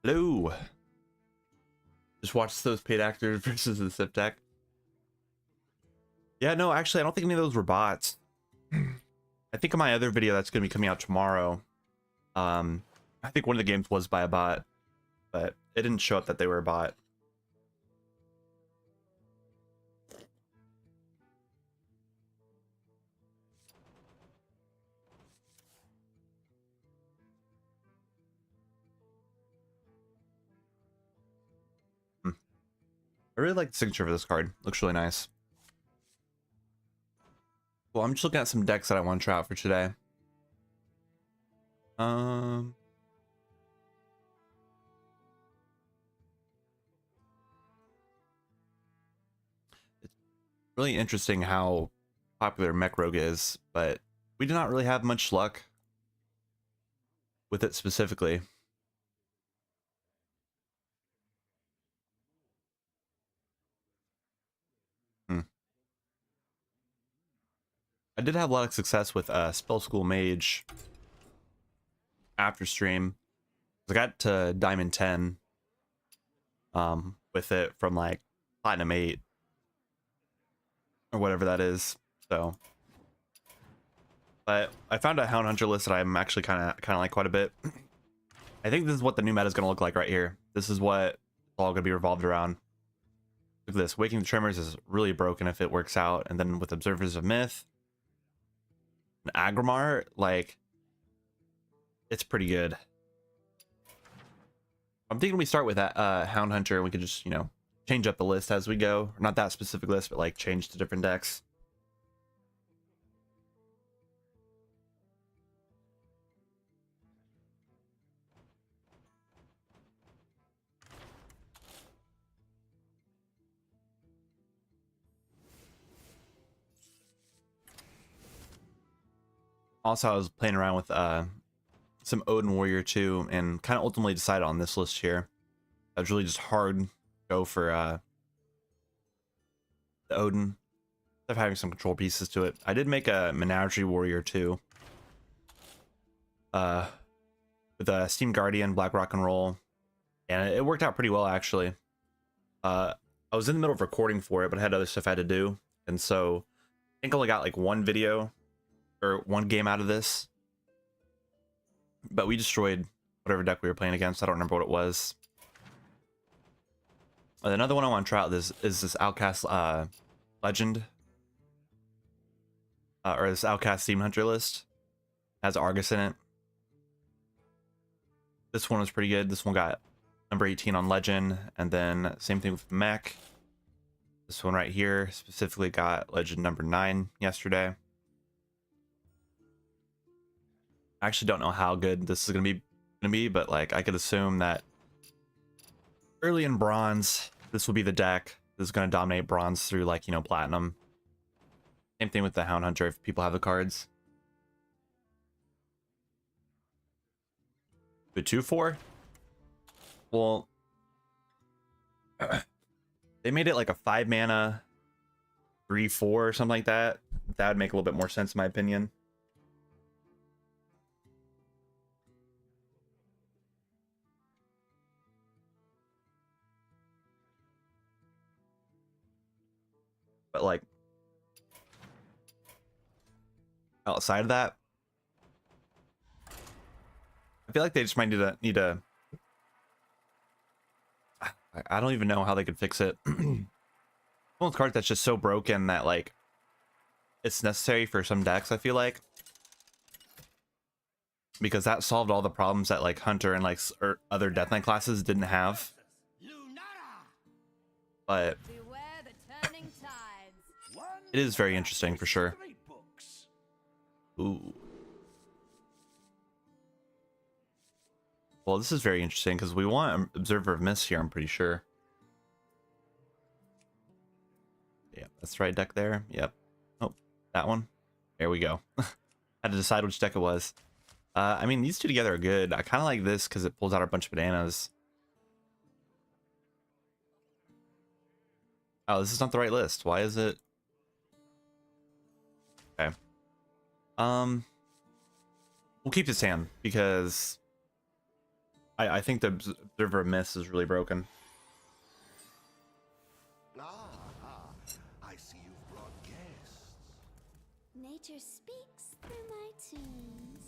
Hello. Just watched those paid actors versus the Sip deck. Yeah, no, actually, I don't think any of those were bots. I think in my other video that's going to be coming out tomorrow, I think one of the games was by a bot, but it didn't show up that they were a bot. I really like the signature for this card. Looks really nice. Well, I'm just looking at some decks that I want to try out for today. It's really interesting how popular Mech Rogue is, but we did not really have much luck with it specifically. I did have a lot of success with Spell School Mage after stream. I got to Diamond 10 with it from like Platinum 8 or whatever that is. So, but I found a Hound Hunter list that I'm actually kind of like quite a bit. I think this is what the new meta is going to look like right here. This is what it's all going to be revolved around. Look at this. Waking the Tremors is really broken if it works out. And then with Observers of Myth and Agrimar, like, it's pretty good. I'm thinking we start with that Hound Hunter and we could just, you know, change up the list as we go. Not that specific list, but like change to different decks. Also, I was playing around with some Odin Warrior too, and kind of ultimately decided on this list here. That was really just hard go for the Odin. Of having some control pieces to it. I did make a Menagerie Warrior too. With a Steam Guardian, Black Rock and Roll. And it worked out pretty well actually. I was in the middle of recording for it, but I had other stuff I had to do. And so I think I only got like one video or one game out of this. But we destroyed whatever deck we were playing against. I don't remember what it was. Another one I want to try out is this Outcast Legend. Or this Outcast Demon Hunter list. Has Argus in it. This one was pretty good. This one got number 18 on Legend. And then same thing with Mech. This one right here specifically got Legend number 9 yesterday. I actually don't know how good this is gonna be, but like I could assume that early in Bronze, this will be the deck. This is gonna dominate Bronze through like, you know, Platinum. Same thing with the Hound Hunter if people have the cards. The 2/4? Well, they made it like a 5 mana 3/4 or something like that. That would make a little bit more sense in my opinion. But like outside of that, I feel like they just might need a I don't even know how they could fix it. One of the cards that's just so broken that like it's necessary for some decks, I feel like, because that solved all the problems that like Hunter and like or other Death Knight classes didn't have. But it is very interesting for sure. Ooh. Well, this is very interesting because we want Observer of Mist here, I'm pretty sure. Yeah, that's the right deck there. Yep. Oh, that one. There we go. Had to decide which deck it was. I mean, these two together are good. I kind of like this because it pulls out a bunch of bananas. Oh, this is not the right list. Why is it? Okay. We'll keep this hand because I think the Observer of Mists is really broken. I see you've brought guests. Nature speaks through my tunes.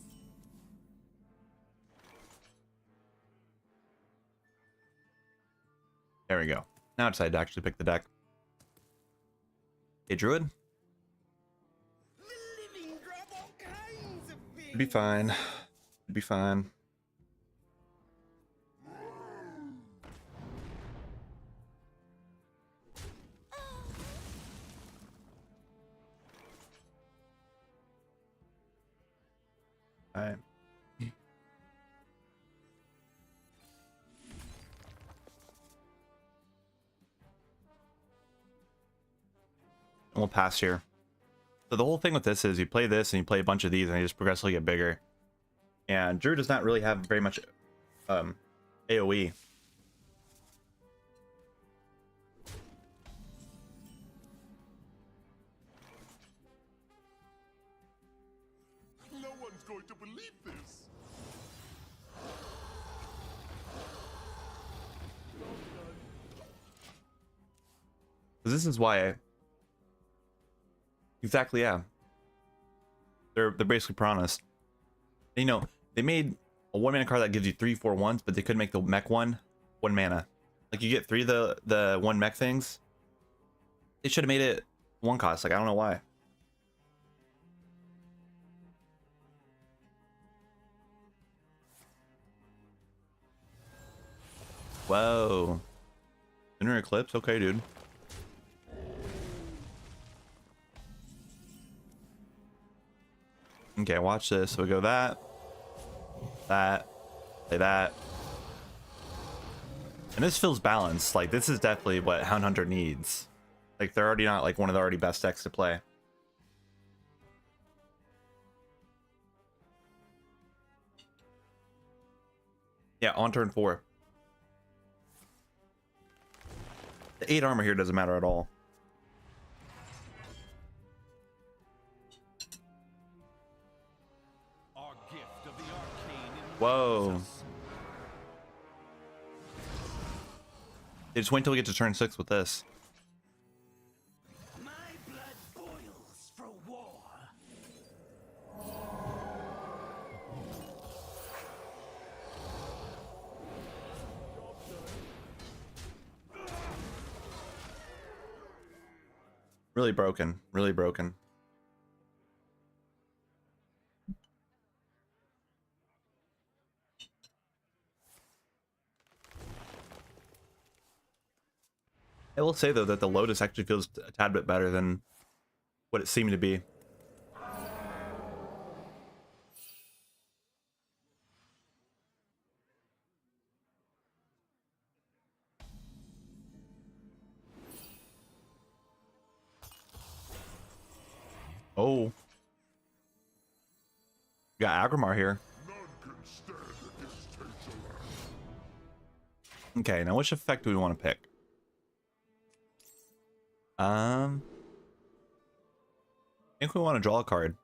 There we go. Now I decided to actually pick the deck. Hey, Druid. It'd be fine. It'd be fine. Alright. We'll pass here. So the whole thing with this is you play this and you play a bunch of these and they just progressively get bigger. And Drew does not really have very much AoE. No one's going to believe this. This is why exactly, yeah. They're basically piranhas. You know, they made a 1 mana card that gives you 3/4/1s, but they could make the mech one 1 mana. Like you get 3 of the 1 mech things. They should have made it 1 cost. Like I don't know why. Whoa. Lunar Eclipse? Okay, dude. Okay, watch this. So we go that, play that. And this feels balanced. Like, this is definitely what Hound Hunter needs. Like, they're already not, like, one of the already best decks to play. Yeah, on turn 4. The 8 armor here doesn't matter at all. Our gift of the arcane. Whoa. They just wait until we get to turn 6 with this. My blood boils for war. Really broken. Really broken. I will say, though, that the Lotus actually feels a tad bit better than what it seemed to be. Oh. We got Agrimar here. Okay, now which effect do we want to pick? I think we want to draw a card.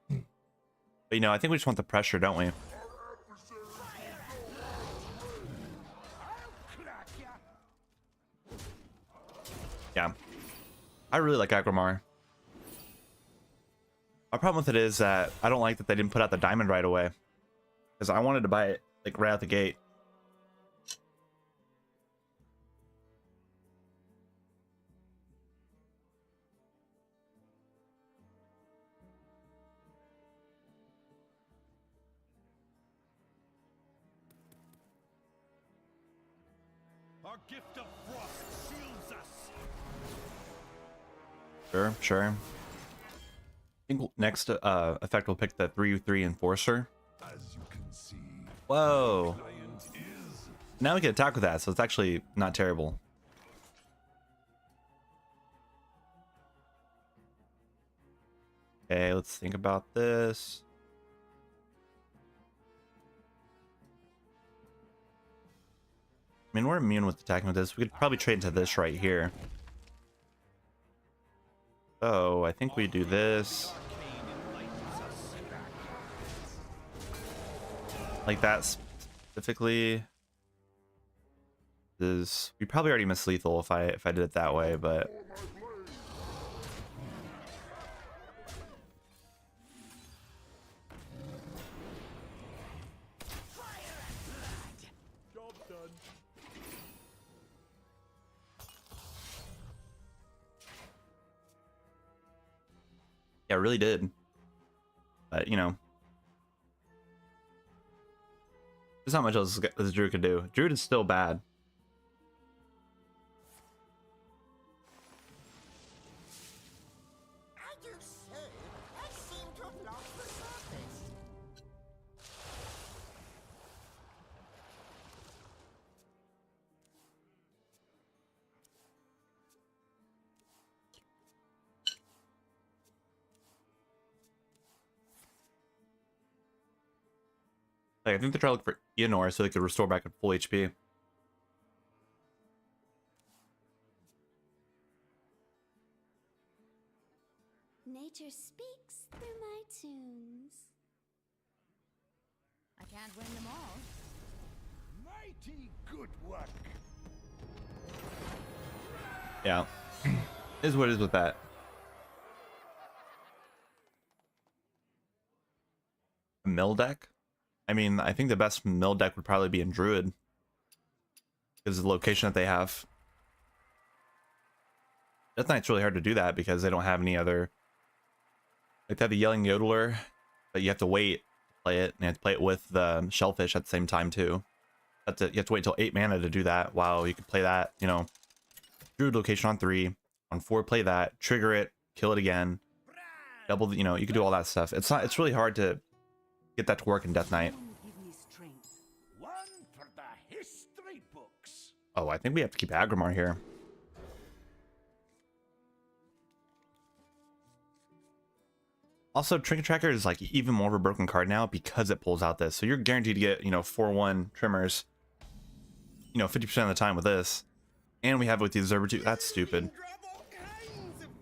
But you know, I think we just want the pressure, don't we? Yeah. I really like Agrimar. My problem with it is that I don't like that they didn't put out the diamond right away. Because I wanted to buy it, like, right out the gate. Our gift of frost shields us. Sure, sure. I think next effect we'll pick the 3/3 Enforcer. As you can see, Whoa. client is Now we can attack with that, so it's actually not terrible. Okay, let's think about this. I mean, we're immune with attacking with this. We could probably trade into this right here. So, I think we do this. Like that specifically. is we probably already missed lethal if I did it that way, but Job done. yeah, it really did. But you know, there's not much else this Druid could do. Druid is still bad. I do so. I seem to have lost the surface. Like, I think they're trying to look for Eonor so they could restore back at full HP. Nature speaks through my tunes. I can't win them all. Mighty good work. Yeah. Is what it is with that. A mill deck? I mean, I think the best mill deck would probably be in Druid. Because of the location that they have. Death Knight's really hard to do that because they don't have any other... Like, they have the Yelling Yodeler, but you have to wait to play it, and you have to play it with the Shellfish at the same time, too. You have to wait till 8 mana to do that. Wow, you could play that, you know, Druid location on 3, on 4 play that, trigger it, kill it again, double, you know, you could do all that stuff. It's really hard to get that to work in Death Knight. Give me strength. One for the history books. Oh, I think we have to keep Agrimar here. Also, Trinket Tracker is like even more of a broken card now because it pulls out this. So you're guaranteed to get, you know, 4/1 trimmers, you know, 50% of the time with this. And we have it with the Observer too. That's stupid.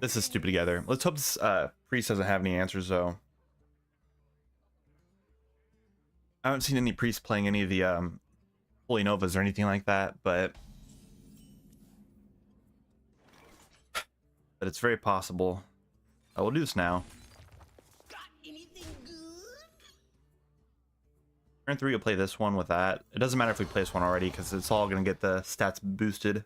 This is stupid together. Let's hope this priest doesn't have any answers though. I haven't seen any priests playing any of the Holy Novas or anything like that, but it's very possible. I will do this now. Got anything good? Turn 3 will play this one with that. It doesn't matter if we play this one already because it's all going to get the stats boosted.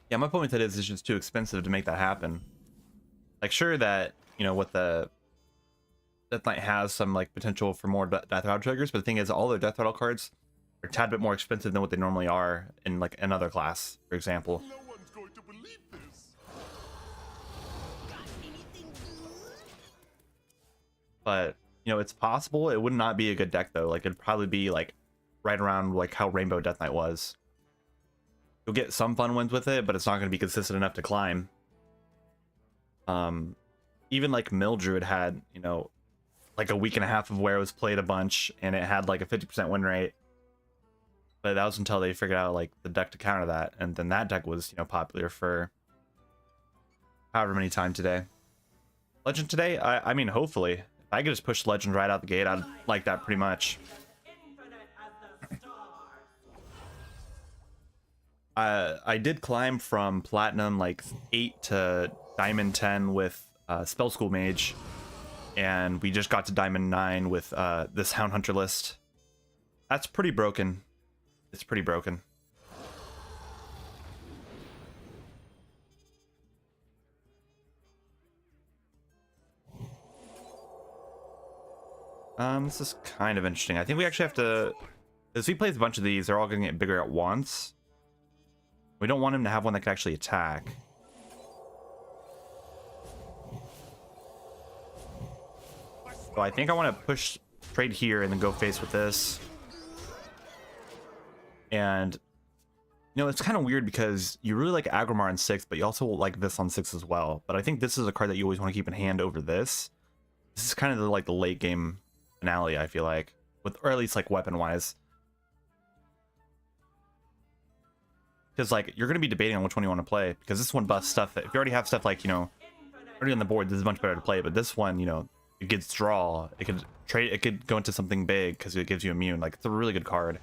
Yeah, my point with it is it's just too expensive to make that happen. Like, sure that, you know, what the Death Knight has some, like, potential for more Death Rattle triggers, but the thing is, all their Death Rattle cards are a tad bit more expensive than what they normally are in, like, another class, for example. No one's going to believe this. Got anything good? But, you know, it's possible. It would not be a good deck, though. Like, it'd probably be, like, right around, like, how Rainbow Death Knight was. You'll get some fun wins with it, but it's not going to be consistent enough to climb. Even like Mildred had, you know, like a week and a half of where it was played a bunch, and it had like a 50% win rate. But that was until they figured out like the deck to counter that, and then that deck was, you know, popular for however many time today. Legend today, I mean, hopefully, if I could just push Legend right out the gate, I'd like that pretty much. I did climb from Platinum like 8 to Diamond 10 with Spell School Mage, and we just got to Diamond 9 with this Hound Hunter list. That's pretty broken. It's pretty broken. This is kind of interesting. I think we actually have to, as he plays a bunch of these, they're all going to get bigger at once. We don't want him to have one that can actually attack. So I think I want to push trade here and then go face with this. And, you know, it's kind of weird because you really like Agrimar on 6, but you also like this on 6 as well. But I think this is a card that you always want to keep in hand over this. This is kind of like the late game finale, I feel like. Or at least like weapon-wise. Because, like, you're going to be debating on which one you want to play. Because this one buffs stuff that, if you already have stuff like, you know, already on the board, this is much better to play. But this one, you know, it gets draw. It could trade. It could go into something big because it gives you immune. Like, it's a really good card.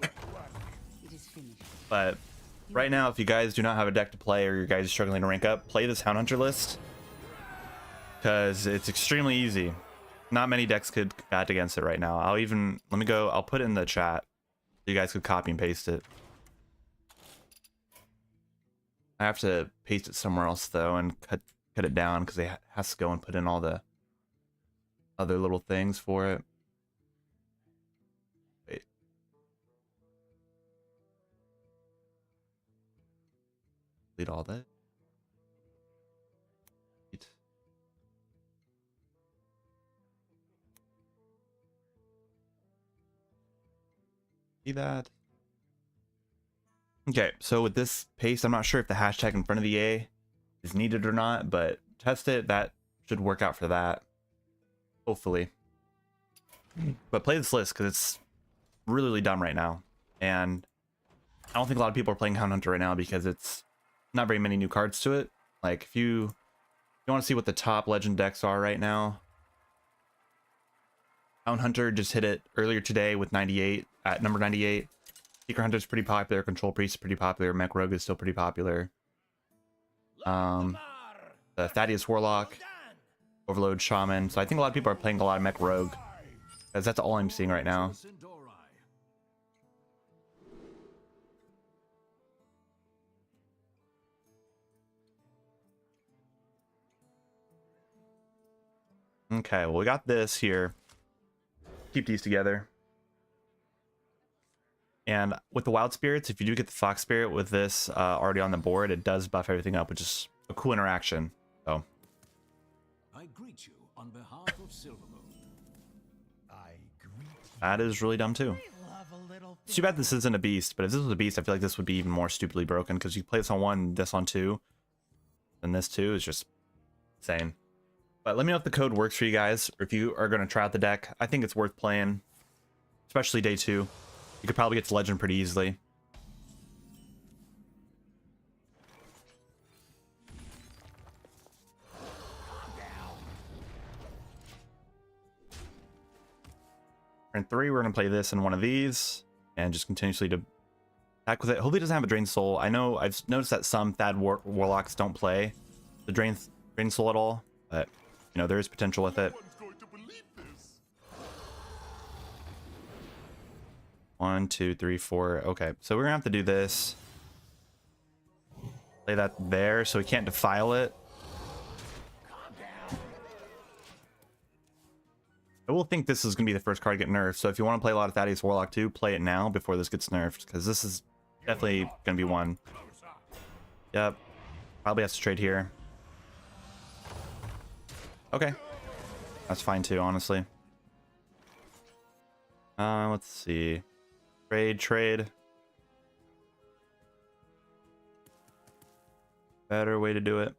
It is finished. But right now, if you guys do not have a deck to play or you guys are struggling to rank up, play this Hound Hunter list because it's extremely easy. Not many decks could combat against it right now. I'll put it in the chat so you guys could copy and paste it. I have to paste it somewhere else though and cut it down because it has to go and put in all the other little things for it. Wait. Delete all that. See that? Okay, so with this paste, I'm not sure if the hashtag in front of the A is needed or not, but test it. That should work out for that. Hopefully. But play this list because it's really, really dumb right now. And I don't think a lot of people are playing Hound Hunter right now because it's not very many new cards to it. Like, if you want to see what the top legend decks are right now, Hound Hunter just hit it earlier today with 98 at number 98. Secret Hunter is pretty popular. Control Priest is pretty popular. Mech Rogue is still pretty popular. The Thaddeus Warlock, Overload Shaman. So I think a lot of people are playing a lot of Mech Rogue, because that's all I'm seeing right now. Okay, well, we got this here. Keep these together. And with the Wild Spirits, if you do get the Fox Spirit with this already on the board, it does buff everything up, which is a cool interaction. So I greet you on behalf of Silvermoon. that is really dumb too. It's too bad this isn't a beast, but if this was a beast, I feel like this would be even more stupidly broken because you play this on one, this on two, and this too is just insane. But let me know if the code works for you guys, or if you are going to try out the deck. I think it's worth playing, especially day 2. You could probably get to Legend pretty easily. Turn 3, we're going to play this in one of these, and just continuously to attack with it. Hopefully it doesn't have a Drain Soul. I know I've noticed that some Thad Warlocks don't play the Drain Soul at all, but, you know, there is potential with it. 1, 2, 3, 4. Okay, so we're gonna have to do this. Play that there so we can't defile it. I will think this is gonna be the first card to get nerfed, so if you want to play a lot of Thaddeus Warlock too, play it now before this gets nerfed, because this is definitely gonna be one. Yep. Probably has to trade here. Okay. That's fine too, honestly. Let's see. Trade. Better way to do it.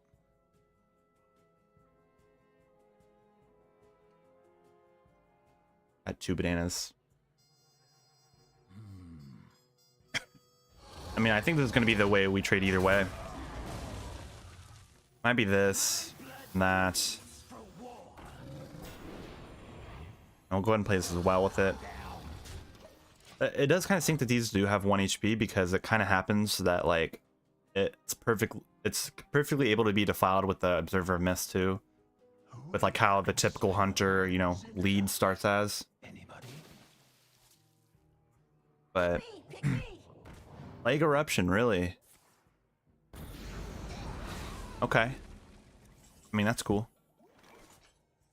Got 2 bananas. I mean, I think this is going to be the way we trade either way. Might be this, and that. I'll go ahead and play this as well with it. It does kind of think that these do have 1 HP because it kind of happens that, like, it's perfectly able to be defiled with the Observer of Mist too, with like how the typical hunter, you know, lead starts as. But Plague Eruption, really? Okay. I mean, that's cool.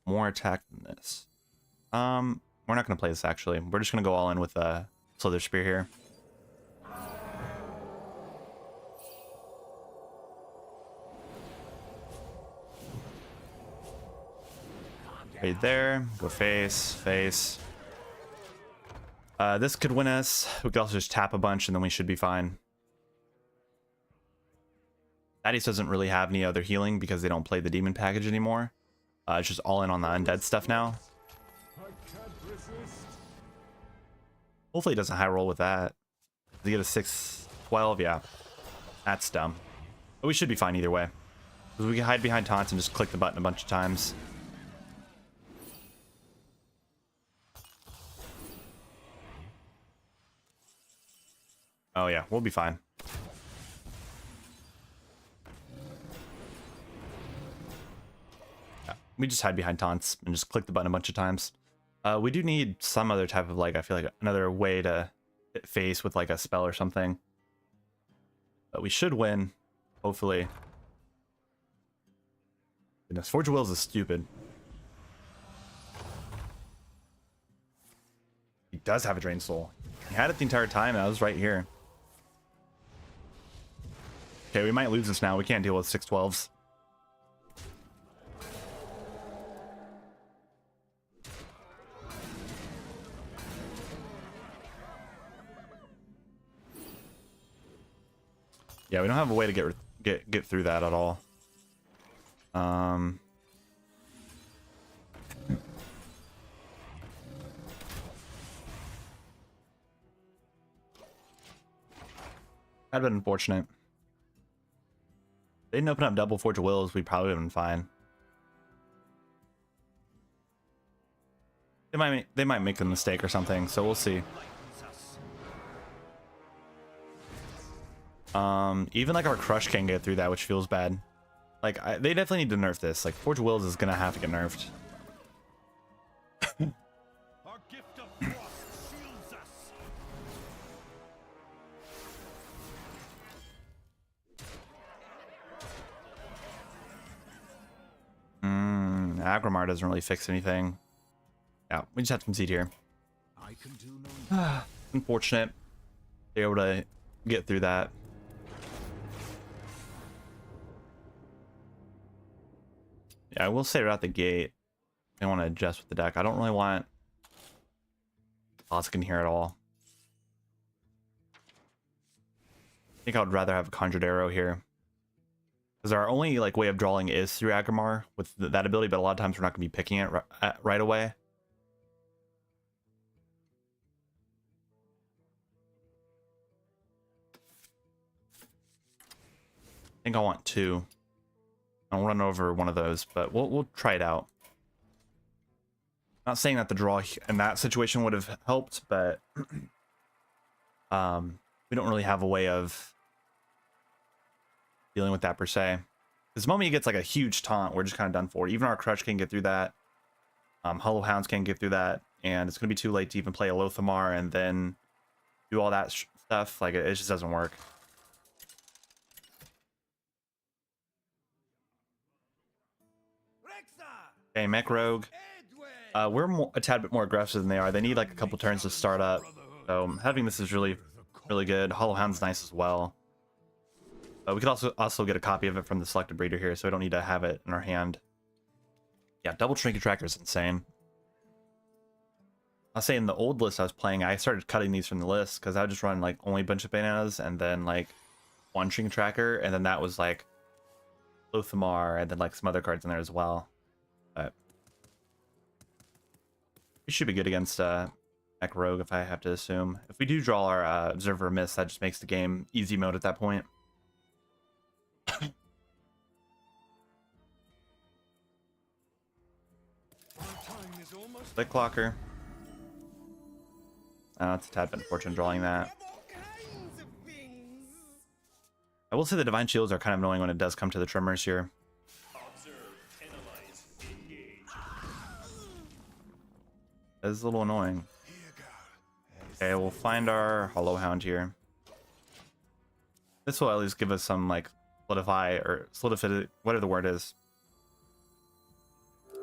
More attack than this. We're not gonna play this actually. We're just gonna go all in with Slither Spear here. Right there. Go face. This could win us. We could also just tap a bunch and then we should be fine. Thaddeus doesn't really have any other healing because they don't play the demon package anymore. It's just all in on the undead stuff now. Hopefully he doesn't high roll with that. Does he get a 6-12? Yeah. That's dumb. But we should be fine either way. We can hide behind taunts and just click the button a bunch of times. Oh yeah, we'll be fine. Yeah, we just hide behind taunts and just click the button a bunch of times. We do need some other type of, like, I feel like another way to hit face with like a spell or something. But we should win, hopefully. Goodness, Forge of Wills is stupid. He does have a Drain Soul. He had it the entire time, and I was right here. Okay, we might lose this now. We can't deal with 612s. Yeah, we don't have a way to get through that at all. That'd been unfortunate. They didn't open up double Forge of Wills, we probably would have been fine. They might make a mistake or something, so we'll see. Even like our Crush can't get through that, which feels bad. Like, they definitely need to nerf this. Like, Forge of Wills is gonna have to get nerfed. Our gift of frost shields us. Agrimar doesn't really fix anything. Yeah, we just have to concede here. I can do no Unfortunate. Be able to get through that. Yeah, I will say right out the gate, I want to adjust with the deck. I don't really want Oskin here at all. I think I would rather have a Conjured Arrow here. Because our only like way of drawing is through Agrimar with that ability, but a lot of times we're not going to be picking it right away. I think I want two. I'll run over one of those, but we'll try it out. Not saying that the draw in that situation would have helped, but we don't really have a way of dealing with that per se. Because the moment he gets like a huge taunt, we're just kind of done for. Even our Crush can't get through that. Hollow Hounds can't get through that, and it's gonna be too late to even play a Lothamar and then do all that stuff. Like it just doesn't work. Okay, Mech Rogue. We're a tad bit more aggressive than they are. They need like a couple turns to start up. So having this is really good. Hollow Hound's nice as well. We could also get a copy of it from the selected breeder here, so we don't need to have it in our hand. Yeah, double Trinket Tracker is insane. I'll say in the old list I was playing, I started cutting these from the list because I would just run like only a bunch of bananas and then like one Trinket Tracker, and then that was like Lothamar and then like some other cards in there as well. But we should be good against Mech Rogue, if I have to assume. If we do draw our Observer Miss, that just makes the game easy mode at that point. Click Clocker. It's a tad bit unfortunate drawing that. I will say the Divine Shields are kind of annoying when it does come to the Tremors here. That is a little annoying. Okay, we'll find our Hollow Hound here. This will at least give us some like solidify, whatever the word is.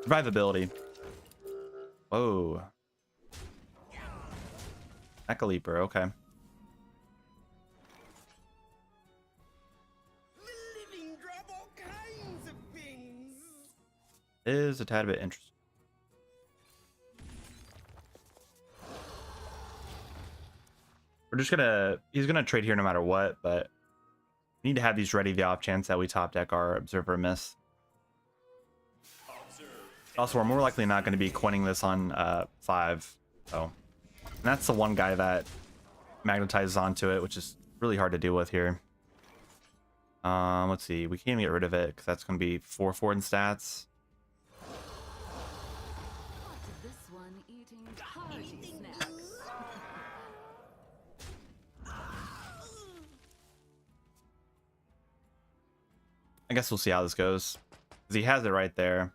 Survivability. Whoa. Mecha Leaper, okay. It is a tad bit interesting. We're just he's gonna trade here no matter what, but we need to have these ready the off chance that we top deck our Observer Miss. Also, we're more likely not going to be coining this on 5, so. And that's the one guy that magnetizes onto it, which is really hard to deal with here. Let's see. We can't even get rid of it because that's going to be 4 forward in stats. This one eating party snacks. I guess we'll see how this goes. Because he has it right there.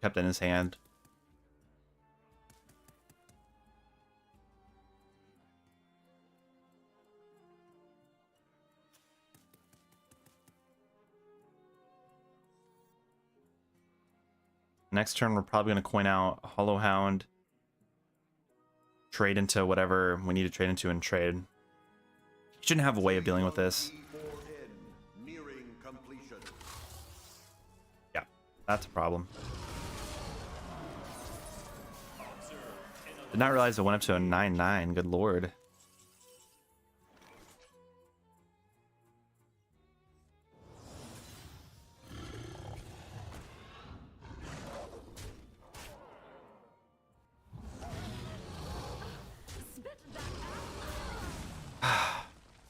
Kept it in his hand. Next turn, we're probably going to coin out Hollow Hound. Trade into whatever we need to trade into and trade. You shouldn't have a way of dealing with this. Nearing completion. Yeah, that's a problem. Did not realize it went up to a 9-9. Good lord.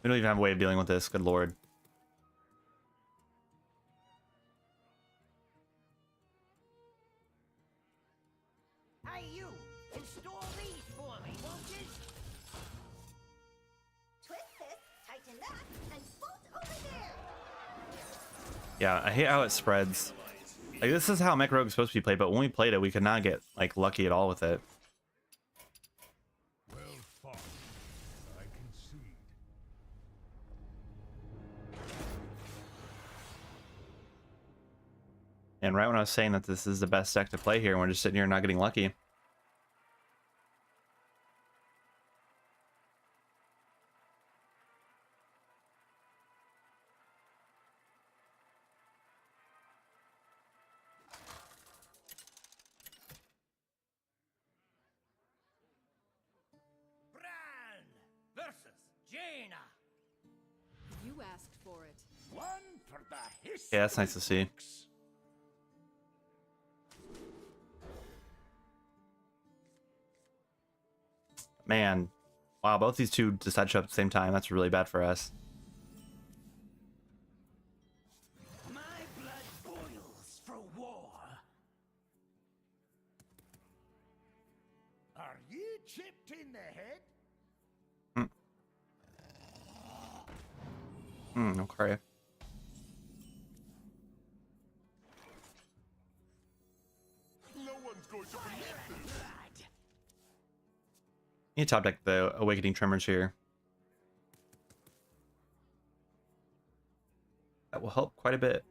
We don't even have a way of dealing with this. Good lord. Hey, you! Install these for me, won't you? Twist this, tighten that, and bolt over there. Yeah, I hate how it spreads. Like, this is how Mech Rogue is supposed to be played, but when we played it, we could not get, like, lucky at all with it. Well fought. I concede. And right when I was saying that this is the best deck to play here, and we're just sitting here not getting lucky. Bran versus Jaina. You asked for it. One for the history. Yeah, that's nice to see. Man, wow, both these two decide to show up at the same time. That's really bad for us. My blood boils for war. Are you chipped in the head? Okay. No one's going to believe this. Blood. You top deck the Awakening Tremors here. That will help quite a bit.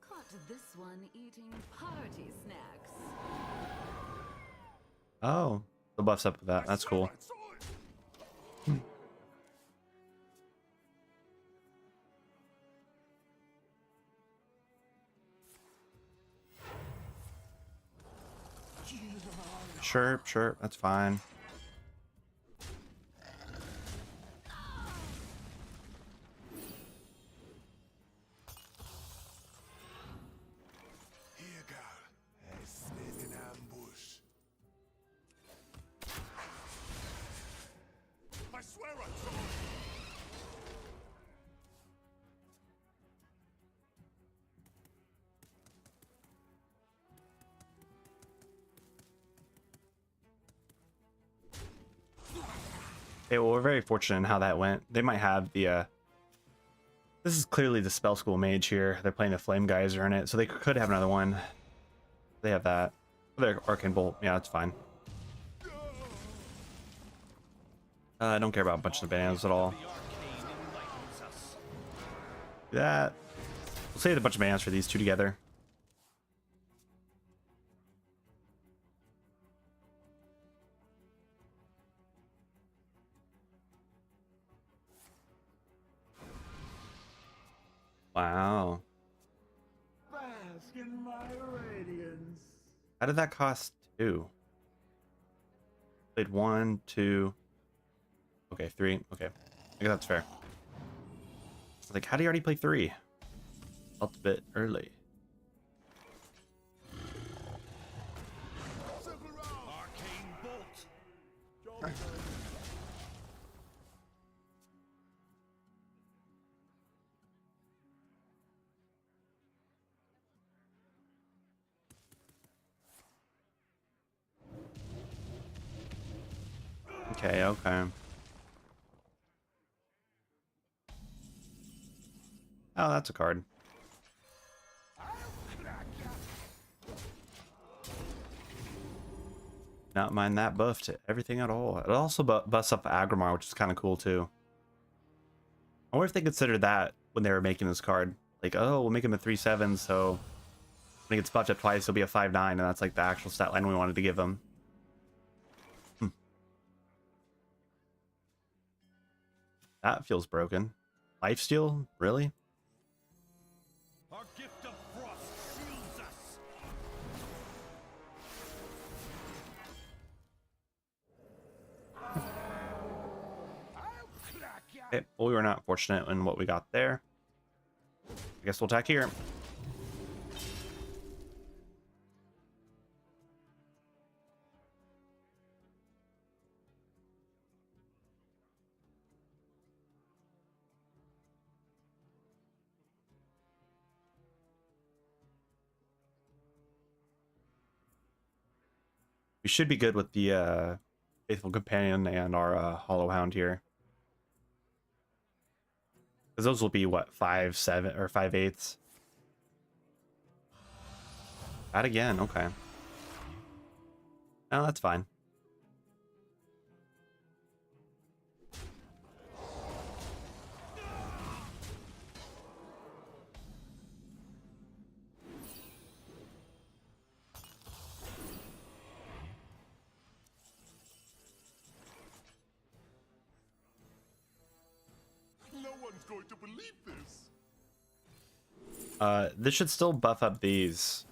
Caught this one eating party snacks. Oh, the buff's up with that. That's cool. I saw it. Sure, sure, that's fine. Here, girl. I smell an ambush. I swear I saw it. Okay, well, we're very fortunate in how that went. They might have the, this is clearly the Spell School Mage here. They're playing the Flame Geyser in it, so they could have another one. They have that. Their Arcane Bolt, yeah, that's fine. I don't care about a bunch of bananas at all. That. We'll save a bunch of bananas for these two together. Wow. Bask in my radiance. How did that cost 2? Played 1, 2. Okay, 3. Okay. I guess that's fair. Like, how do you already play 3? Felt a bit early. Arcane bolt. Okay, okay. Oh, that's a card. Not mind that buff to everything at all. It also buffs up Agrimar, which is kind of cool too. I wonder if they considered that when they were making this card. Like, oh, we'll make him a 3/7, so when he gets buffed up twice, he'll be a 5/9, and that's like the actual stat line we wanted to give him. That feels broken. Lifesteal? Really? Our gift of frost shields us. Okay, well, we were not fortunate in what we got there. I guess we'll attack here. We should be good with the Faithful Companion and our Hollow Hound here. Because those will be, what, 5/7 or 5/8? That again, okay. No, that's fine. No one's going to believe this. This should still buff up these.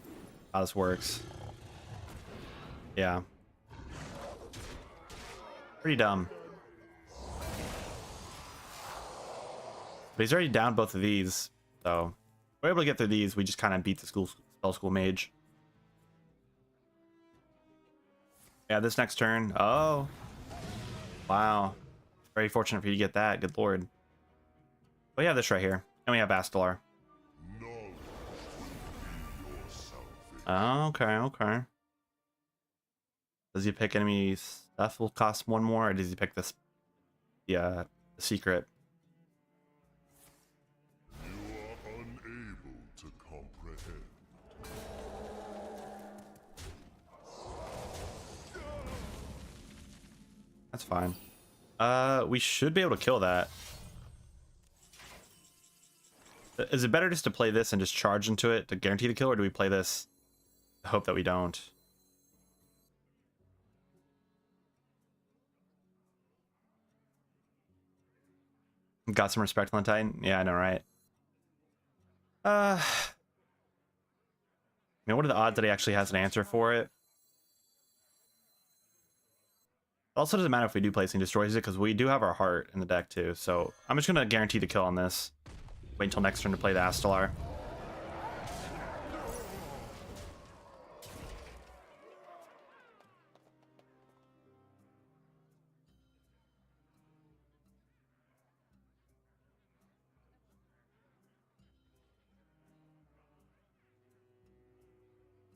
How this works. Yeah. Pretty dumb. But he's already down both of these, so we're able to get through these. We just kind of beat the spell school mage. Yeah, this next turn. Oh, wow. Very fortunate for you to get that. Good lord. But we have this right here, and we have Astalar. Oh, okay, okay. Does he pick enemy stuff will cost one more, or does he pick this the secret? You are unable to comprehend. That's fine. We should be able to kill that. Is it better just to play this and just charge into it to guarantee the kill, or do we play this to hope that we don't? Got some respect on the Titan? Yeah, I know, right? I mean, what are the odds that he actually has an answer for it? It also doesn't matter if we do place and destroys it, because we do have our heart in the deck too. So I'm just gonna guarantee the kill on this. Wait until next turn to play the Astalar.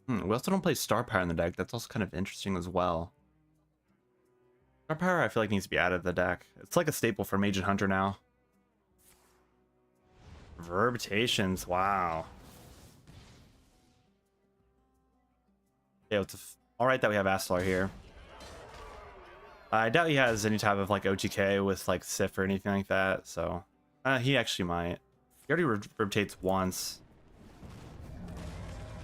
We also don't play Star Power in the deck. That's also kind of interesting as well. Star Power, I feel like, needs to be added to the deck. It's like a staple for Mage and Hunter now. Verbitations, wow. Yeah, it's alright that we have Astalar here. I doubt he has any type of like OTK with like Sif or anything like that, so he actually might. He already rotates once.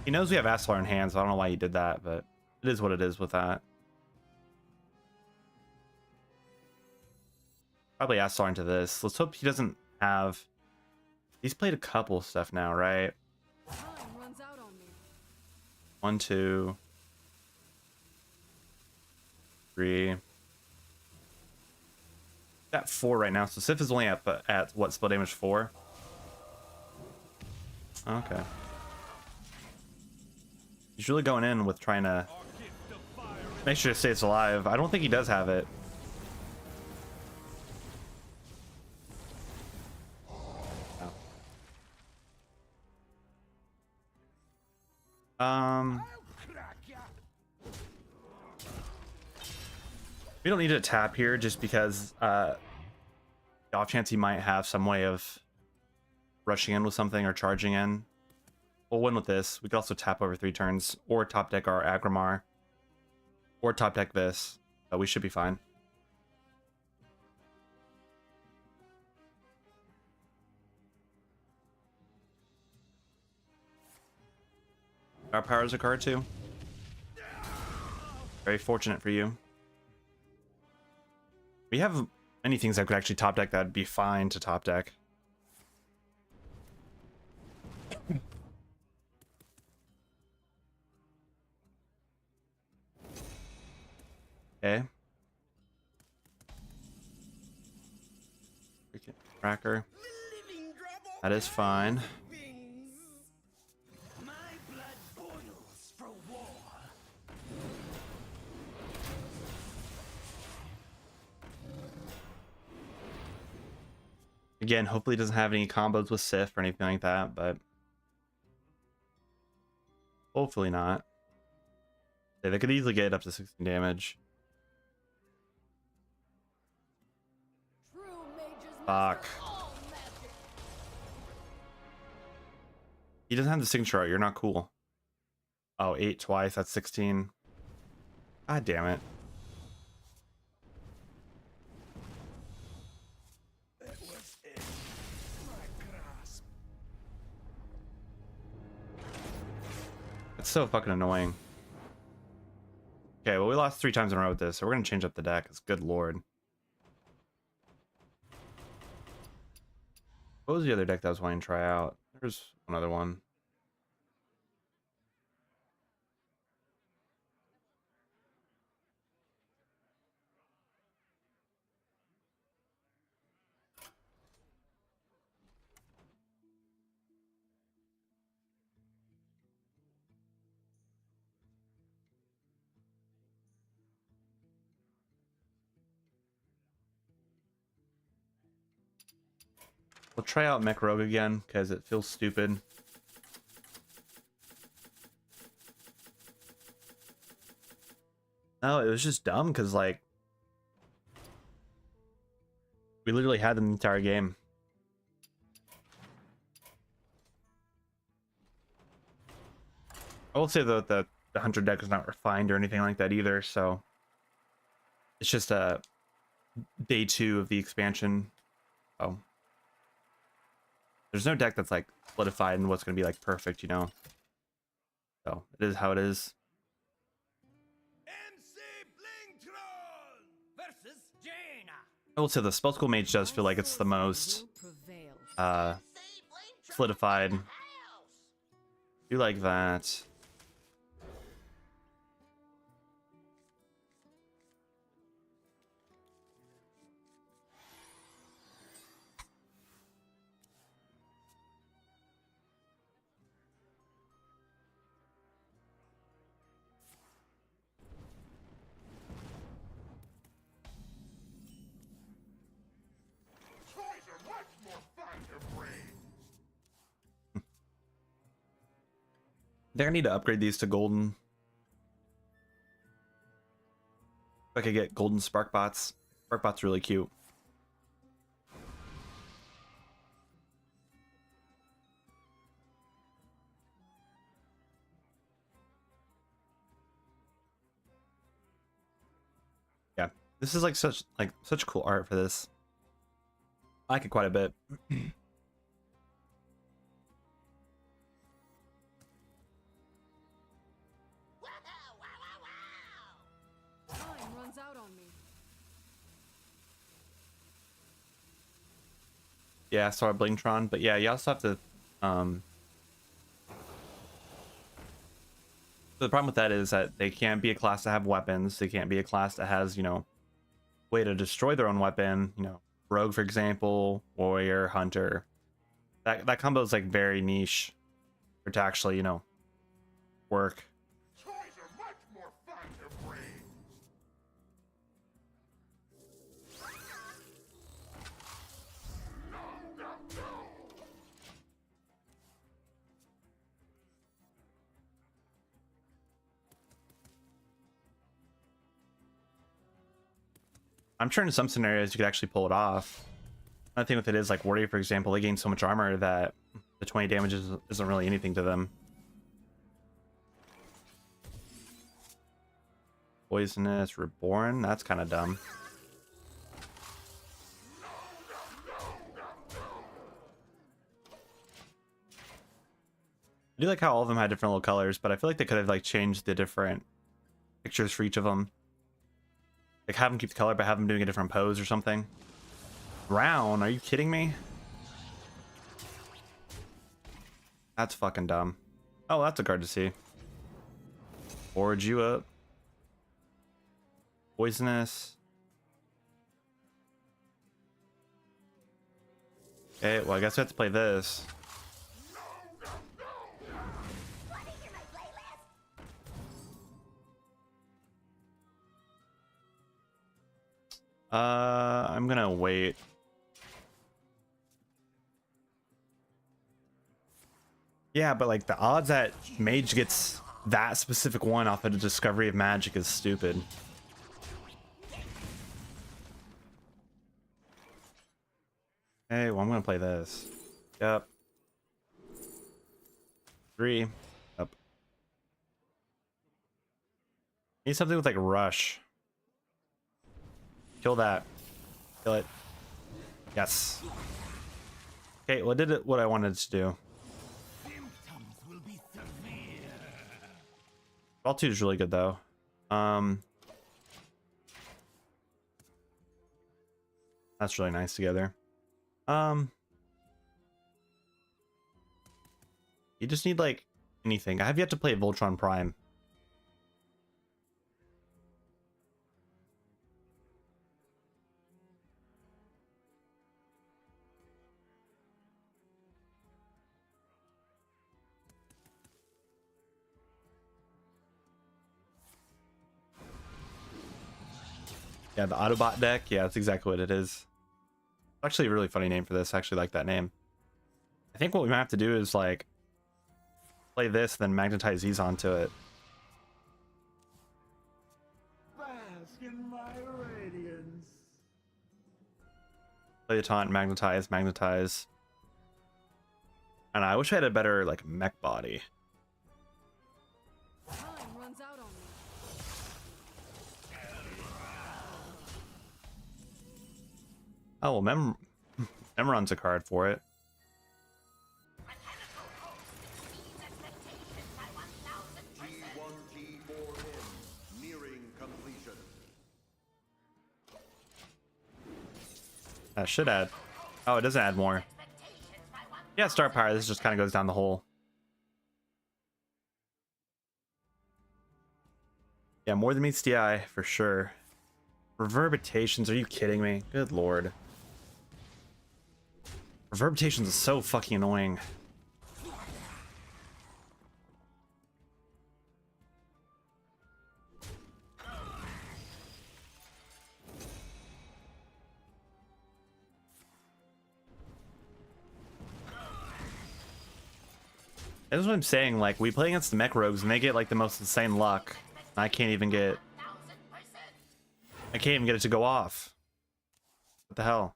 He knows we have Astalar in hand, so I don't know why he did that, but it is what it is with that. Probably Astalar into this. Let's hope he doesn't have... He's played a couple stuff now, right? Time runs out on me. 1, 2, 3. Got 4 right now, so Sif is only at what, spell damage 4? Okay. He's really going in with trying to Our gift of fire make sure it stays alive. I don't think he does have it. I'll crack ya. We don't need to tap here just because the off chance he might have some way of rushing in with something or charging in. We'll win with this. We could also tap over 3 turns or top deck our Agrimar or top deck this. So we should be fine. Our power is a card too. Very fortunate for you. We have many things that could actually top deck that'd be fine to top deck. Okay. Freaking Tracker. Living drop off That is fine. wings. My blood boils for war. Again, hopefully it doesn't have any combos with Sif or anything like that, but hopefully not. Yeah, they could easily get up to 16 damage. True mages Fuck. master all magic. He doesn't have the signature art. You're not cool. Oh, 8 twice. That's 16. God damn it. That was it. My grasp. It's so fucking annoying. Okay, well, we lost 3 times in a row with this, so we're going to change up the deck. It's good lord. What was the other deck that I was wanting to try out? There's another one. We'll try out Mech Rogue again, because it feels stupid. No, it was just dumb, because, like, we literally had them the entire game. I will say, though, that the Hunter deck is not refined or anything like that either, so it's just day 2 of the expansion. Oh. There's no deck that's, like, solidified and what's going to be, like, perfect, you know? So, it is how it is. MC Blingtron versus Jaina. I will say the Spell School Mage does feel like it's the most Will prevail. solidified. Do like that. Toys are much more fun to bring. I think I need to upgrade these to golden. If I could get golden spark bots. Spark bot's really cute. Yeah, this is like such cool art for this. I like it quite a bit. Time runs out on me. Yeah, I saw a Blingtron, but yeah, you also have to the problem with that is that they can't be a class that have weapons. They can't be a class that has, you know, way to destroy their own weapon, you know, rogue for example, warrior, hunter. That combo is like very niche. for it to actually, you know, work. Toys are much more fun to bring. I'm sure in some scenarios you could actually pull it off. I think with it is like Warrior, for example, they gain so much armor that the 20 damage isn't really anything to them. Poisonous Reborn, that's kind of dumb. I do like how all of them had different little colors, but I feel like they could have like changed the different pictures for each of them. Like have them keep the color, but have them doing a different pose or something. Brown, are you kidding me? That's fucking dumb. Oh, that's a card to see. Forge you up. Poisonous. Okay, well I guess we have to play this. I'm gonna wait. Yeah, but like the odds that Mage gets that specific one off of the Discovery of Magic is stupid. Okay, well I'm gonna play this. Yep. 3. Up. Need something with like Rush. Kill that. Kill it. Yes. Okay, well, I did it what I wanted to do. Symptoms will be severe. All 2 is really good though. That's really nice together. You just need like anything. I have yet to play Voltron Prime. Yeah, the Autobot deck. Yeah, that's exactly what it is. Actually, a really funny name for this. I actually like that name. I think what we might have to do is like play this, then magnetize these onto it. Bask in my radiance. Play the taunt, magnetize, magnetize. And I wish I had a better like mech body. Time runs out on me. Oh well, Memron's a card for it. T1T4M nearing completion. That should add. Oh, it doesn't add more. Yeah, star power. This just kind of goes down the hole. Yeah, more than meets the eye for sure. Reverberations, are you kidding me? Good lord. Reverberations is so fucking annoying. That's what I'm saying, like, we play against the mech rogues and they get like the most insane luck. I can't even get it to go off. What the hell?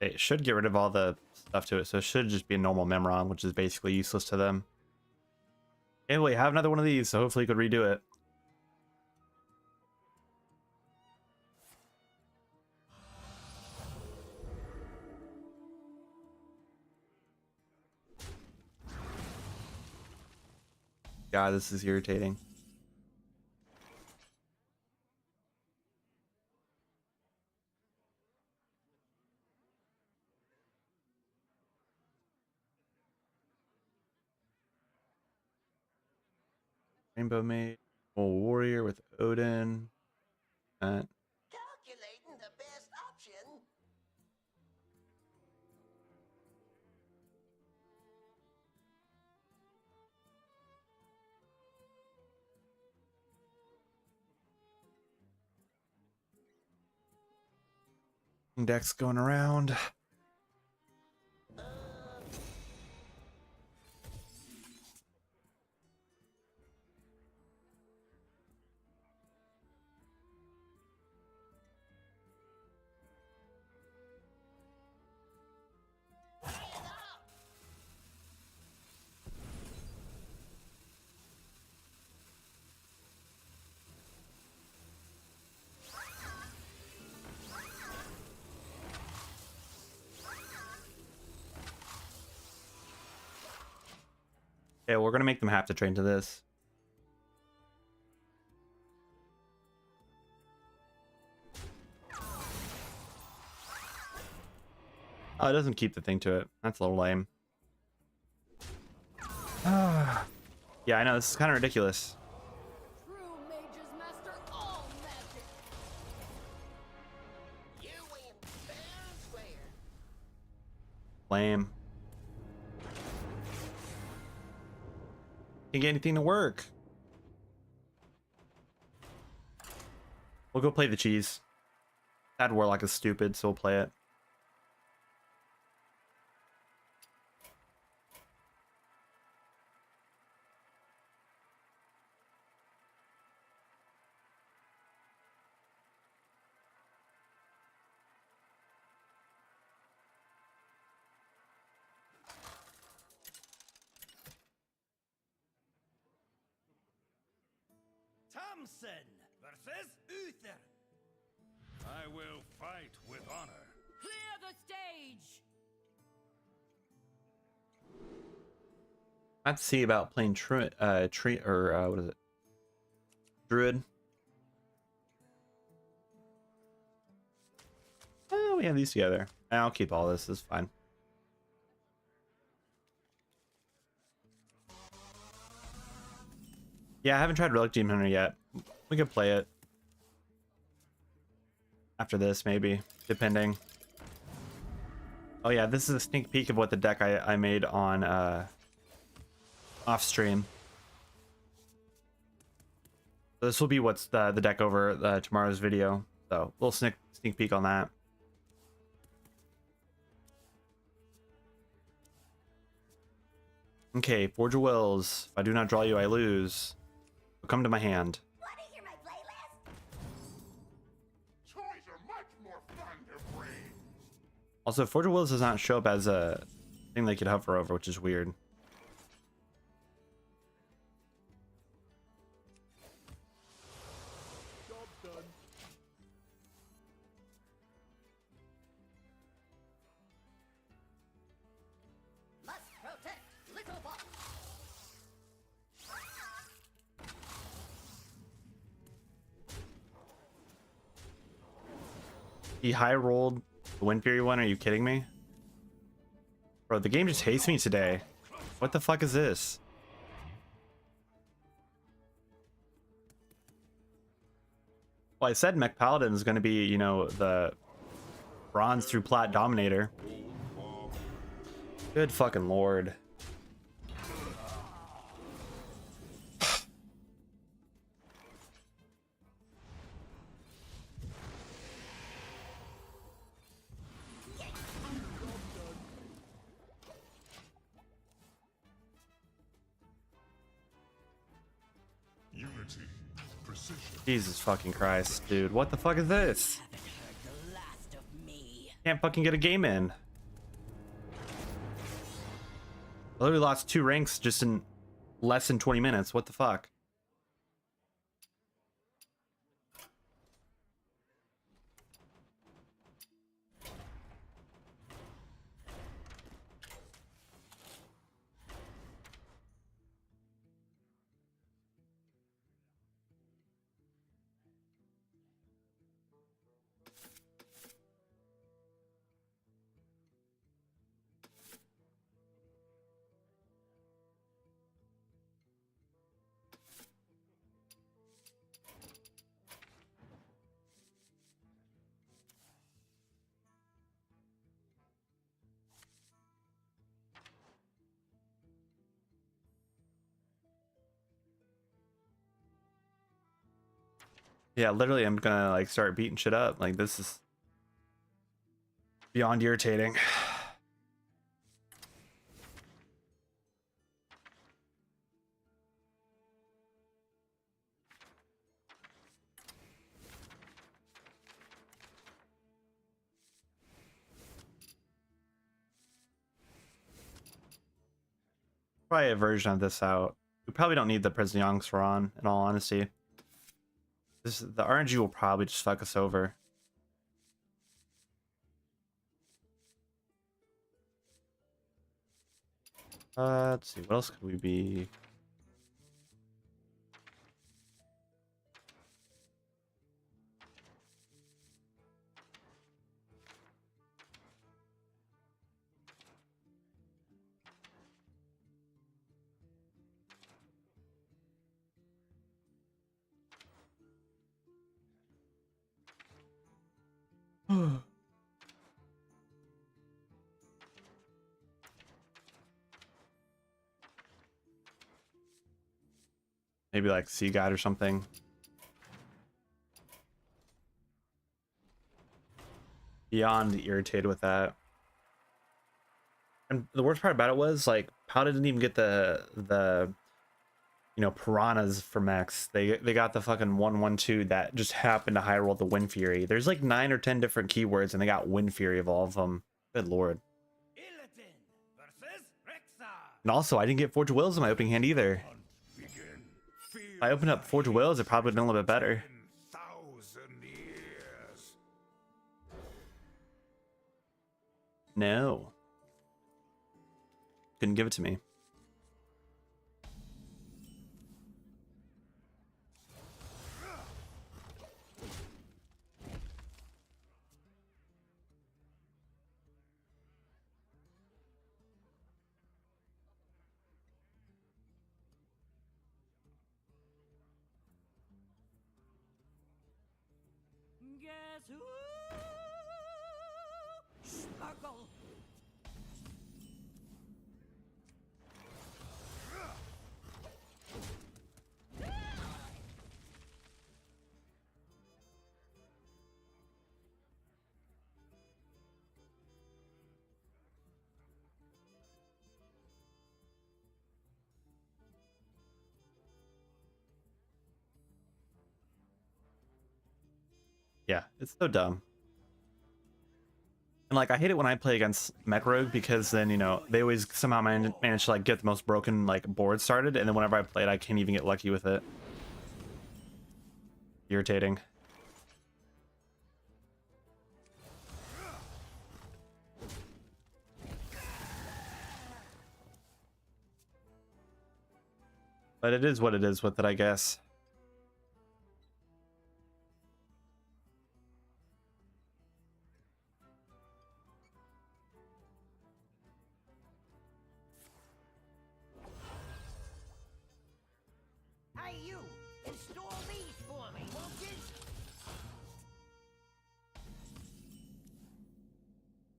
It should get rid of all the stuff to it, so it should just be a normal Memron, which is basically useless to them. Anyway, have another one of these, so hopefully you could redo it. God, this is irritating. Rainbow Maid, Warrior with Odin. Calculating the best option. Decks going around. Yeah, we're gonna make them have to train to this. Oh, it doesn't keep the thing to it. That's a little lame. Yeah, I know, this is kind of ridiculous. True mages master all magic. You win fair and square. Lame. Can't get anything to work. We'll go play the cheese. That Warlock is stupid, so we'll play it. Thompson versus Uther. I will fight with honor. Clear the stage. I have to see about playing tree or what is it? Druid. Oh, we have these together. I'll keep all this. This is fine. Yeah, I haven't tried Relic Demon Hunter yet. We could play it after this, maybe, depending. Oh yeah, this is a sneak peek of what the deck I made on off stream. So this will be what's the deck over tomorrow's video. So a little sneak peek on that. Okay, Forge of Wills. If I do not draw you, I lose. Come to my hand. Want to hear my playlist? Toys are much more fun to bring. Also, Forge of Wills does not show up as a thing they could hover over, which is weird. Job done. Must protect little boss. He high rolled the Wind Fury one. Are you kidding me? Bro, the game just hates me today. What the fuck is this? Well, I said Mech Paladin is going to be, you know, the bronze through plat dominator. Good fucking lord. Unity, precision. Jesus fucking Christ, dude. What the fuck is this? The last of me. Can't fucking get a game in. I literally lost 2 ranks just in less than 20 minutes. What the fuck? Yeah, literally, I'm gonna like start beating shit up. Like this is beyond irritating. Probably a version of this out. We probably don't need the Prison Yongsaron, in all honesty. The RNG will probably just fuck us over. Let's see, what else could we be? Maybe like Sea God or something. Beyond irritated with that. And the worst part about it was like Powder didn't even get the piranhas for Max. They got the fucking 112 that just happened to high roll the Wind Fury. There's like 9 or 10 different keywords and they got Wind Fury of all of them. Good lord. Illidan versus Rexar. And also I didn't get Forge of Wills in my opening hand either. Hunt begin. Feel If I opened up Forge of Wills, it probably would have been a little bit better. 10,000 years. No. Couldn't give it to me. Guess who? Sparkle. Yeah, it's so dumb. And like I hate it when I play against Mech Rogue because then they always somehow manage to like get the most broken like board started, and then whenever I play it, I can't even get lucky with it. Irritating. But it is what it is with it, I guess. Hey, you! Install these for me, won't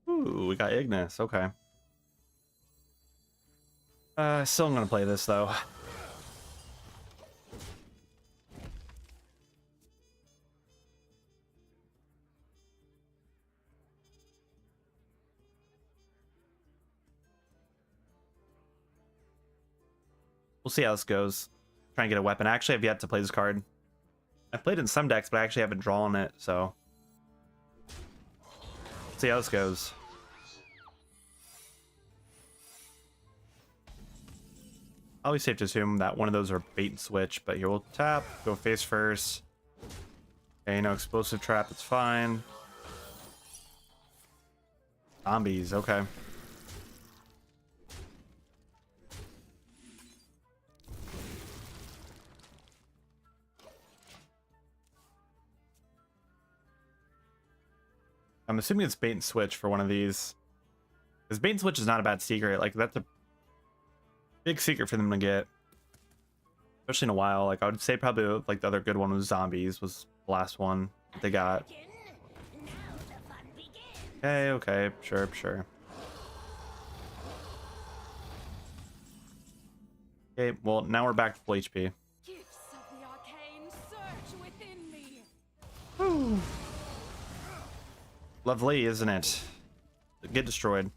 you? Ooh, we got Ignis. Okay. Still gonna play this though. We'll see how this goes. Try and get a weapon. I actually have yet to play this card. I've played it in some decks, but I actually haven't drawn it, so. See how this goes. Always safe to assume that one of those are bait and switch, but here we'll tap, go face first. Okay, no explosive trap, it's fine. Zombies, okay. I'm assuming it's bait and switch for one of these. Because bait and switch is not a bad secret. Like, that's a big secret for them to get. Especially in a while. Like, I would say probably like the other good one was zombies, was the last one that they got. Now the fun begins. Okay, okay, sure, sure. Okay, well, now we're back to full HP. Gifts of the arcane surge within me. Lovely, isn't it? Get destroyed.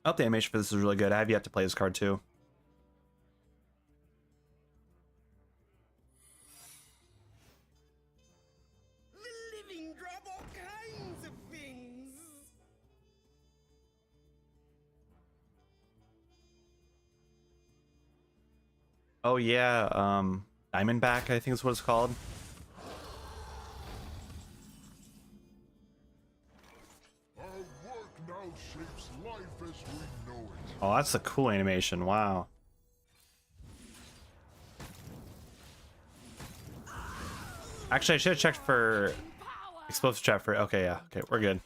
I hope the animation for this is really good. I have yet to play this card too. The living drop all kinds of things. Oh yeah, Diamondback, I think is what it's called. Our work now shapes life as we know it. Oh, that's a cool animation. Wow. Actually, I should have checked for explosive trap for. Okay, yeah. Okay, we're good.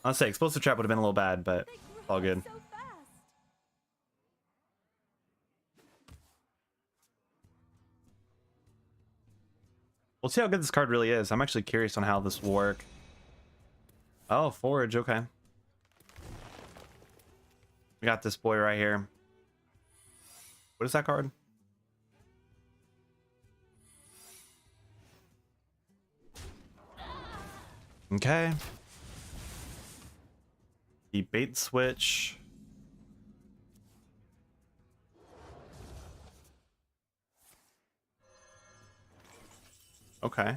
I'll say explosive trap would have been a little bad, but all good. So fast. We'll see how good this card really is. I'm actually curious on how this will work. Oh, forage. Okay. We got this boy right here. What is that card? Okay. The bait switch. Okay.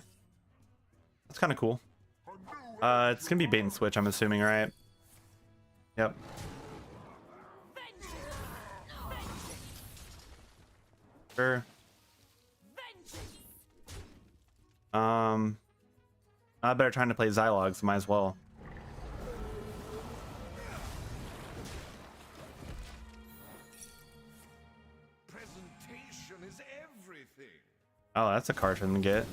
That's kind of cool. It's gonna be bait and switch, I'm assuming, right? Yep. Sure. I better trying to play Xylogs, might as well. Presentation is everything. Oh, that's a card for them to get.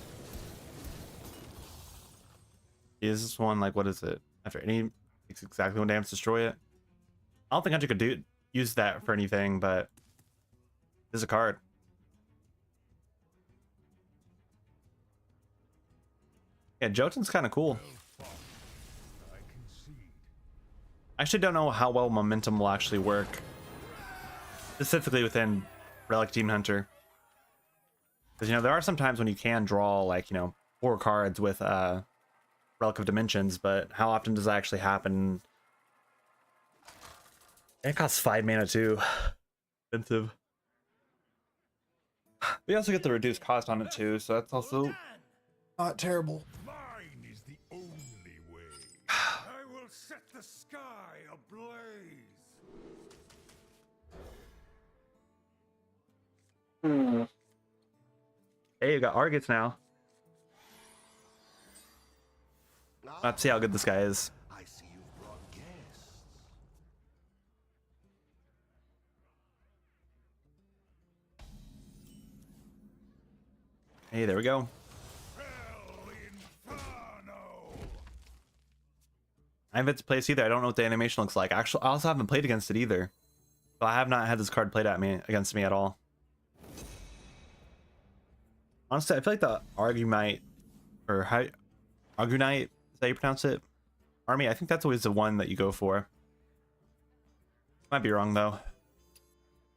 Is this one like, what is it? After any, it's exactly when damage destroy it. I don't think Hunter could use that for anything, but there's a card. Yeah, Jotun's kind of cool. I concede. I actually don't know how well momentum will actually work, specifically within Relic Demon Hunter. Because, you know, there are some times when you can draw, like, you know, 4 cards with Relic of Dimensions, but how often does that actually happen? It costs 5 mana too. Expensive. We also get the reduced cost on it too, so that's also not terrible. Mine is the only way. I will set the sky ablaze. Hey, you got Argets now. Let's see how good this guy is. I see you've brought guests. Hey, there we go. Hell Inferno. I haven't to play this either. I don't know what the animation looks like. Actually, I also haven't played against it either. So I have not had this card played against me at all. Honestly, I feel like the Argumite, or Argunite, is that how you pronounce it? Army, I think that's always the one that you go for. Might be wrong though.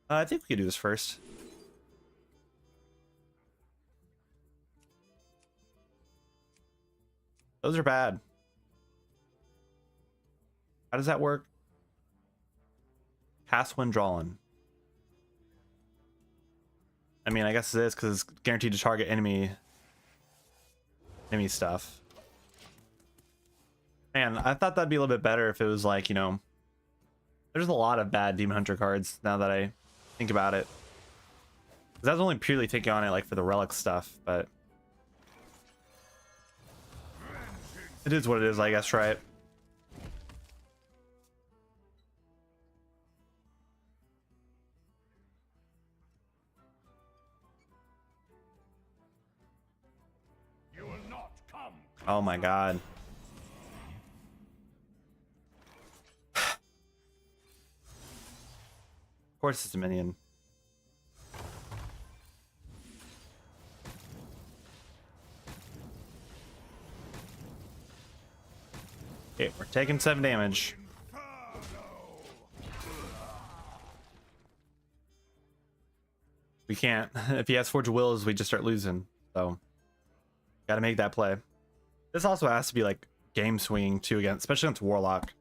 I think we could do this first. Those are bad. How does that work? Cast when drawn. I mean, I guess it is because it's guaranteed to target enemy stuff. Man, I thought that'd be a little bit better if it was like, you know, there's a lot of bad Demon Hunter cards now that I think about it. 'Cause I was only purely thinking on it like for the relic stuff, but it is what it is, I guess, right? You will not come. Oh my god. Of course it's a minion. Okay, we're taking 7 damage. Inferno. We can't. If he has Forge of Wills, we just start losing. So, gotta make that play. This also has to be like game swinging too, again, especially against Warlock.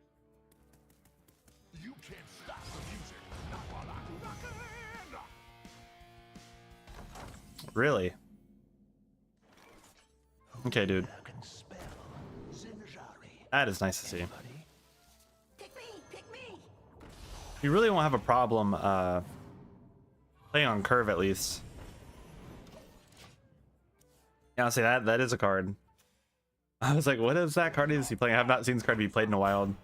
You can't stop the music. Not while I'm rockin'. Really? Okay, dude. That is nice to see. Pick me! Pick me! You really won't have a problem playing on curve at least. Yeah, I'll say that is a card. I was like, what is that card is he playing? I have not seen this card be played in a while.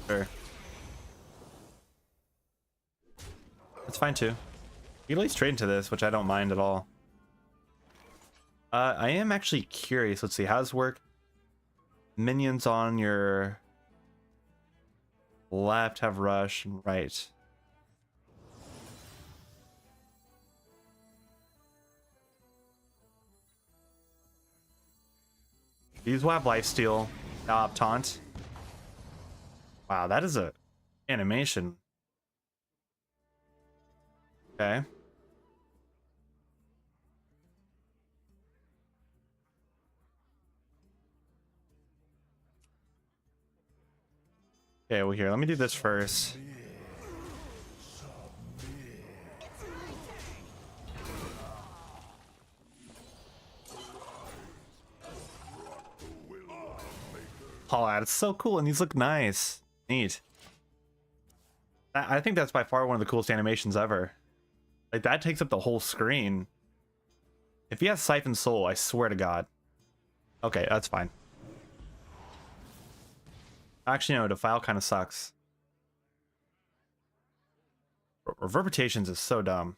Sure. That's fine too. You can at least trade into this, which I don't mind at all. I am actually curious. Let's see, how does this work? Minions on your left have rush and right. These will have lifesteal. Taunt. Wow, that is a animation. Okay. Okay, well here, let me do this first. Oh, that's so cool, and these look nice. Neat. I think that's by far one of the coolest animations ever. Like, that takes up the whole screen. If he has Siphon Soul, I swear to God. Okay, that's fine. Actually, no, Defile kind of sucks. Reverberations is so dumb.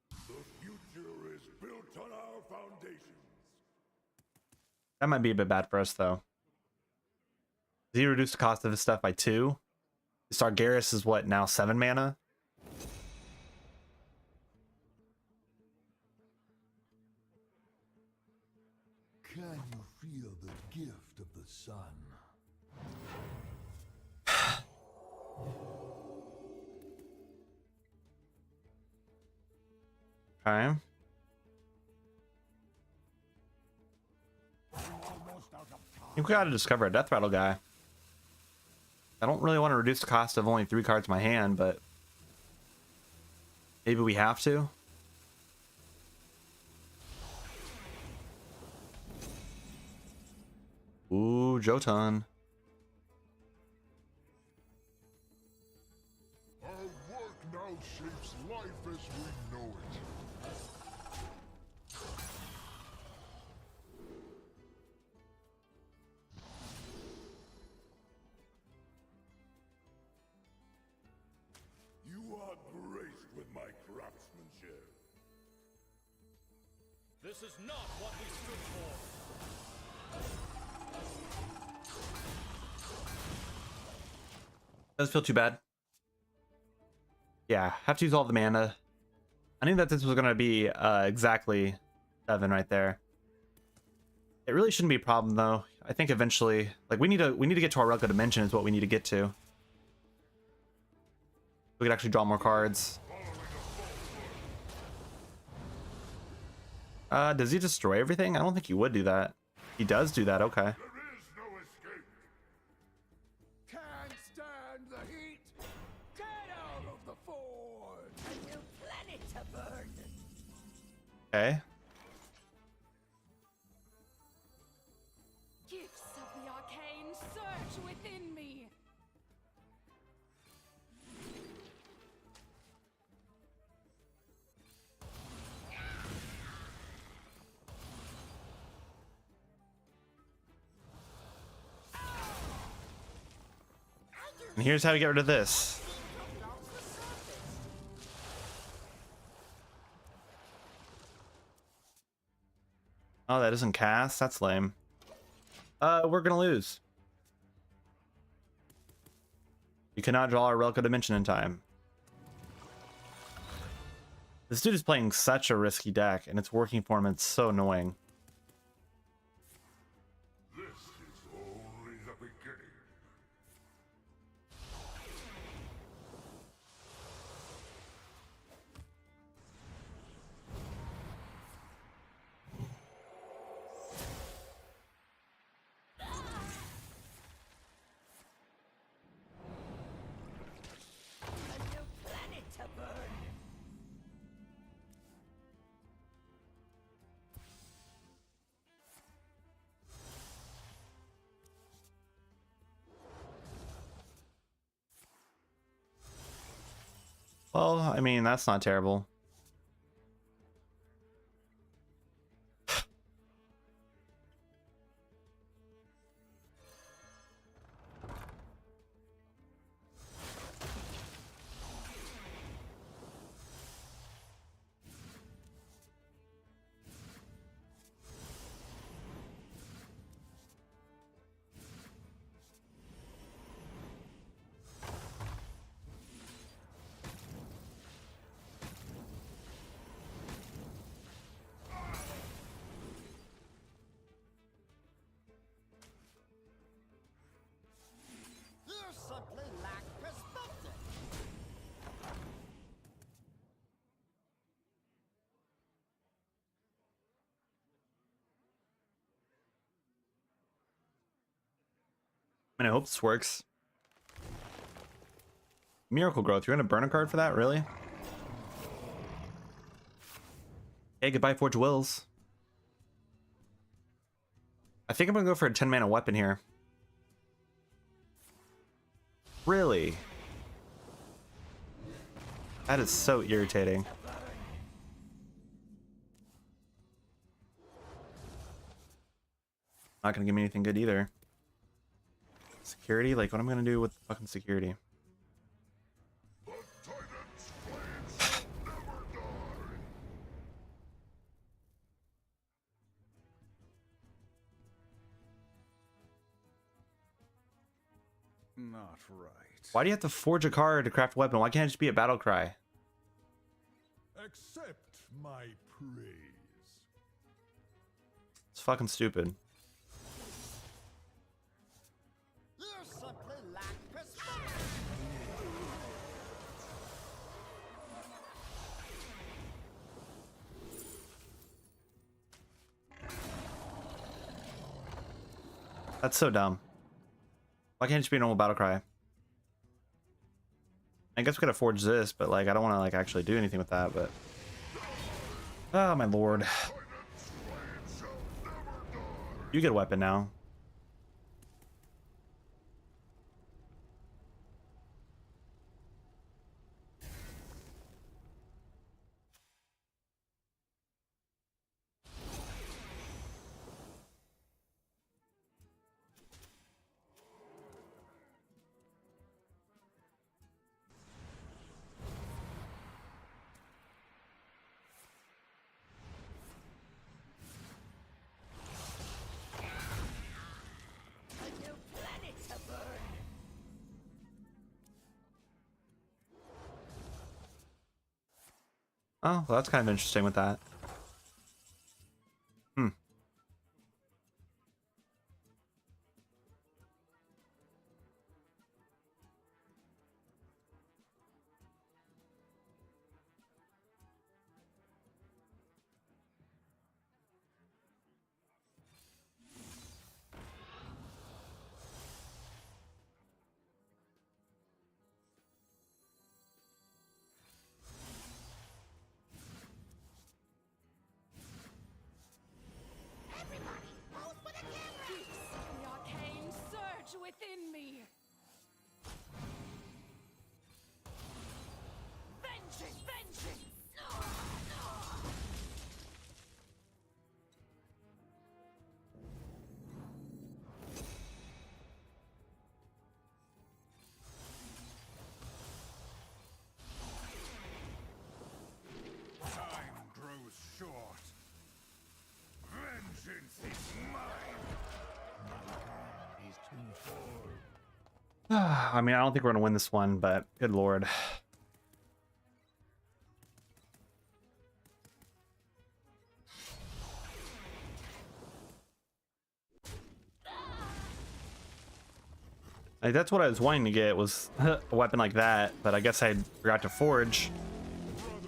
The future is built on our foundations. That might be a bit bad for us, though. Does he reduce the cost of his stuff by 2? Sargeras is what, now 7 mana? Can you feel the gift of the sun? Okay. I think we gotta discover a Death Rattle guy. I don't really want to reduce the cost of only 3 cards in my hand, but maybe we have to. Ooh, Jotun. Our work now shapes life as we know it. You are graced with my craftsmanship. This is not what we stood for. Doesn't feel too bad. Yeah, have to use all the mana. I knew that this was gonna be exactly 7 right there. It really shouldn't be a problem though. I think eventually, like we need to get to our Relic of Dimension is what we need to get to. We could actually draw more cards. Does he destroy everything? I don't think he would do that. He does do that, okay. There is no escape. Can't stand the heat. Get out of the forge. A new planet to burn! Okay. Gifts of the arcane surge within me. And here's how to get rid of this. Oh, that doesn't cast? That's lame. We're gonna lose. You cannot draw a Relic of Dimension in time. This dude is playing such a risky deck, and it's working for him. It's so annoying. This is only the beginning. Well, I mean, that's not terrible. You simply lack perspective. I mean, I hope this works. Miracle Growth, you're gonna burn a card for that? Really? Hey, goodbye, Forge Wills. I think I'm gonna go for a 10 mana weapon here. Really? That is so irritating. Not gonna give me anything good either. Security? Like, what am I gonna do with fucking security? Not right. Why do you have to forge a card to craft a weapon? Why can't it just be a battle cry? Accept my praise. It's fucking stupid. You simply lack perspective. That's so dumb. Why can't it just be a normal battle cry? I guess we gotta forge this, but like I don't want to like actually do anything with that. But oh my lord, you get a weapon now. A new planet to burn. Oh, well, that's kind of interesting with that. Hmm. Everybody, pose for the camera! The arcane surge within me. Vengeance, vengeance. Time grows short. Vengeance is mine. He's too far. I mean, I don't think we're gonna win this one, but good lord. Like, that's what I was wanting to get was a weapon like that, but I guess I forgot to forge. Brothers,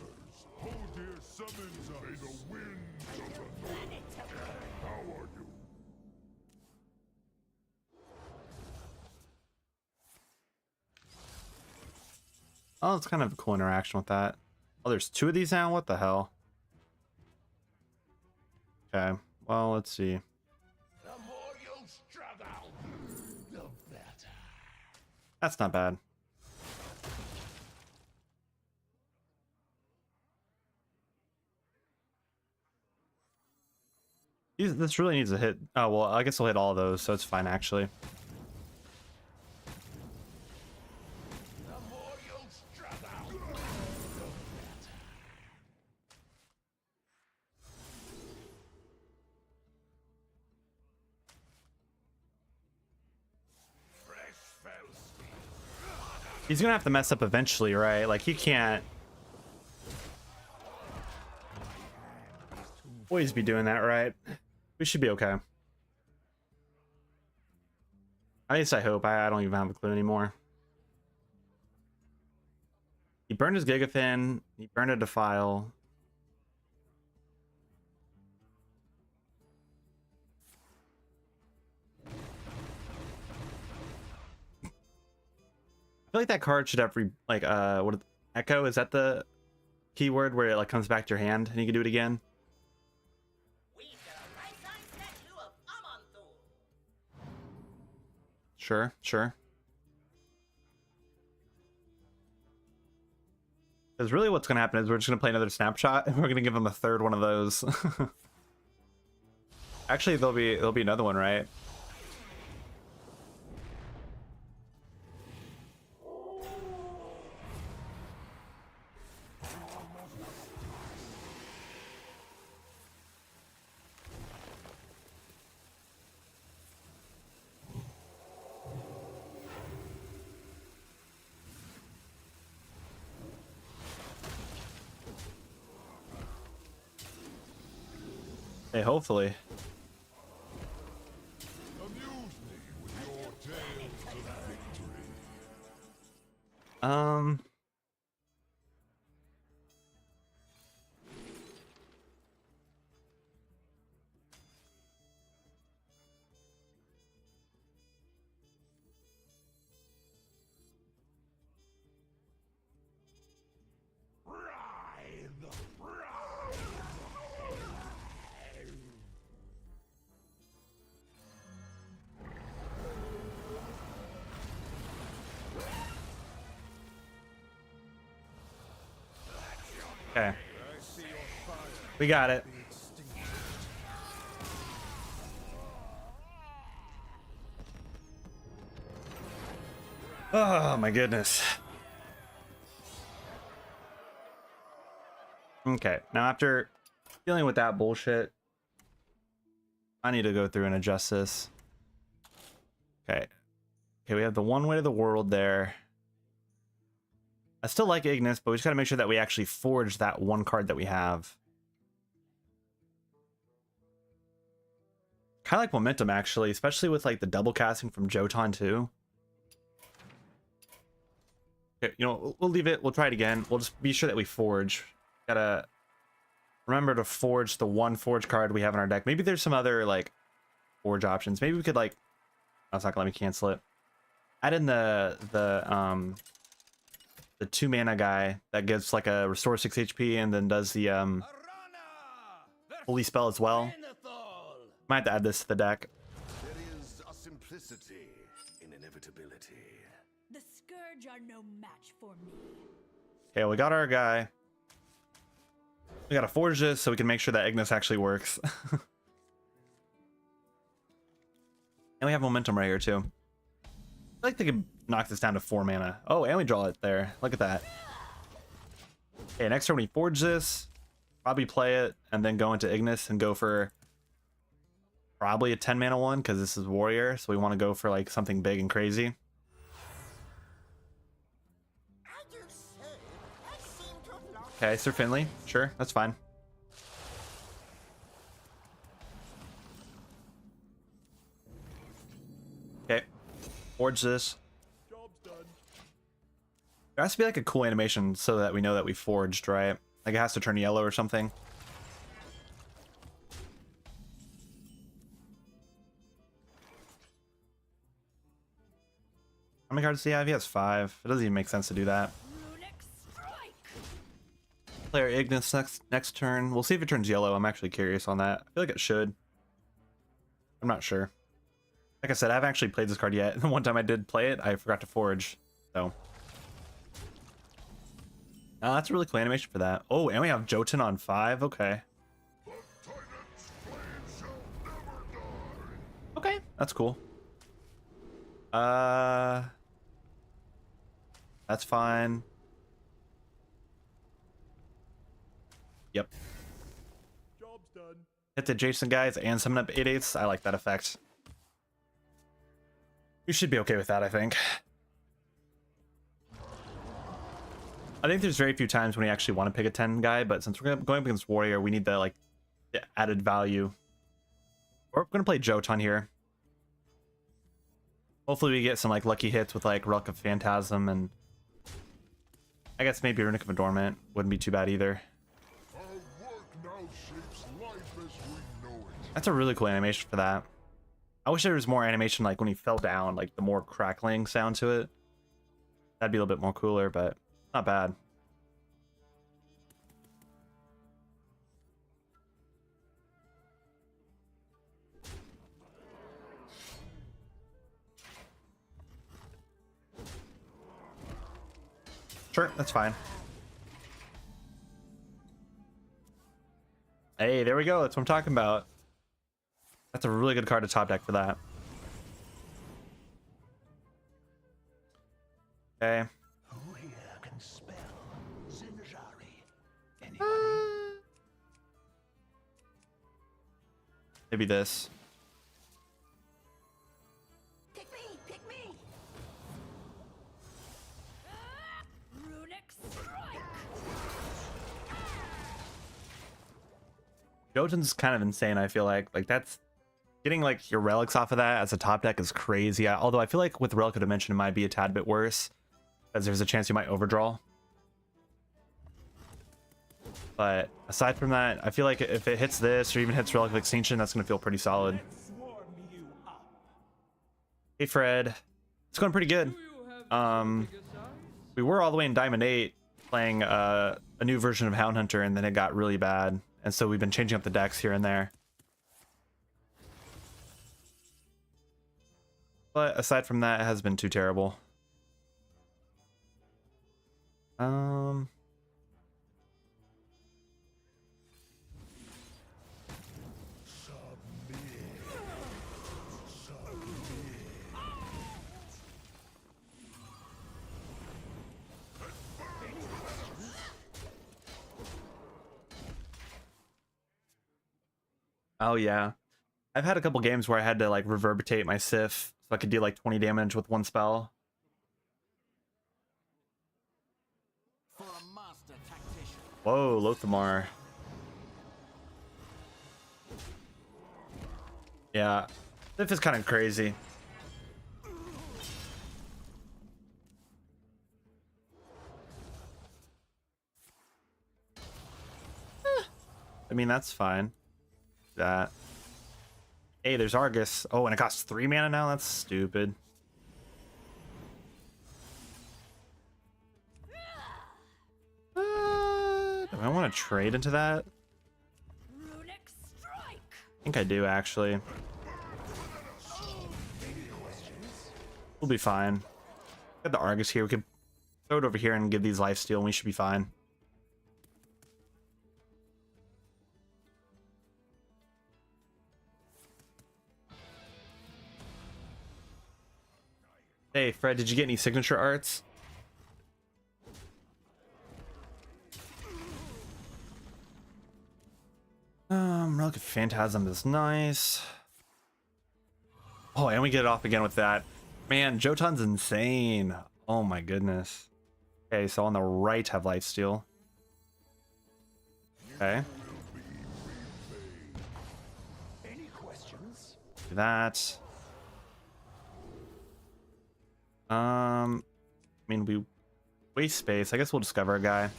Hodir summons us. May the winds of the north. How are you? Oh, it's kind of a cool interaction with that. Oh, there's two of these now? What the hell? Okay, well, let's see. The more you struggle, the better. That's not bad. This really needs to hit. Oh, well, I guess I'll hit all of those, so it's fine, actually. He's gonna have to mess up eventually, right? Like, he can't always be doing that, right? We should be okay. At least I hope. I don't even have a clue anymore. He burned his Gigafin. He burned a Defile. I feel like that card should have what Echo, is that the keyword where it like comes back to your hand and you can do it again? We've got a life-size statue of Amanthul. Sure, sure. Because really what's going to happen is we're just going to play another snapshot and we're going to give him a third one of those. Actually, there'll be another one, right? Hey, hopefully. Amuse me with your tales of victory. Okay. We got it. Oh my goodness. Okay, now after dealing with that bullshit, I need to go through and adjust this. Okay. Okay, we have the one way to the world there. I still like Ignis, but we just gotta make sure that we actually forge that one card that we have. Kind of like Momentum, actually, especially with like the double casting from Jotun too. Okay, you know, we'll leave it. We'll try it again. We'll just be sure that we forge. Gotta remember to forge the one forge card we have in our deck. Maybe there's some other like forge options. Maybe we could like, oh, it's not gonna let me cancel it. Add in the 2 mana guy that gives like a restore 6 HP and then does the holy spell as well. Might have to add this to the deck. There is a simplicity in inevitability. The Scourge are no match for me. Okay, we got our guy. We gotta forge this so we can make sure that Ignis actually works. And we have momentum right here too. I like they could knock this down to 4 mana. Oh, and we draw it there. Look at that. Okay, next turn we forge this, probably play it, and then go into Ignis and go for probably a 10 mana one because this is warrior, so we want to go for like something big and crazy. I do so. I seem to have lost. Okay, Sir Finley, sure, that's fine. Okay, forge this. Job's done. There has to be like a cool animation so that we know that we forged, right? Like it has to turn yellow or something. How many cards does he have? He has 5. It doesn't even make sense to do that. Runic strike. Player Ignis next turn. We'll see if it turns yellow. I'm actually curious on that. I feel like it should. I'm not sure. Like I said, I haven't actually played this card yet. The one time I did play it, I forgot to forge. So. That's a really cool animation for that. Oh, and we have Jotun on 5. Okay. The Titan's flame shall That's cool. That's fine. Yep. Job's done. Hit the adjacent guys and summon up 8/8s. I like that effect. You should be okay with that, I think. I think there's very few times when you actually want to pick a 10 guy, but since we're going up against Warrior, we need the added value. We're gonna play Jotun here. Hopefully we get some like lucky hits with like Relic of Phantasm, and I guess maybe Runic of Adornment wouldn't be too bad either. Our work now shapes life as we know it. That's a really cool animation for that. I wish there was more animation like when he fell down, like the more crackling sound to it. That'd be a little bit more cooler, but not bad. Sure, that's fine. Hey, there we go. That's what I'm talking about. That's a really good card to top deck for that. Okay. Who here can spell Zinjari? Anybody? Maybe this. Pick me! Pick me! Runic strike. Jotun's kind of insane, I feel like. Like, that's... Getting, like, your relics off of that as a top deck is crazy. Although I feel like with Relic of Dimension, it might be a tad bit worse, as there's a chance you might overdraw. But aside from that, I feel like if it hits this or even hits Relic of Extinction, that's going to feel pretty solid. Hey, Fred. It's going pretty good. We were all the way in Diamond 8 playing a new version of Hound Hunter, and then it got really bad. And so we've been changing up the decks here and there. But aside from that, it has been too terrible. Oh yeah. I've had a couple games where I had to like reverberate my Sif so I could do like 20 damage with one spell. For a master tactician. Whoa, Lothamar. Yeah, Sif is kind of crazy. I mean, that's fine. That. Hey, there's Argus. Oh, and it costs 3 mana now? That's stupid. Do I want to trade into that? Runic strike. I think I do, actually. We'll be fine. Got the Argus here. We could throw it over here and give these lifesteal, and we should be fine. Hey, Fred, did you get any signature arts? Relic of Phantasm is nice. Oh, and we get it off again with that. Man, Jotun's insane. Oh my goodness. Okay, so on the right have lifesteal. Okay. Any questions? Do that. I mean, we waste space. I guess we'll discover a guy.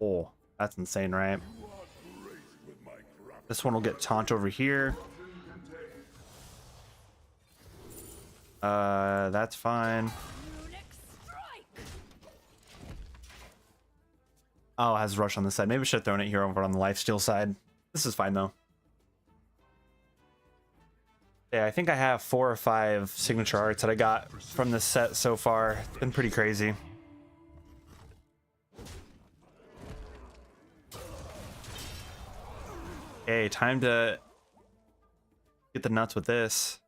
Oh, that's insane, right? This one will get taunt over here. That's fine. Runic strike. Oh, it has rush on the side. Maybe we should have thrown it here over on the lifesteal side. This is fine though. Yeah, I think I have 4 or 5 signature arts that I got from this set so far. It's been pretty crazy. Okay, time to Get the nuts with this.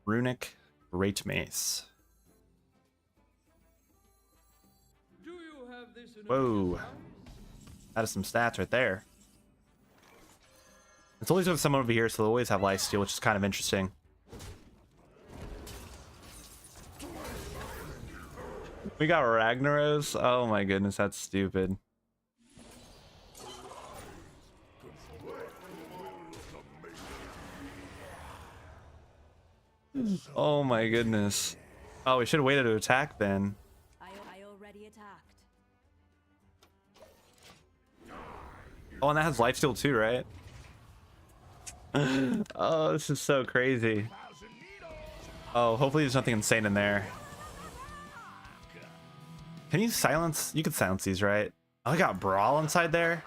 Runic Great Mace. Do you have this in a Whoa. disguise? That is some stats right there. It's always with someone over here, so they'll always have lifesteal, which is kind of interesting. We got Ragnaros. Oh my goodness, that's stupid. Oh my goodness. Oh, we should have waited to attack then. I already attacked. Oh, and that has lifesteal too, right? Oh, this is so crazy. Oh, hopefully there's nothing insane in there. Can you silence? You can silence these, right? Oh, I got Brawl inside there.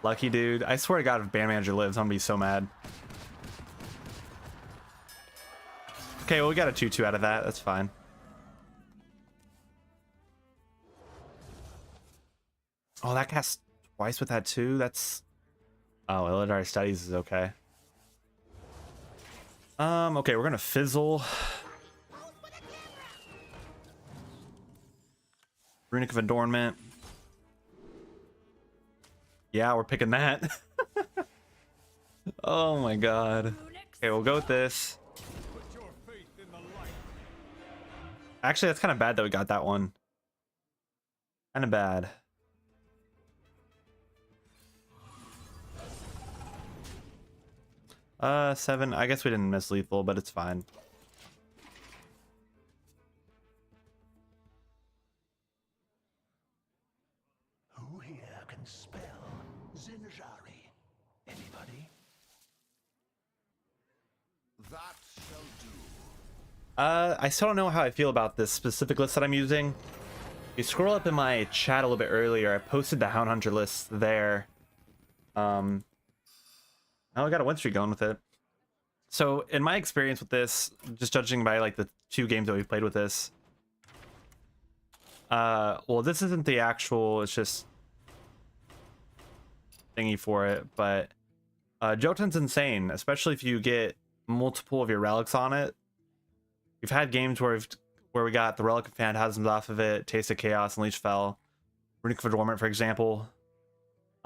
Lucky dude. I swear to God, if Band Manager lives, I'm gonna be so mad. Okay, well, we got a 2-2 out of that. That's fine. Oh, that casts twice with that too? That's... Oh, Illidari Studies is okay. Okay, we're gonna Fizzle. Runic of Adornment. Yeah, we're picking that. Oh my god. Okay, we'll go with this. Put your faith in the light. Actually, that's kind of bad that we got that one. Kind of bad. Seven. I guess we didn't miss lethal, but it's fine. Who here can spell Zinjari? Anybody? That shall do. I still don't know how I feel about this specific list that I'm using. If you scroll up in my chat a little bit earlier, I posted the Hound Hunter list there. Oh, I got a win streak going with it. So in my experience with this, just judging by like the 2 games that we've played with this, well, this isn't the actual, it's just thingy for it, but Jotun's insane, especially if you get multiple of your relics on it. We've had games where we got the Relic of Phantasms off of it, Taste of Chaos, and Leech Fell, Runic of Adornment, for example.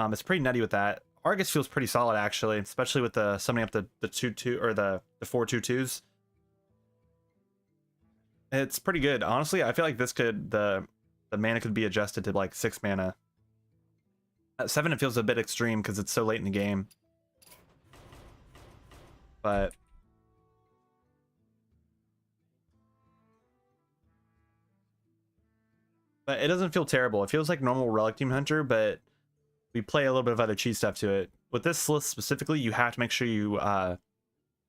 It's pretty nutty with that. Argus feels pretty solid actually, especially with the summoning up the 2/2 or the 4/2/2s. It's pretty good. Honestly, I feel like this could the mana could be adjusted to like 6 mana. At 7 it feels a bit extreme because it's so late in the game. But it doesn't feel terrible. It feels like normal Relic Team Hunter, but we play a little bit of other cheat stuff to it. With this list specifically, you have to make sure you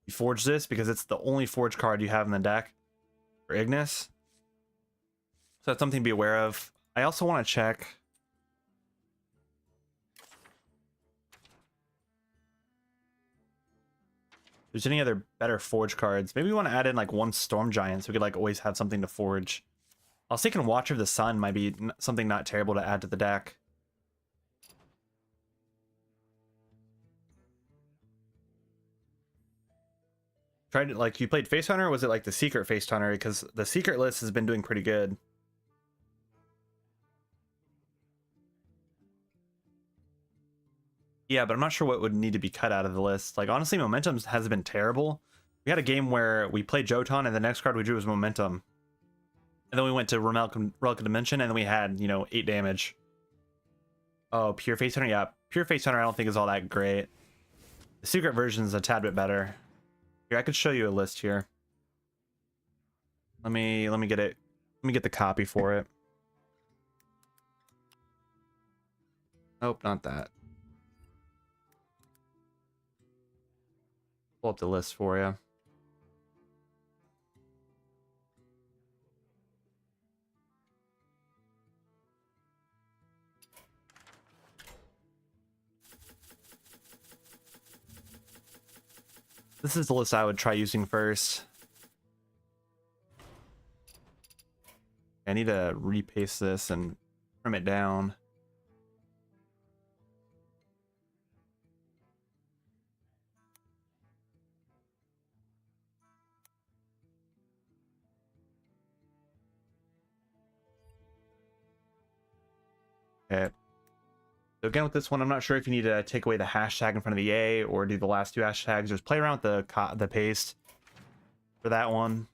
forge this because it's the only forge card you have in the deck for Ignis. So that's something to be aware of. I also want to check. If there's any other better forge cards. Maybe we want to add in like 1 Storm Giant so we could like always have something to forge. I was thinking Watcher of the Sun might be something not terrible to add to the deck. Tried it like you played Face Hunter, or was it like the Secret Face Hunter? Because the Secret list has been doing pretty good. Yeah, but I'm not sure what would need to be cut out of the list. Like honestly, Momentum has been terrible. We had a game where we played Jotun and the next card we drew was Momentum. And then we went to Relic of Dimension and then we had, 8 damage. Oh, Pure Face Hunter? Yeah, Pure Face Hunter I don't think is all that great. The Secret version is a tad bit better. Here, I could show you a list here. Let me get it. Let me get the copy for it. Nope, not that. Pull up the list for you. This is the list I would try using first. I need to repaste this and trim it down. Okay. So again, with this one, I'm not sure if you need to take away the hashtag in front of the A or do the last two hashtags. Just play around with the paste for that one.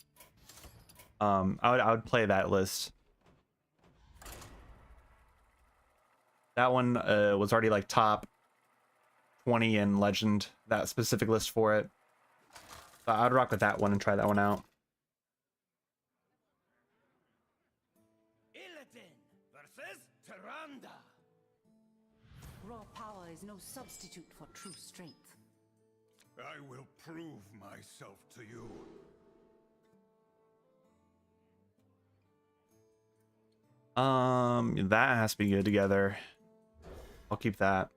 I would play that list. That one was already like top 20 in Legend, that specific list for it. So I'd rock with that one and try that one out. Illidan versus Tyrande. Raw power is no substitute for true strength. I will prove myself to you. That has to be good together. I'll keep that.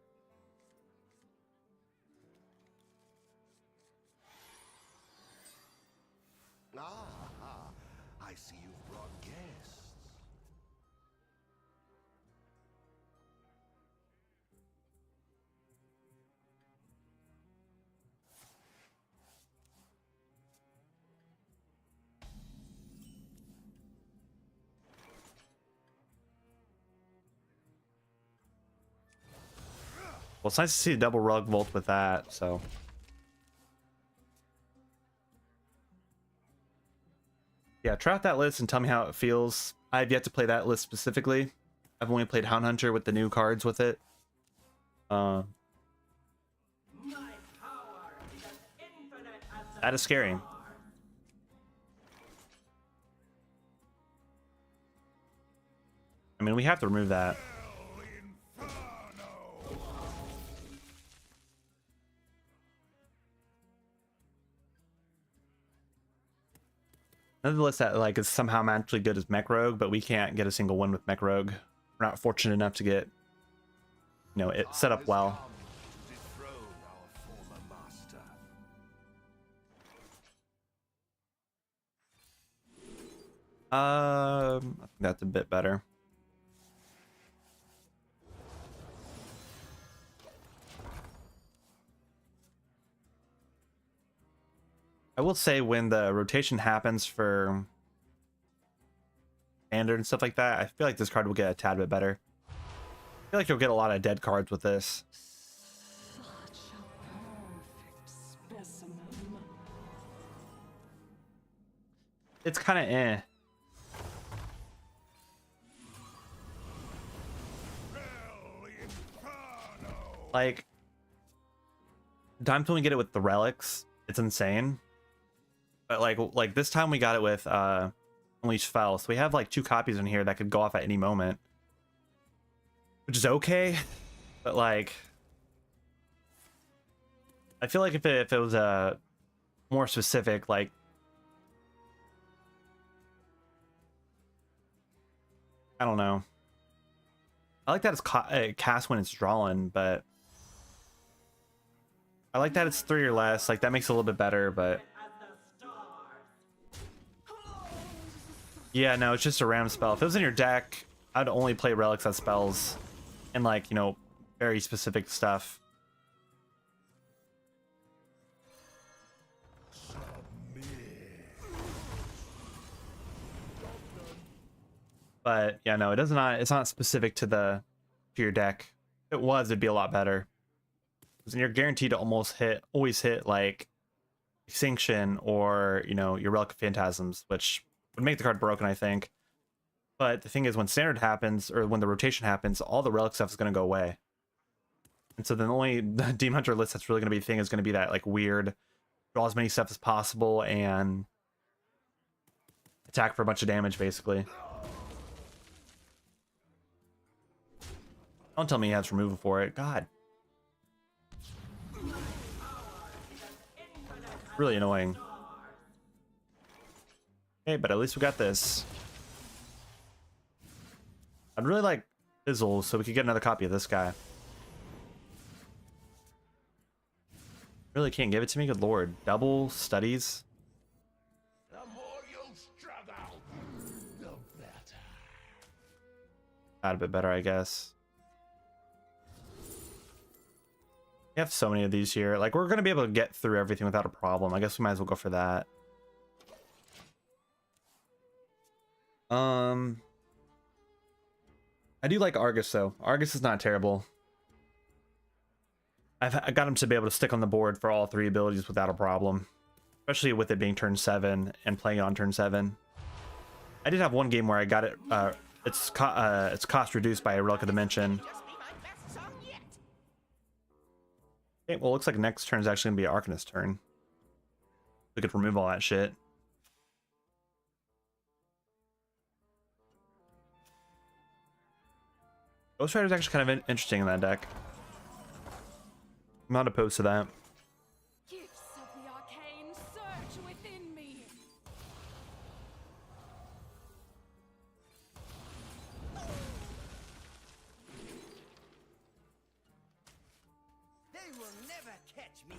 Ah, I see you've brought guests. Well, it's nice to see a double rug vault with that, so. Yeah, try out that list and tell me how it feels. I've yet to play that list specifically. I've only played Hound Hunter with the new cards with it. My power is as infinite as the That is scary. I mean, we have to remove that. Another list that like is somehow magically good as Mech Rogue, but we can't get a single win with Mech Rogue. We're not fortunate enough to get, you know, it set up well. Dethrone our former master. I think that's a bit better. I will say when the rotation happens for standard and stuff like that, I feel like this card will get a tad bit better. I feel like you'll get a lot of dead cards with this. Such a perfect specimen. It's kind of eh. Like, times when we get it with the relics, it's insane. But like this time we got it with Unleash Fel, so we have like 2 copies in here that could go off at any moment, which is okay. But like, I feel like if it was a more specific, like, I don't know. I like that it's cast when it's drawn, but I like that it's 3 or less. Like that makes it a little bit better, but yeah, no, it's just a random spell. If it was in your deck, I'd only play relics as spells and like, you know, very specific stuff. But yeah, no, it's not specific to your deck. If it was, it'd be a lot better. Because you're guaranteed to always hit like Extinction or, you know, your Relic of Phantasms, which would make the card broken, I think. But the thing is, when standard happens or when the rotation happens, all the relic stuff is going to go away. And so then the Demon Hunter list that's really going to be the thing is going to be that like weird draw as many stuff as possible and attack for a bunch of damage, basically. Don't tell me he has removal for it. God. Really annoying. Okay, but at least we got this. I'd really like Fizzle so we could get another copy of this guy. Really can't give it to me? Good lord. Double studies? The more you struggle, the better. Got a bit better, I guess. We have so many of these here. Like, we're going to be able to get through everything without a problem. I guess we might as well go for that. I do like Argus though. Argus is not terrible. I got him to be able to stick on the board for all 3 abilities without a problem, especially with it being turn 7 and playing on turn 7. I did have one game where I got it. Its cost reduced by a Relic of Dimension. Just be my best song yet. Okay, well, looks like next turn is actually gonna be Arcanist's turn. We could remove all that shit. Ghost Rider is actually kind of interesting in that deck. I'm not opposed to that. Gifts of the arcane surge within me. They will never catch me.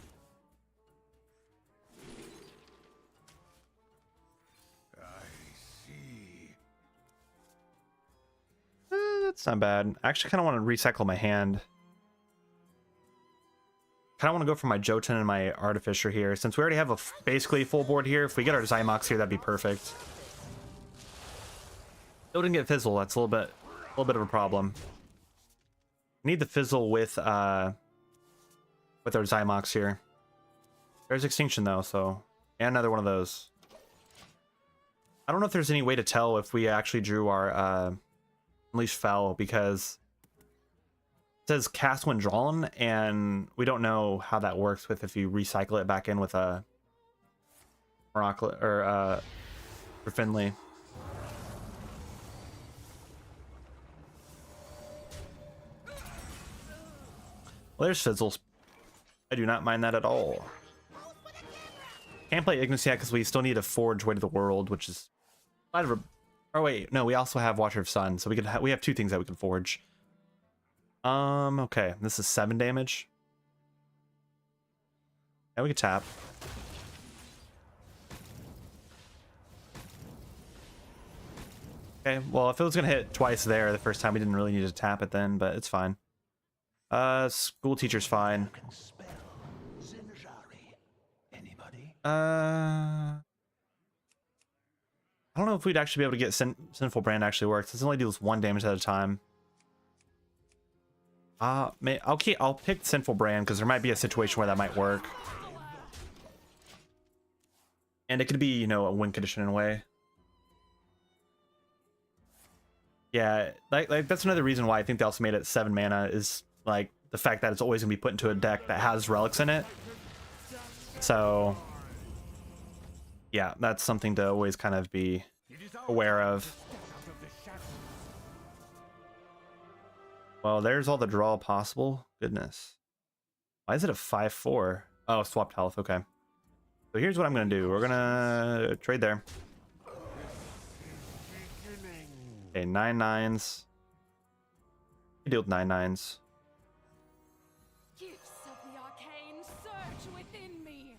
I see. That's not bad. I actually kind of want to recycle my hand. Kind of want to go for my Jotun and my Artificer here. Since we already have a basically full board here, if we get our Zymox here, that'd be perfect. Still didn't get Fizzle. That's a little bit of a problem. We need the Fizzle with our Zymox here. There's Extinction though, so and another one of those. I don't know if there's any way to tell if we actually drew our Unleash Fel, because it says cast when drawn, and we don't know how that works with if you recycle it back in with a Oracle or for Finley. Well, there's Fizzles. I do not mind that at all. Can't play Ignis yet because we still need to forge Way to the World, which is kind of a... Oh wait, no, we also have Watcher of Sun, so we have 2 things that we can forge. Okay, this is 7 damage. Yeah, we can tap. Okay, well, if it was gonna hit twice there the first time, we didn't really need to tap it then, but it's fine. School teacher's fine. Can spell Zinjari. Anybody? I don't know if we'd actually be able to get Sinful Brand actually works. It only deals 1 damage at a time. I'll pick Sinful Brand because there might be a situation where that might work. And it could be, you know, a win condition in a way. Yeah, like that's another reason why I think they also made it 7 mana is like the fact that it's always gonna be put into a deck that has relics in it. So yeah, that's something to always kind of be aware of. Well, there's all the draw possible. Goodness. Why is it a 5/4? Oh, swapped health. Okay. So here's what I'm going to do. We're going to trade there. Okay, 9/9s. We deal with 9/9s. Gifts of the arcane surge within me.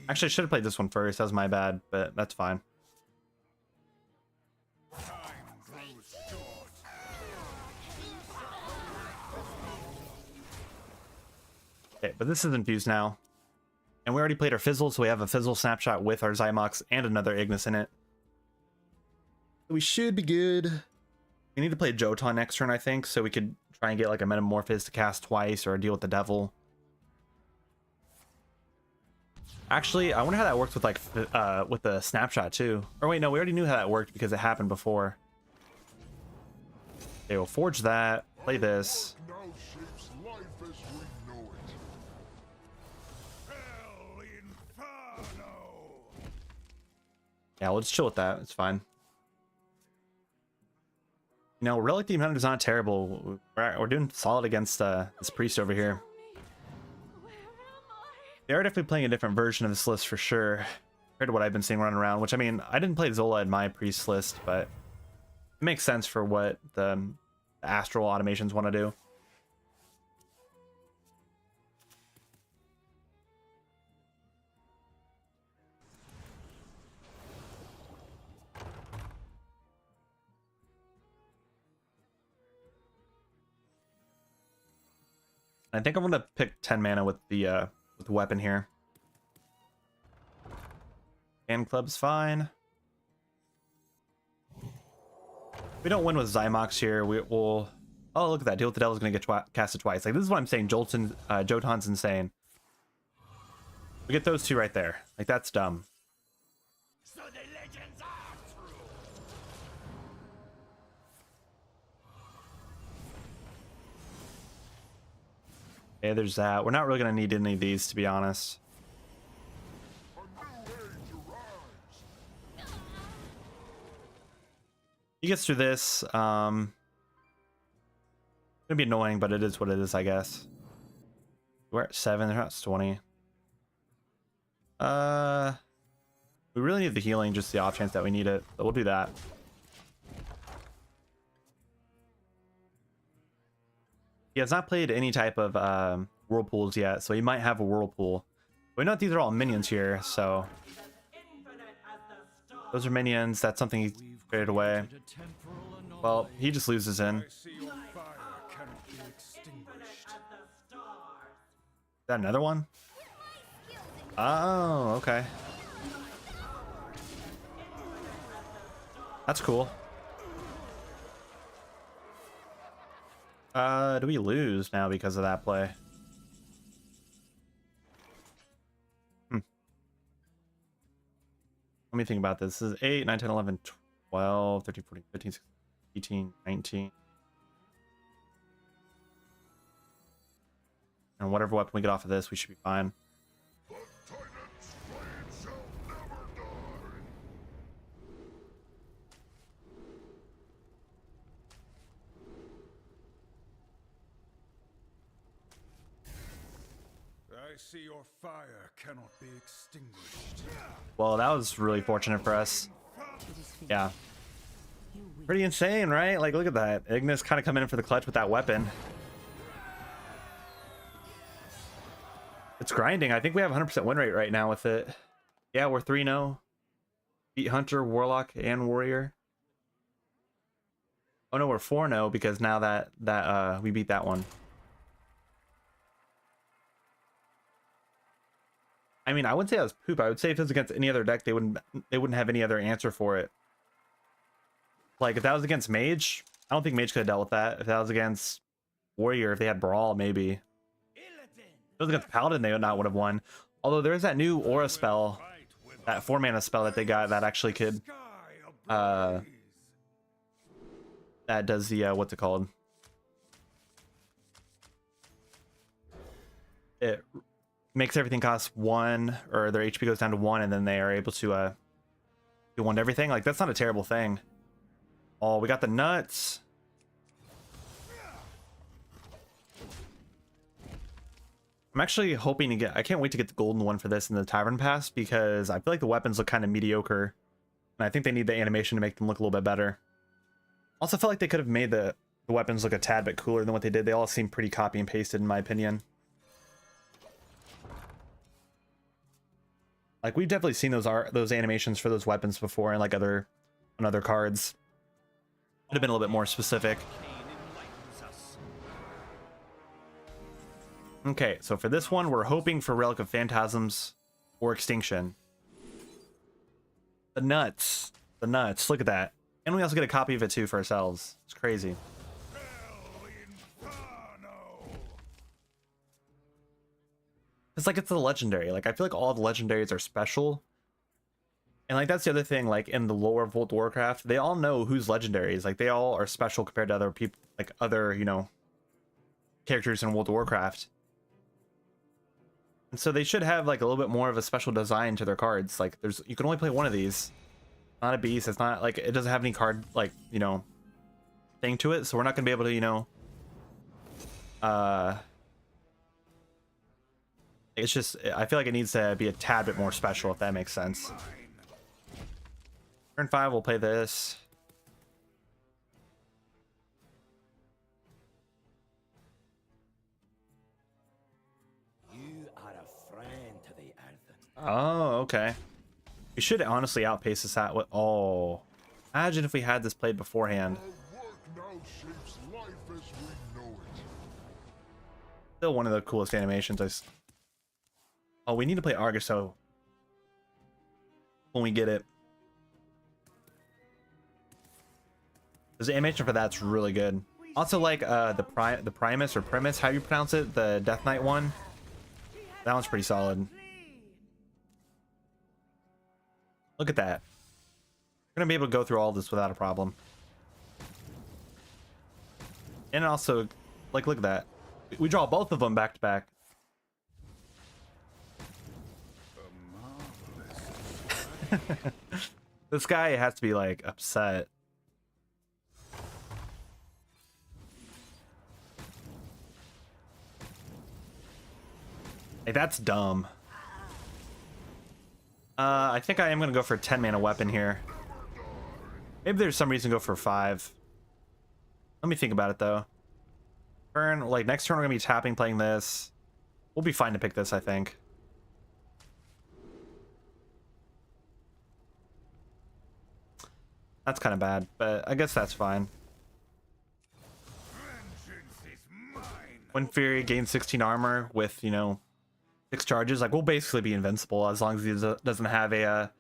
Actually, I should have played this one first. That was my bad, but that's fine. Okay, but this is infused now. And we already played our Fizzle, so we have a Fizzle snapshot with our Zymox and another Ignis in it. So we should be good. We need to play Jotun next turn, I think, so we could try and get like a Metamorphosis to cast twice or deal with the Devil. Actually, I wonder how that works with like with the snapshot too. Or wait, no, we already knew how that worked because it happened before. Okay, we'll forge that, play this. Now shapes life as we know it. El Inferno! Yeah, we'll just chill with that. It's fine. You know, Relic Demon Hunter is not terrible. We're doing solid against this priest over here. Where am I? They are definitely playing a different version of this list for sure, compared to what I've been seeing running around, which I mean, I didn't play Zola in my priest list, but it makes sense for what the astral automations want to do. I think I'm gonna pick 10 mana with the weapon here. Hand club's fine. If we don't win with Zymox here, we will. Oh, look at that! Deal with the Devil's gonna get casted twice. Like, this is what I'm saying. Jotun's insane. We get those two right there. Like, that's dumb. So the legends are true. Okay, there's that. We're not really gonna need any of these, to be honest. A new age arrives. He gets through this. Gonna be annoying, but it is what it is, I guess. We're at 7. They're not 20. We really need the healing, just the off chance that we need it. But we'll do that. He has not played any type of whirlpools yet, so he might have a whirlpool. We know that these are all minions here, so those are minions. That's something he traded away. Well, he just loses in. I see your fire cannot be extinguished. Is that another one? Oh, okay. That's cool. Do we lose now because of that play? Let me think about this. This is 8, 9, 10, 11, 12, 13, 14, 15, 16, 18, 19. And whatever weapon we get off of this, we should be fine. The Titan's blade shall never die. I see your fire cannot be extinguished. Well, that was really fortunate for us. Yeah. Pretty insane, right? Like, look at that. Ignis kind of coming in for the clutch with that weapon. It's grinding. I think we have 100% win rate right now with it. Yeah, we're 3-0. Beat Hunter, Warlock, and Warrior. Oh no, we're 4-0 because now that we beat that one. I mean, I wouldn't say that was poop. I would say if it was against any other deck, they wouldn't have any other answer for it. Like, if that was against Mage, I don't think Mage could have dealt with that. If that was against Warrior, if they had Brawl, maybe. If it was against Paladin, they would not would have won. Although there is that new Aura spell, that 4-mana spell that they got that actually could, that does the, what's it called? It makes everything cost 1, or their HP goes down to 1, and then they are able to do 1 to everything. Like, that's not a terrible thing. Oh, we got the nuts. I'm actually hoping to get, I can't wait to get the golden one for this in the Tavern Pass, because I feel like the weapons look kind of mediocre, and I think they need the animation to make them look a little bit better. Also felt like they could have made the weapons look a tad bit cooler than what they did. They all seem pretty copy and pasted in my opinion. Like, we've definitely seen those animations for those weapons before, and like on other cards. Would have been a little bit more specific. Okay, so for this one, we're hoping for Relic of Phantasms or Extinction. The nuts. The nuts. Look at that. And we also get a copy of it too for ourselves. It's crazy. It's like it's the legendary. Like, I feel like all the legendaries are special. And like, that's the other thing, like in the lore of World of Warcraft, they all know who's legendaries. Like, they all are special compared to other people, like other, you know, characters in World of Warcraft. And so they should have like a little bit more of a special design to their cards. Like, you can only play one of these. Not a beast. It's not like, it doesn't have any card, like, you know, thing to it. So we're not gonna be able to, you know, it's just, I feel like it needs to be a tad bit more special, if that makes sense. Turn 5, we'll play this. You are a friend to the earthen. Oh, okay. We should honestly outpace this at what? Oh, imagine if we had this played beforehand. Our work now shapes life as we know it. Still one of the coolest animations. Oh, we need to play Argiso when we get it. The animation for that's really good. Also like the Primus or Primus, how you pronounce it, the Death Knight one. That one's pretty solid. Look at that. We're gonna be able to go through all this without a problem. And also, like, look at that. We draw both of them back to back. This guy has to be like upset. Like, that's dumb. I think I am gonna go for a 10 mana weapon here. Maybe there's some reason to go for 5. Let me think about it though. Turn, like next turn we're gonna be tapping, playing this. We'll be fine to pick this, I think. That's kind of bad, but I guess that's fine. When Fury gains 16 armor with, you know, 6 charges, like we'll basically be invincible as long as he doesn't have a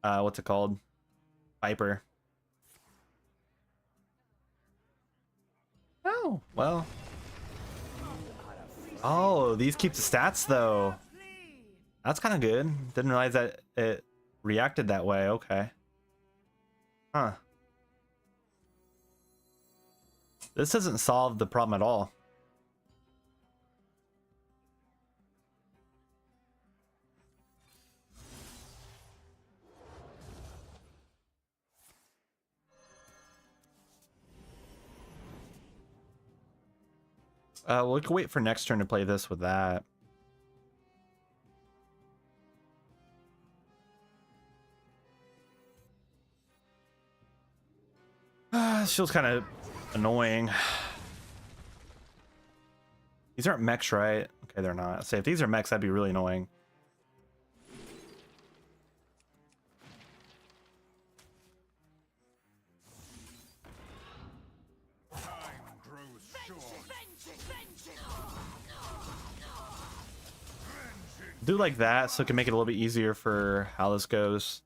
what's it called? Viper. Oh, well. Oh, these keep the stats though. That's kind of good. Didn't realize that it reacted that way. Okay. Huh. This doesn't solve the problem at all. We can wait for next turn to play this with that. This feels kind of annoying. These aren't mechs, right? Okay, they're not. Say if these are mechs, that'd be really annoying. Do like that so it can make it a little bit easier for how this goes.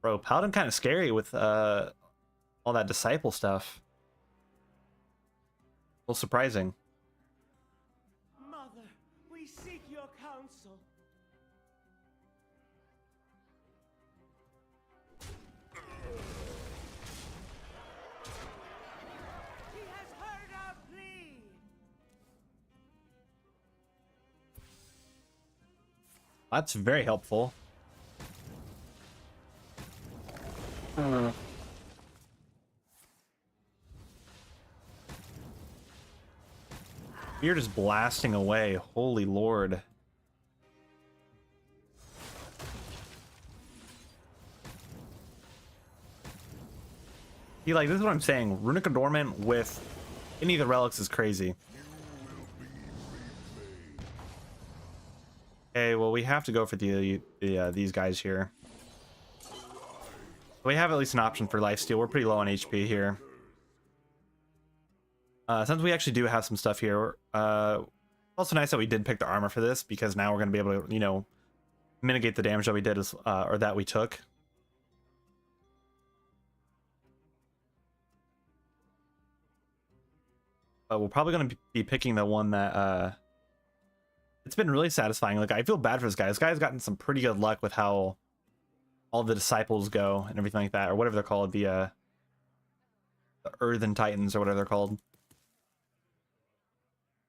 Bro, Paladin kind of scary with all that disciple stuff. A little surprising. Mother, we seek your counsel. He has heard our plea. That's very helpful. You're just blasting away. Holy Lord. See, like, this is what I'm saying. Runic Adornment with any of the relics is crazy. Okay, well, we have to go for these guys here. We have at least an option for lifesteal. We're pretty low on HP here. Since we actually do have some stuff here, also nice that we did pick the armor for this, because now we're going to be able to, you know, mitigate the damage that we did, or that we took. But we're probably going to be picking the one that, it's been really satisfying. Like, I feel bad for this guy. This guy's gotten some pretty good luck with how all the disciples go and everything like that, or whatever they're called, the Earthen Titans or whatever they're called.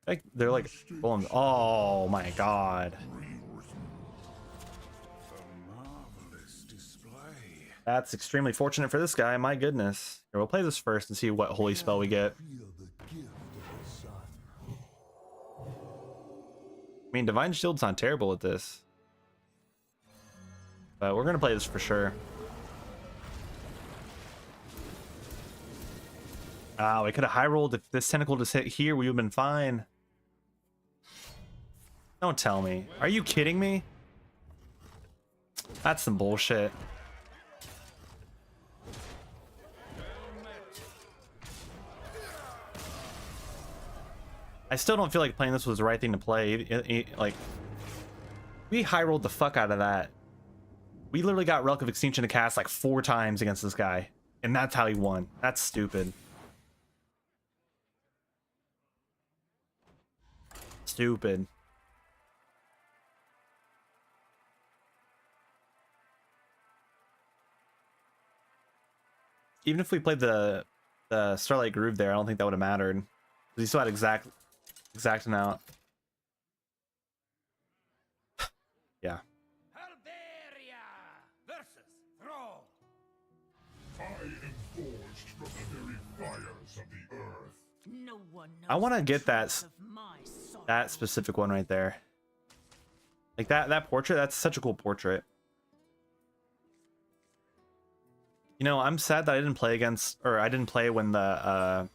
Like, they're like, oh my god. That's extremely fortunate for this guy. My goodness. Here, we'll play this first and see what holy spell we get. I mean, Divine Shield's not terrible at this. But we're gonna play this for sure. We could have high rolled. If this tentacle just hit here, we would have been fine. Don't tell me. Are you kidding me? That's some bullshit. I still don't feel like playing this was the right thing to play. Like, we high rolled the fuck out of that. We literally got Relic of Extinction to cast like 4 times against this guy, and that's how he won. That's stupid. Stupid. Even if we played the Starlight Groove there, I don't think that would have mattered. Because he still had exact amount. Yeah. Halberia versus Thrall. I am forged from the very fires of the earth. No one knows I want to the get truth of my sorrow. that specific one right there. Like that portrait, that's such a cool portrait. You know, I'm sad that I didn't play against, or I didn't play when the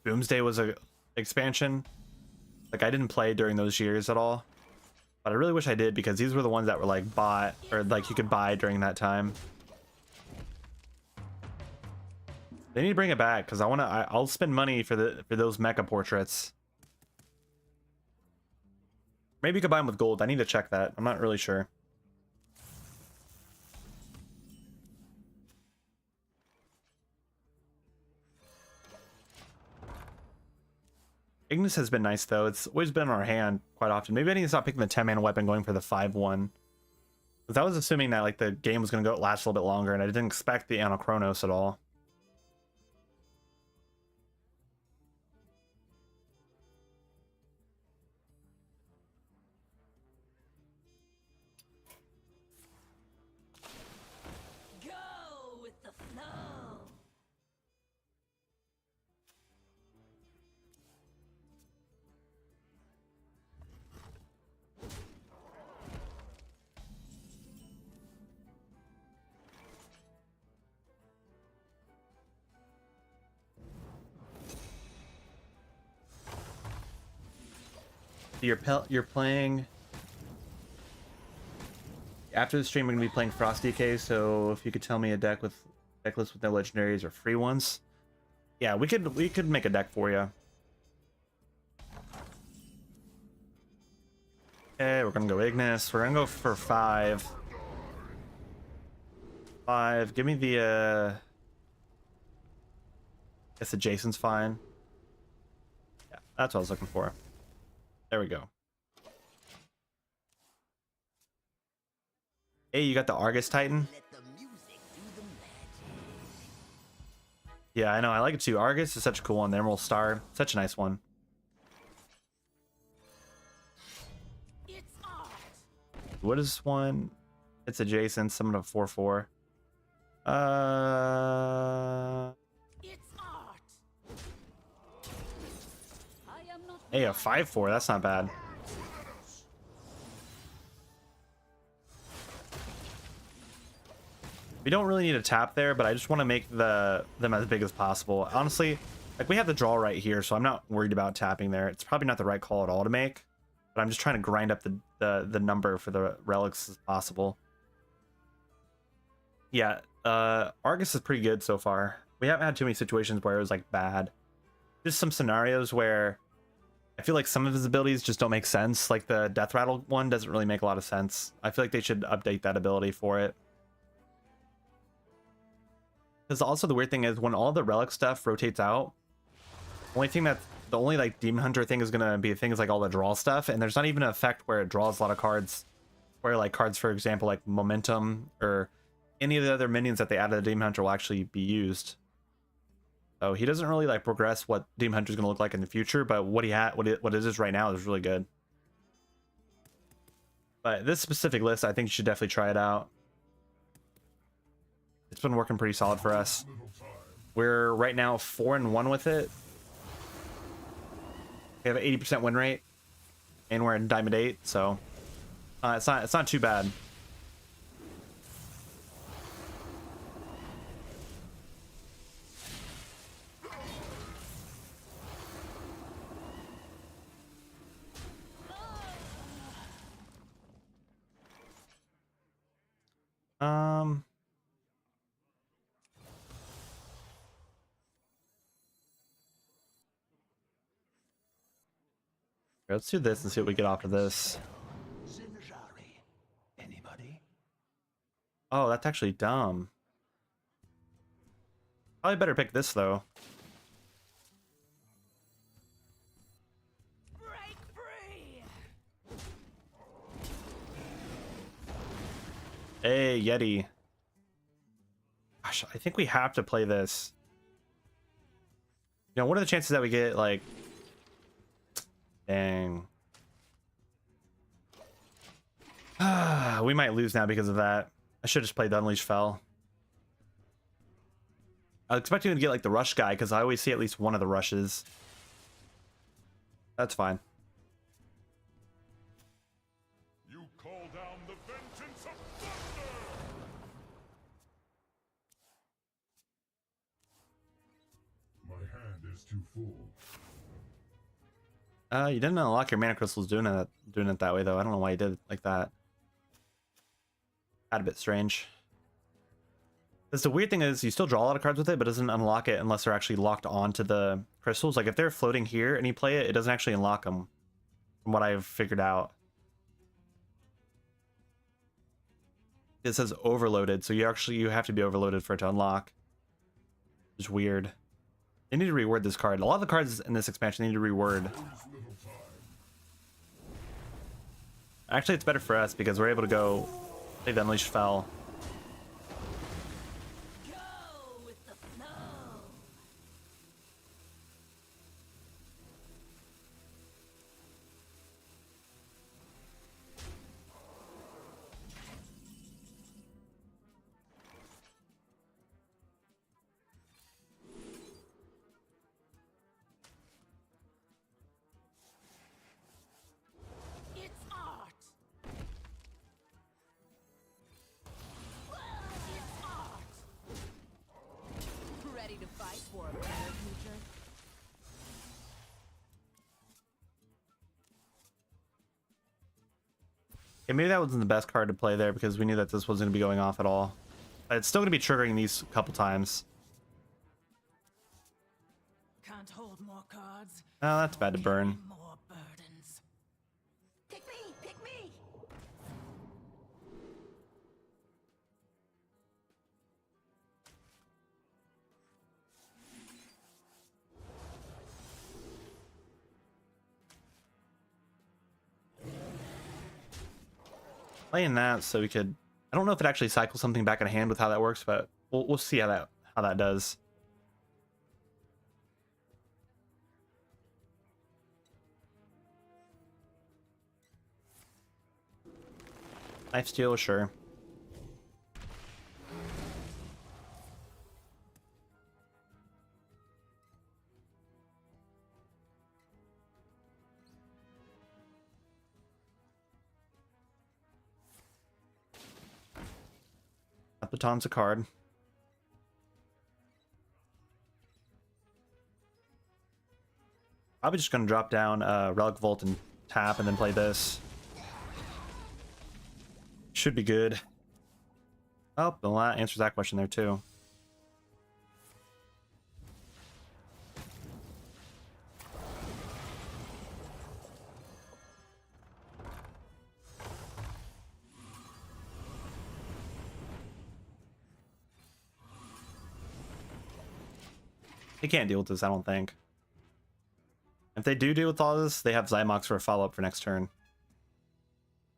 Doomsday was a expansion. Like, I didn't play during those years at all. But I really wish I did, because these were the ones that were like bought, or like you could buy during that time. They need to bring it back, because I'll spend money for those mecha portraits. Maybe you could buy them with gold. I need to check that. I'm not really sure. Ignis has been nice, though. It's always been in our hand quite often. Maybe I need to stop picking the 10-mana weapon, going for the 5/1. Because I was assuming that like the game was going to last a little bit longer, and I didn't expect the Anachronos at all. Go with the flow. You're playing after the stream. We're gonna be playing Frosty Decay, so if you could tell me a deck list with no legendaries or free ones. Yeah, we could make a deck for you. Okay, we're gonna go Ignis. We're gonna go for 5. 5. Give me the I guess the Jason's fine. Yeah, that's what I was looking for. There we go. Hey, you got the Argus Titan? Let the music do the magic. Yeah, I know. I like it too. Argus is such a cool one. The Emerald Star, such a nice one. It's art. What is one? It's adjacent. Summon a 4/4. It's art. I am not Hey, a 5/4. That's not bad. We don't really need a tap there, but I just want to make them as big as possible. Honestly, like we have the draw right here, so I'm not worried about tapping there. It's probably not the right call at all to make, but I'm just trying to grind up the number for the relics as possible. Yeah, Argus is pretty good so far. We haven't had too many situations where it was like bad. Just some scenarios where I feel like some of his abilities just don't make sense. Like the Death Rattle one doesn't really make a lot of sense. I feel like they should update that ability for it. Because also the weird thing is when all the relic stuff rotates out, the only like Demon Hunter thing is gonna be things like all the draw stuff, and there's not even an effect where it draws a lot of cards, where like cards, for example, like Momentum or any of the other minions that they added to Demon Hunter will actually be used. So he doesn't really like progress what Demon Hunter is gonna look like in the future, but what it is right now is really good. But this specific list, I think you should definitely try it out. It's been working pretty solid for us. We're right now 4-1 with it. We have an 80% win rate, and we're in Diamond 8, so it's not too bad. Let's do this and see what we get off of this. Zinjari. Anybody? Oh, that's actually dumb. Probably better pick this though. Break free! Hey, Yeti. Gosh, I think we have to play this. You know, what are the chances that we get, like... Dang. We might lose now because of that. I should have just played the Unleashed Fell. I was expecting to get, like, the rush guy, because I always see at least one of the rushes. That's fine. You call down the vengeance of thunder! My hand is too full. You didn't unlock your mana crystals doing it that way, though. I don't know why you did it like that. That's a bit strange. Because the weird thing is, you still draw a lot of cards with it, but it doesn't unlock it unless they're actually locked onto the crystals. Like, if they're floating here and you play it, it doesn't actually unlock them, from what I've figured out. It says overloaded, so you have to be overloaded for it to unlock. It's weird. They need to reword this card. A lot of the cards in this expansion need to reword. Actually, it's better for us because we're able to go play the Unleashed Fell. Go with the flow! It's art! It's art! Ready to fight for a better future? Yeah, maybe that wasn't the best card to play there because we knew that this wasn't going to be going off at all. But it's still going to be triggering these a couple times. Can't hold more cards. Oh, that's bad to burn. More burdens. Pick me! Pick me! Playing that so we could... I don't know if it actually cycles something back in hand with how that works, but we'll see how that does. Knife steal, sure. Baton's a card. Probably just gonna drop down Relic Vault and tap and then play this. Should be good. Oh, well, that answers that question there too. They can't deal with this, I don't think. If they do deal with all this, they have Zymox for a follow-up for next turn.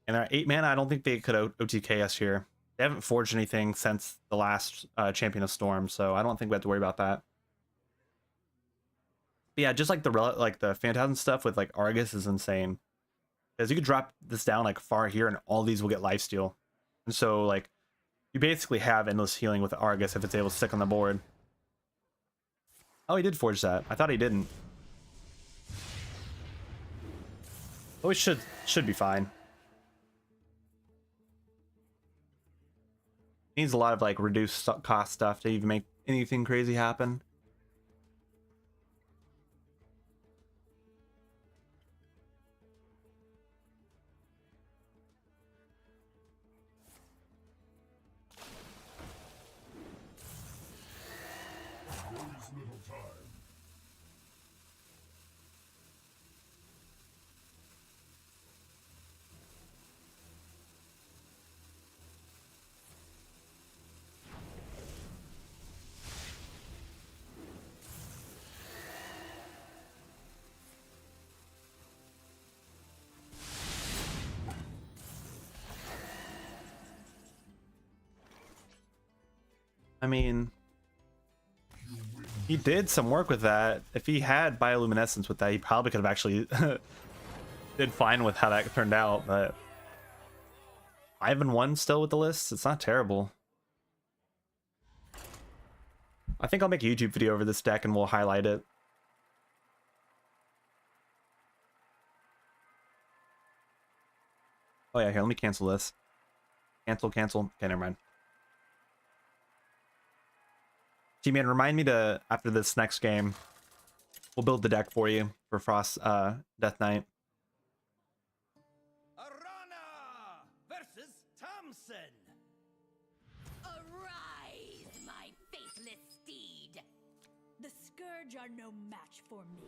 And they're at 8 mana, I don't think they could OTK us here. They haven't forged anything since the last Champion of Storm, so I don't think we have to worry about that. But yeah, just like the Phantasm stuff with like Argus is insane. Because you could drop this down like far here and all these will get lifesteal. And so like you basically have endless healing with Argus if it's able to stick on the board. Oh, he did forge that. I thought he didn't. Oh, it should be fine. Needs a lot of like reduced cost stuff to even make anything crazy happen. There is little time. I mean, he did some work with that. If he had bioluminescence with that, he probably could have actually did fine with how that turned out. But 5-1 still with the list. It's not terrible. I think I'll make a YouTube video over this deck and we'll highlight it. Oh yeah, here, let me cancel this. Cancel. Okay, never mind. G-Man, remind me to, after this next game, we'll build the deck for you for Frost Death Knight. Arana versus Thompson. Arise, my faithless steed. The Scourge are no match for me.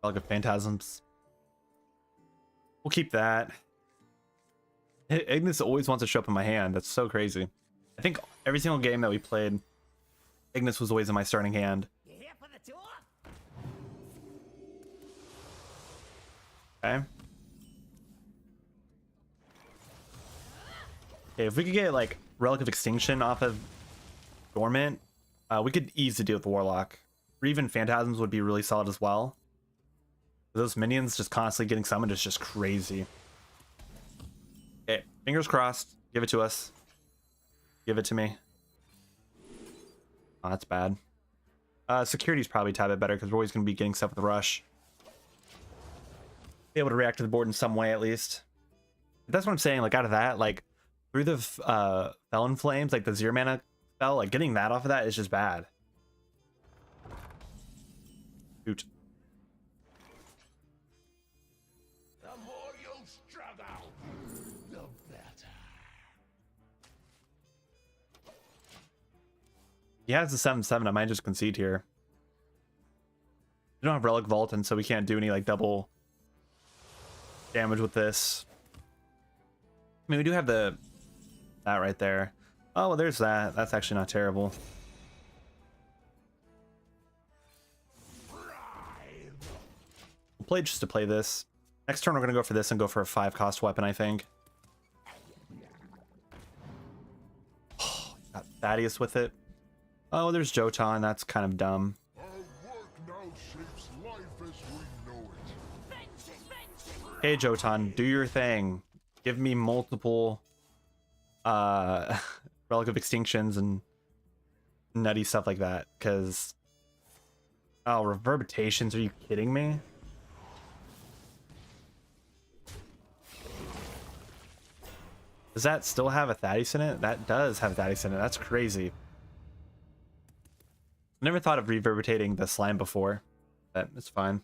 Relic of Phantasms. We'll keep that. Ignis always wants to show up in my hand. That's so crazy. I think every single game that we played, Ignis was always in my starting hand. You here for the tour? Okay. Okay, if we could get like Relic of Extinction off of Dormant, we could easily deal with the Warlock. Or even Phantasms would be really solid as well. Those minions just constantly getting summoned is just crazy. Okay, fingers crossed. Give it to us. Give it to me. Oh, that's bad. Security's probably a tad bit better because we're always going to be getting stuff with the rush. Be able to react to the board in some way at least. But that's what I'm saying. Like out of that, like through the Felon Flames, like the 0 mana spell, like getting that off of that is just bad. Shoot. The more you struggle, the better. He has the 7/7. I might just concede here. We don't have Relic Vault, and so we can't do any like double damage with this. I mean, we do have that right there. Oh, well, there's that. That's actually not terrible. We'll play just to play this. Next turn, we're going to go for this and go for a 5-cost weapon, I think. Oh, got Thaddeus with it. Oh, there's Jotan. That's kind of dumb. Our work now shapes life as we know it. Hey, Jotan, do your thing. Give me multiple Relic of Extinctions and nutty stuff like that, because... Oh, Reverberations, are you kidding me? Does that still have a Thaddeus in it? That does have Thaddeus in it. That's crazy. Never thought of reverberating the slime before, but it's fine.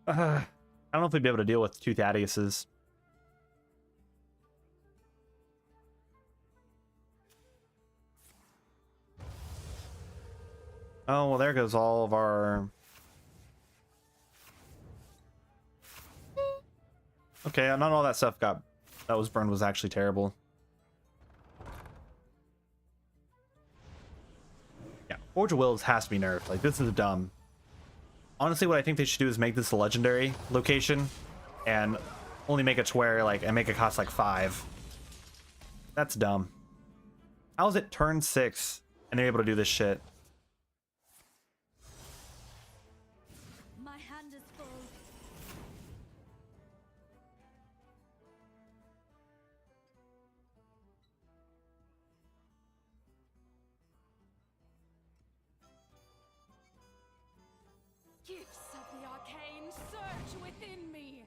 I don't know if we'd be able to deal with 2 Thaddiuses. Oh, well, there goes all of our... Okay, not all that stuff that was burned was actually terrible. Yeah, Forge of Wills has to be nerfed. Like, this is dumb. Honestly, what I think they should do is make this a legendary location and only make it to where, like, and make it cost like 5. That's dumb. How is it turn 6 and they're able to do this shit? My hand is full. Gifts of the arcane surge within me.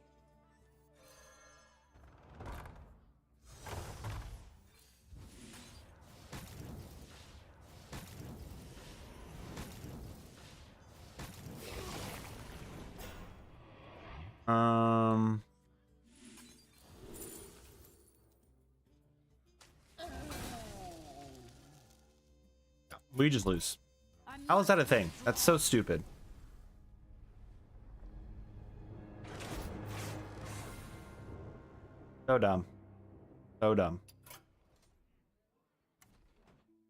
We just lose. How is that a thing? That's so stupid. So dumb. So dumb.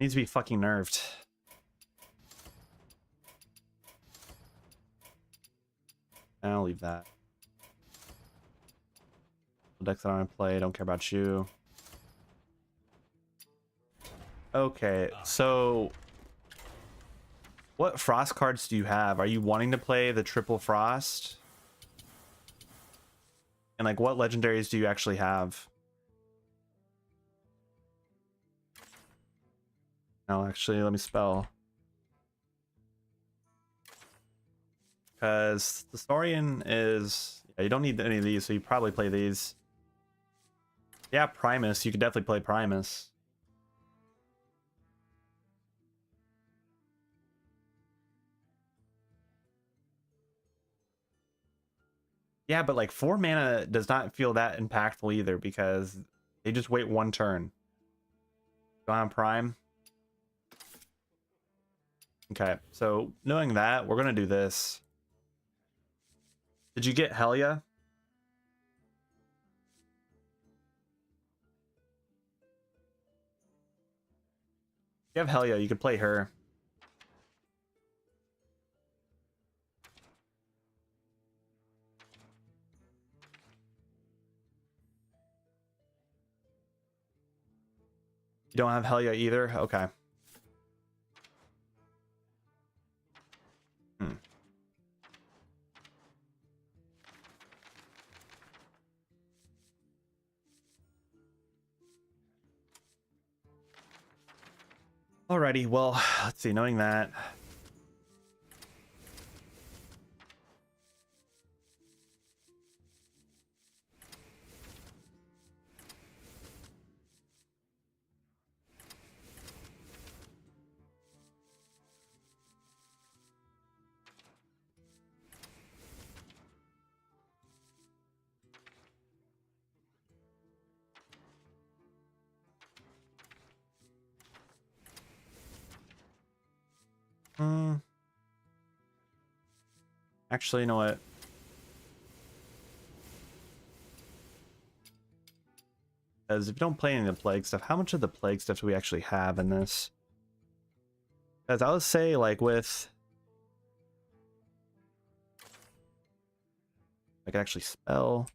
Needs to be fucking nerfed. I'll leave that. Decks that I want to play. Don't care about you. Okay, so what frost cards do you have? Are you wanting to play the triple frost? And like what legendaries do you actually have? No, actually, let me spell. Because the Saurian is... Yeah, you don't need any of these, so you probably play these. Yeah, Primus. You could definitely play Primus. Yeah, but like 4 mana does not feel that impactful either because they just wait one turn. Go on Prime. Okay, so knowing that, we're going to do this. Did you get Helia? You have Helia, you could play her. You don't have Helia either? Okay. Hmm. Alrighty, well, let's see, knowing that. Actually, you know what? Because if you don't play any of the plague stuff, how much of the plague stuff do we actually have in this? Because I would say, like, with... I could actually spell...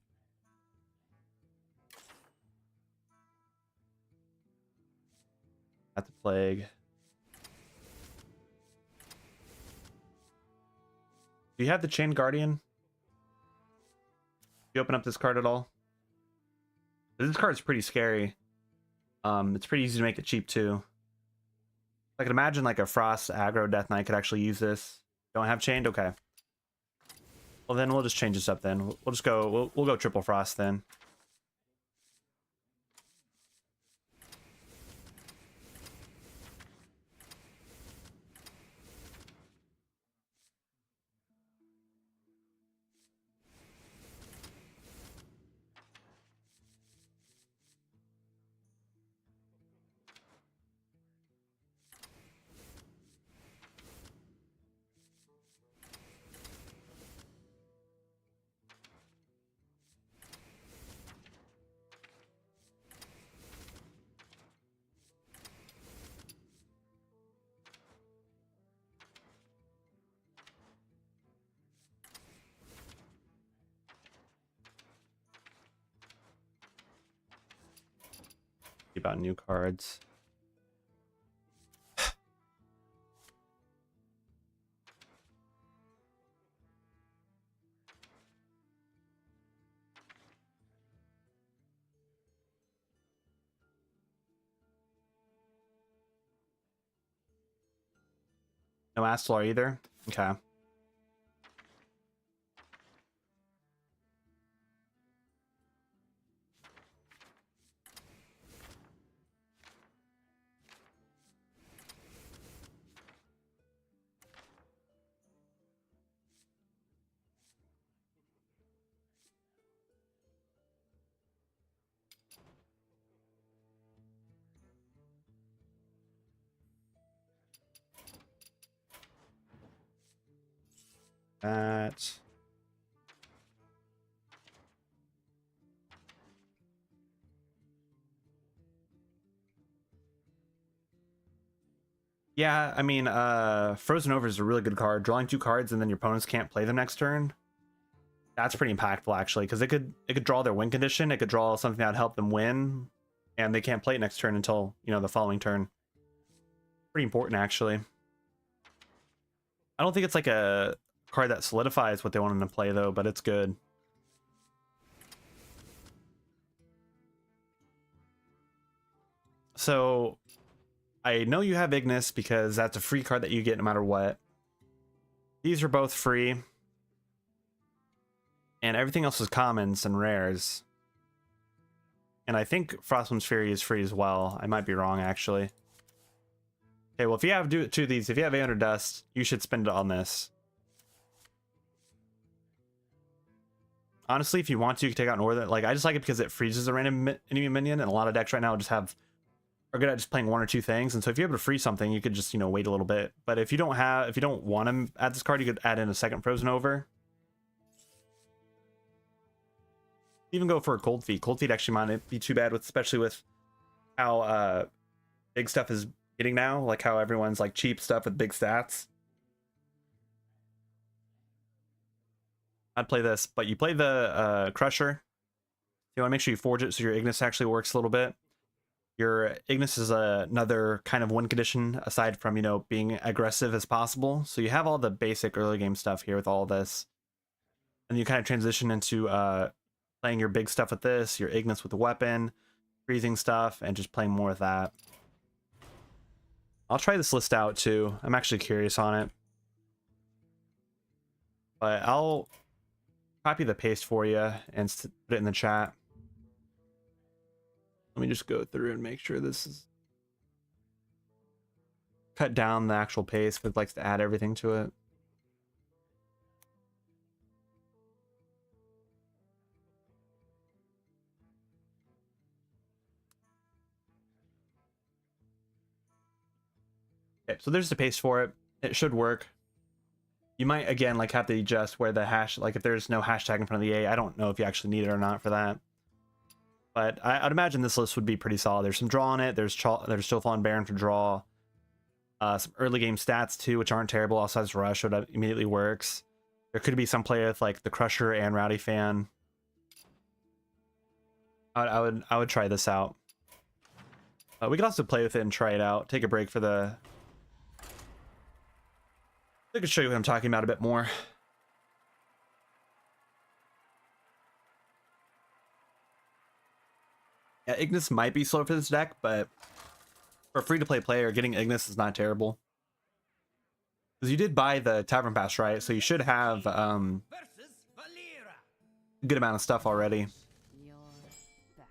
At the plague. Do you have the Chain Guardian? Do you open up this card at all? This card's pretty scary. It's pretty easy to make it cheap too. I could imagine like a Frost aggro Death Knight could actually use this. Don't have Chained? Okay. Well then we'll just change this up then. We'll just go, we'll go triple Frost then. About new cards. No Astlar either? Okay. That. Yeah, I mean, Frozen Over is a really good card. Drawing 2 cards and then your opponents can't play them next turn. That's pretty impactful actually, because it could draw their win condition, it could draw something that would help them win, and they can't play it next turn until, you know, the following turn. Pretty important, actually. I don't think it's like a card that solidifies what they wanted to play, though, but it's good. So, I know you have Ignis because that's a free card that you get no matter what. These are both free. And everything else is commons and rares. And I think Frostmoon's Fury is free as well. I might be wrong, actually. Okay, well, if you have two of these, if you have 800 Dust, you should spend it on this. Honestly, if you want to, you can take out Northern. Like, I just like it because it freezes a random enemy minion, and a lot of decks right now just are good at just playing one or two things. And so if you're able to freeze something, you could just, wait a little bit. But if you don't want to add this card, you could add in a second Frozen Over. Even go for a Cold Feet. Cold Feet actually might not be too bad, especially with how big stuff is getting now. Like how everyone's like cheap stuff with big stats. I'd play this, but you play the Crusher. You want to make sure you forge it so your Ignis actually works a little bit. Your Ignis is another kind of win condition aside from, being aggressive as possible. So you have all the basic early game stuff here with all this. And you kind of transition into playing your big stuff with this, your Ignis with the weapon, freezing stuff, and just playing more with that. I'll try this list out too. I'm actually curious on it. But I'll copy the paste for you and put it in the chat. Let me just go through and make sure this is cut down the actual paste, but it likes to add everything to it. Okay, so there's the paste for it. It should work. You might again have to adjust where the hash, if there's no hashtag in front of the A. I don't know if you actually need it or not for that. But I'd imagine this list would be pretty solid. There's some draw on it. There's still Fallen Baron for draw. Some early game stats too, which aren't terrible. Also has Rush, so that immediately works. There could be some play with the Crusher and Rowdy Fan. I would try this out. We could also play with it and try it out. Take a break for the. I could show you what I'm talking about a bit more. Yeah, Ignis might be slow for this deck, but for a free-to-play player, getting Ignis is not terrible. Because you did buy the Tavern Pass, right? So you should have a good amount of stuff already. You're back.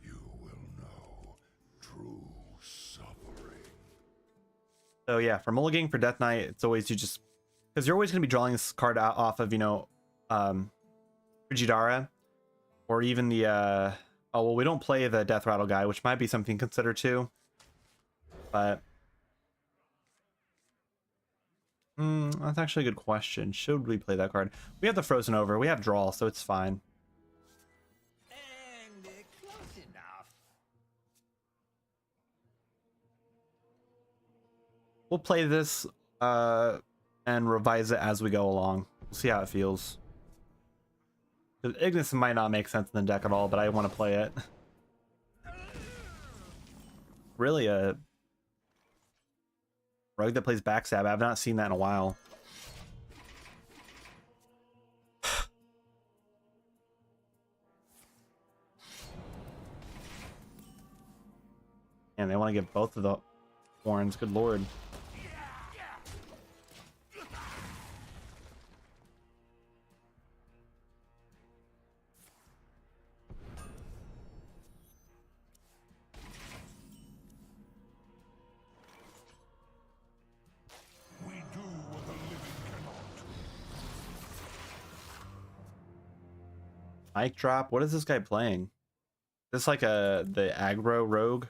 You will know true suffering. So yeah, for mulliganing for Death Knight, it's always because you're always going to be drawing this card out off of, Frigidara, or even the, oh, well, we don't play the Death Rattle guy, which might be something to consider too. But that's actually a good question. Should we play that card? We have the Frozen Over. We have draw, so it's fine. And close enough. We'll play this and revise it as we go along. We'll see how it feels. 'Cause Ignis might not make sense in the deck at all, but I want to play it. Really a rogue that plays backstab. I've not seen that in a while. And they want to get both of the horns. Good lord. We do what the living cannot. Mic drop. What is this guy playing? Is this like the aggro rogue?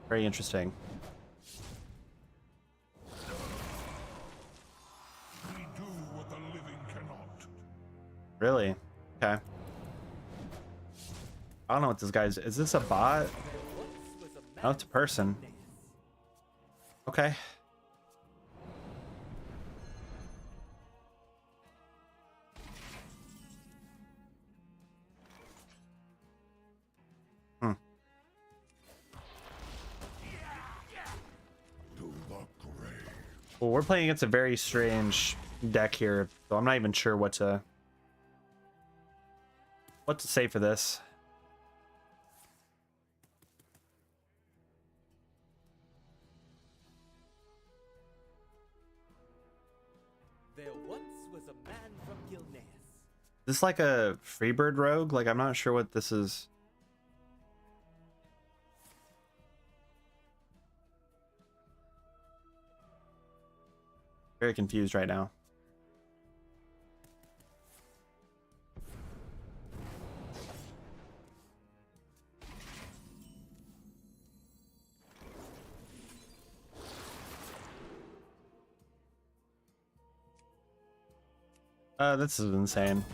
Very interesting. We do what the living cannot. Really? Okay. I don't know what this guy's. Is this a bot? Oh, it's a person. Okay. Well, we're playing against a very strange deck here, so I'm not even sure what to say for this. There once was a man from Gilneas. Is this like a Freebird rogue? Like, I'm not sure what this is. Very confused right now. This is insane.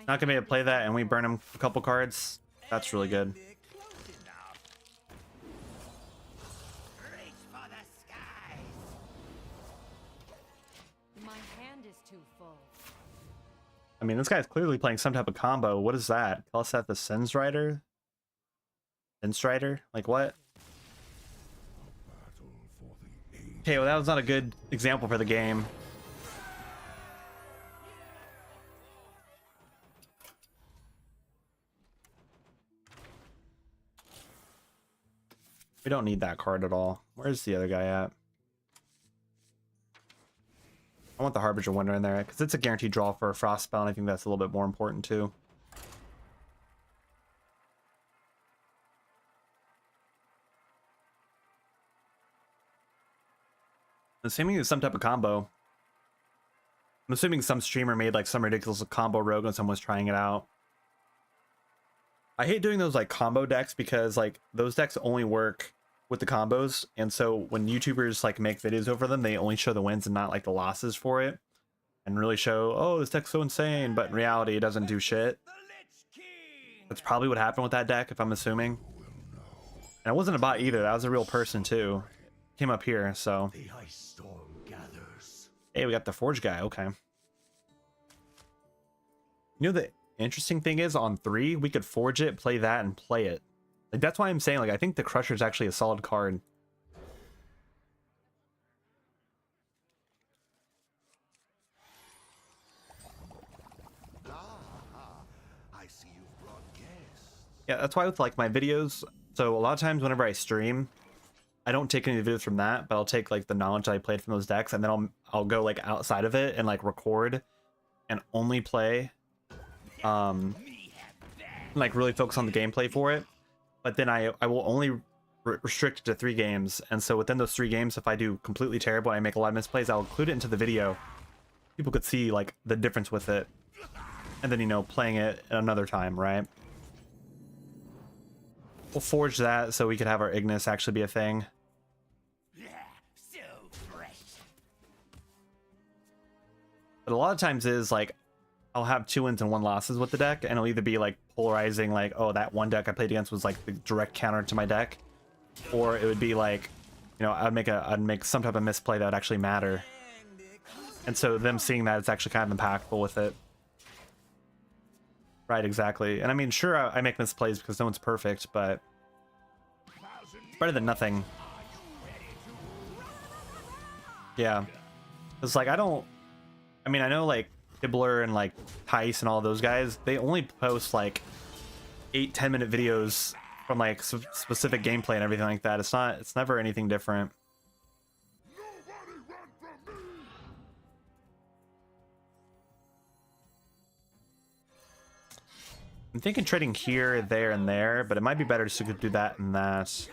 Not gonna be able to play that and we burn him a couple cards. That's really good. They're close enough. Reach for the skies. My hand is too full. I mean, this guy's clearly playing some type of combo. What is that? Call us that the Sins Rider? Sins Rider? Like what? Battle for the age. Okay, well that was not a good example for the game. We don't need that card at all. Where's the other guy at? I want the Harbinger Wonder in there because it's a guaranteed draw for a Frost spell, and I think that's a little bit more important too. I'm assuming it's some type of combo. I'm assuming some streamer made like some ridiculous combo rogue and someone's trying it out. I hate doing those like combo decks because like those decks only work with the combos, and so when YouTubers like make videos over them, they only show the wins and not like the losses for it, and really show, oh, this deck's so insane, but in reality it doesn't do shit. The Lich King. That's probably what happened with that deck, if I'm assuming. And it wasn't a bot either, that was a real person too. Came up here, so. The ice storm gathers. Hey, we got the Forge guy, okay. You know, the interesting thing is on 3, we could Forge it, play that, and play it. Like, that's why I'm saying, like, I think the Crusher is actually a solid card. I see you've brought guests. Yeah, that's why with, like, my videos, so a lot of times whenever I stream, I don't take any videos from that, but I'll take, like, the knowledge that I played from those decks, and then I'll go, like, outside of it and, like, record and only play, like, really focus on the gameplay for it. But then I will only restrict it to 3 games, and so within those 3 games, if I do completely terrible and I make a lot of misplays, I'll include it into the video. People could see like the difference with it, and then, you know, playing it another time, right? We'll forge that so we could have our Ignis actually be a thing. Yeah, so fresh. But a lot of times is like I'll have 2 wins and 1 losses with the deck, and it'll either be like polarizing, like, oh, that one deck I played against was like the direct counter to my deck, or it would be like, you know, I'd make some type of misplay that would actually matter, and so them seeing that, it's actually kind of impactful with it. Right, exactly. And I mean, sure, I make misplays because no one's perfect, but better than nothing. Yeah, it's like I know like Tibbler and like Tice and all those guys, they only post like 8-10 minute videos from like specific gameplay and everything like that. It's never anything different. Nobody run from me! I'm thinking trading here, there, and there, but it might be better just to do that and that.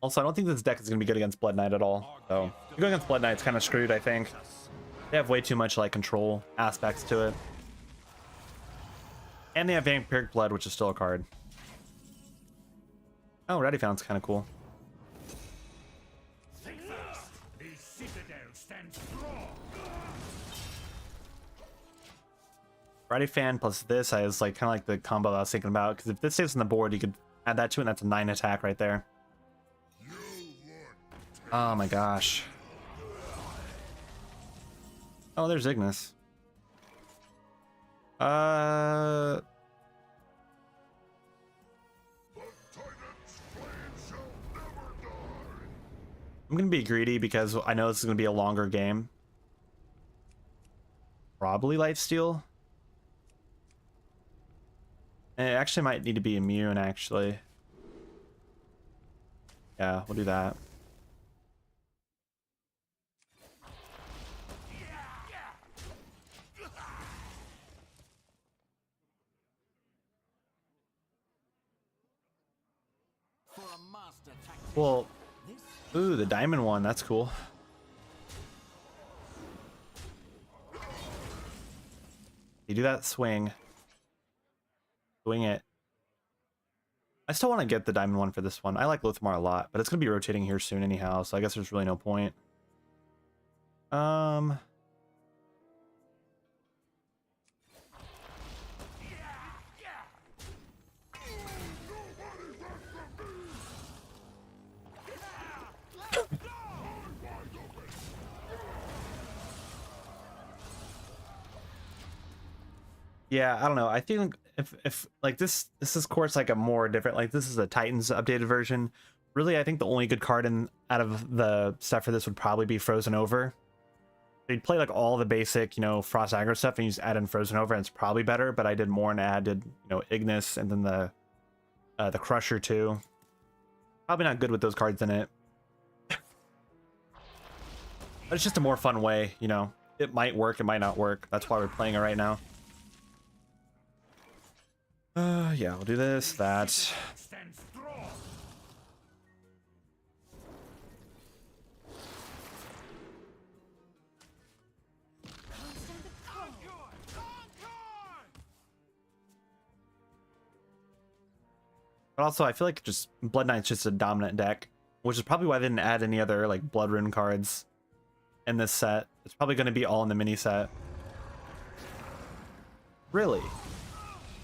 Also, I don't think this deck is going to be good against Blood Knight at all. So, if you go against Blood Knight, it's kind of screwed, I think. They have way too much, like, control aspects to it. And they have Vampiric Blood, which is still a card. Oh, Ready Found's kind of cool. Think fast! The citadel stands strong! Ready Fan plus this is like kind of like the combo I was thinking about, because if this stays on the board, you could add that to it, and that's a 9 attack right there. Oh my gosh. Oh, there's Ignis. Uh, I'm gonna be greedy because I know this is gonna be a longer game. Probably lifesteal. And it actually might need to be immune, actually. Yeah, we'll do that. Well, ooh, the diamond one, that's cool. You do that swing. Swing it. I still want to get the diamond one for this one. I like Lothmar a lot, but it's going to be rotating here soon anyhow, so I guess there's really no point. Yeah, I don't know. I think if like this is of course like a more different, like this is a Titans updated version. Really, I think the only good card in out of the stuff for this would probably be Frozen Over. They'd play like all the basic, you know, Frost aggro stuff and you just add in Frozen Over and it's probably better, but I did more and added, you know, Ignis and then the Crusher too. Probably not good with those cards in it. But it's just a more fun way, you know. It might work, it might not work. That's why we're playing it right now. Yeah, we'll do this, that. Stand strong. But also, I feel like just Blood Knight's just a dominant deck, which is probably why they didn't add any other like Blood Rune cards in this set. It's probably going to be all in the mini set. Really?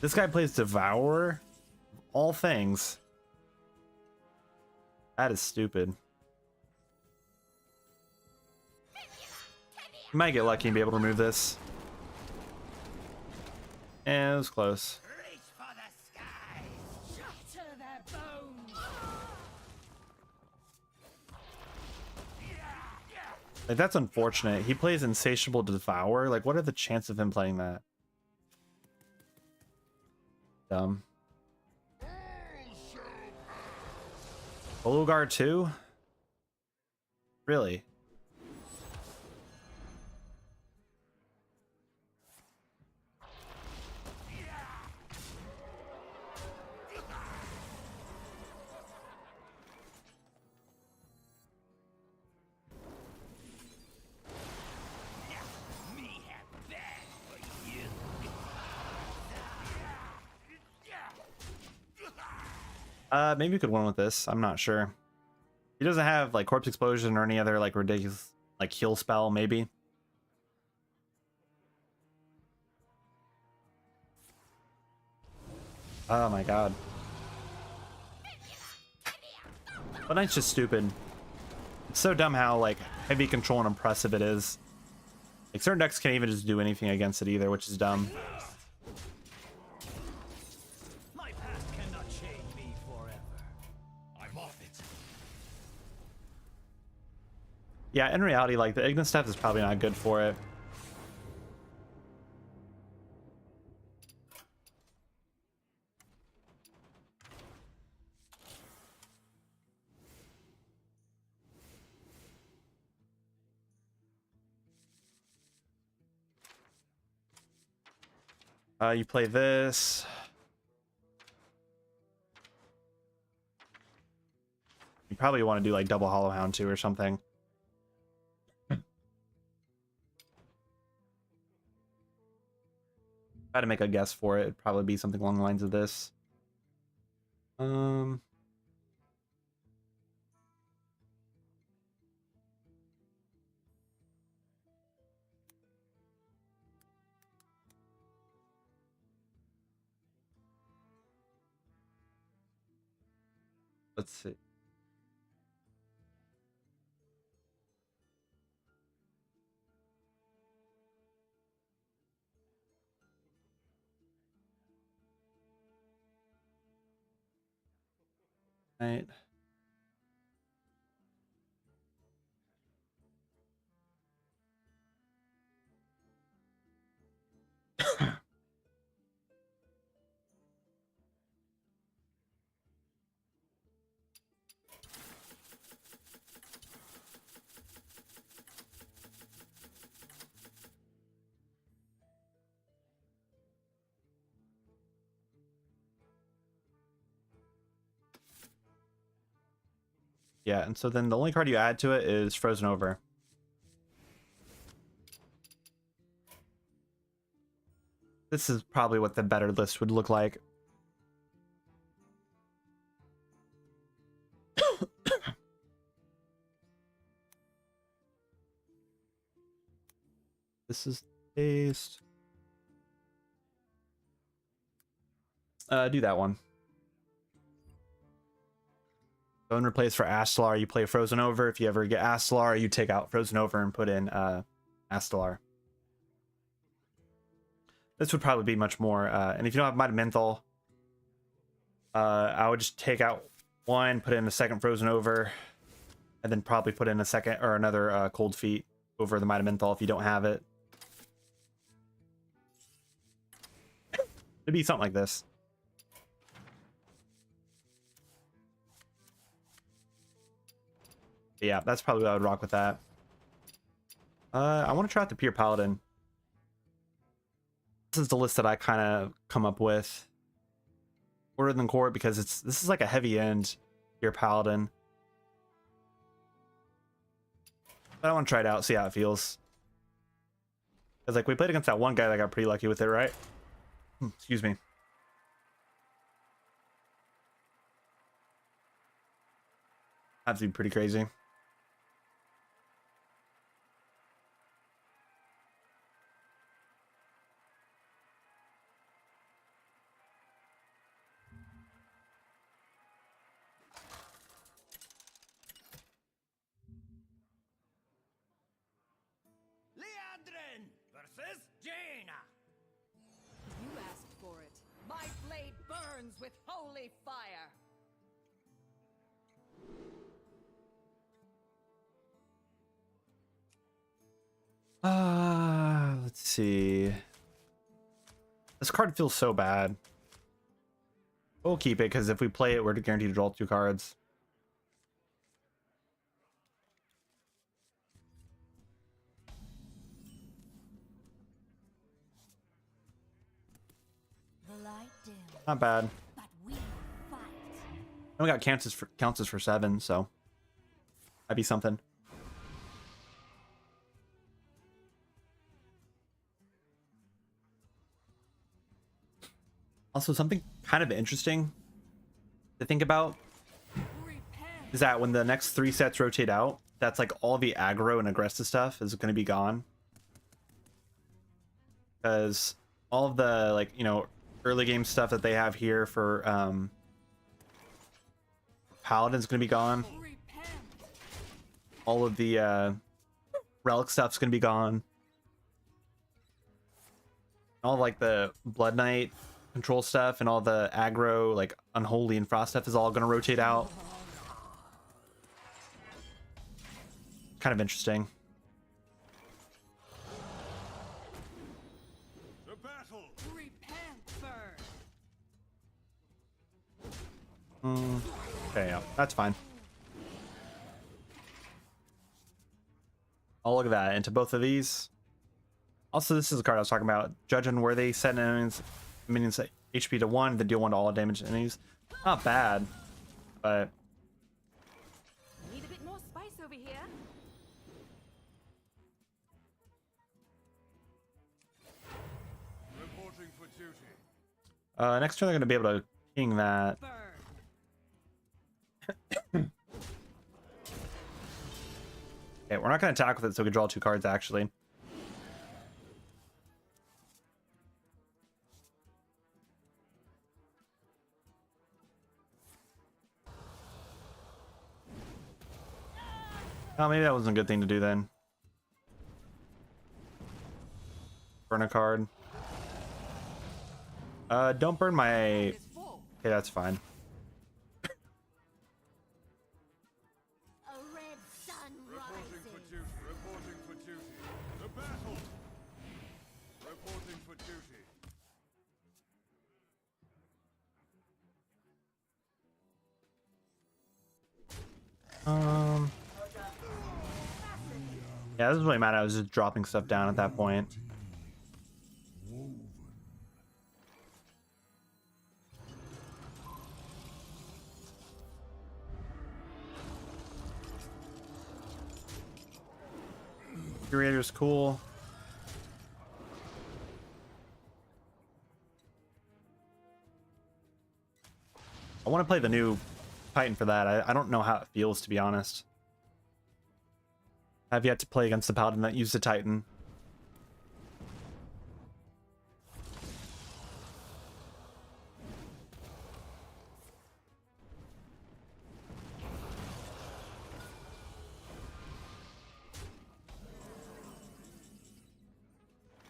This guy plays Devourer? All things. That is stupid. You might get lucky and be able to remove this. And it was close. Reach for the skies! Shatter their bones! Like, that's unfortunate. He plays Insatiable Devour. Like, what are the chances of him playing that? Dumb. Hologar 2? Really? Maybe we could win with this. I'm not sure. He doesn't have like Corpse Explosion or any other like ridiculous like heal spell, maybe. Oh my god. But Knight's just stupid. It's so dumb how like heavy control and impressive it is. Like certain decks can't even just do anything against it either, which is dumb. My past cannot change me forever. I'm off it. Yeah, in reality, like the Ignis stuff is probably not good for it. You play this. You probably want to do like double Hollow Hound too or something. Try to make a guess for it. It'd probably be something along the lines of this. Let's see. Right. Yeah, and so then the only card you add to it is Frozen Over. This is probably what the better list would look like. This is paste. Do that one. Go and replace for Astalar. You play Frozen Over. If you ever get Astalar, you take out Frozen Over and put in Astalar. This would probably be much more. And if you don't have Mighty Menthol, I would just take out one, put in a second Frozen Over, and then probably put in a second or another Cold Feet over the Mighty Menthol if you don't have it. It'd be something like this. But yeah, that's probably what I would rock with that. I want to try out the Pure Paladin. This is the list that I kind of come up with. Order than Court, because this is like a heavy end Pure Paladin. But I want to try it out, see how it feels. Because like we played against that one guy that got pretty lucky with it, right? Excuse me. That'd be pretty crazy. Leandrin versus Jaina. You asked for it. My blade burns with holy fire. Let's see. This card feels so bad. We'll keep it because if we play it, we're guaranteed to draw 2 cards. The light dim, Not bad. but we fight. And we got counts for 7, so that'd be something. Also, something kind of interesting to think about is that when the next 3 sets rotate out, that's like all the aggro and aggressive stuff is going to be gone. Because all of the, like, you know, early game stuff that they have here for Paladin's going to be gone. All of the relic stuff's going to be gone. All like the Blood Knight control stuff and all the aggro, like Unholy and Frost stuff is all going to rotate out. Kind of interesting. The battle. Okay, yeah, that's fine. I'll look at that into both of these. Also, this is the card I was talking about. Judge Unworthy, set minions HP to 1, then deal 1 to all damage enemies. Not bad, but Need a bit more spice over here. Reporting for duty. next turn they're going to be able to ping that. Okay, we're not going to attack with it, so we can draw 2 cards actually. Oh, maybe that wasn't a good thing to do then. Burn a card. Don't burn my... Okay, that's fine. duty. Yeah, this is really mad. I was just dropping stuff down at that point. Curator's cool. I want to play the new Titan for that. I don't know how it feels, to be honest. I've yet to play against the Paladin that used the Titan.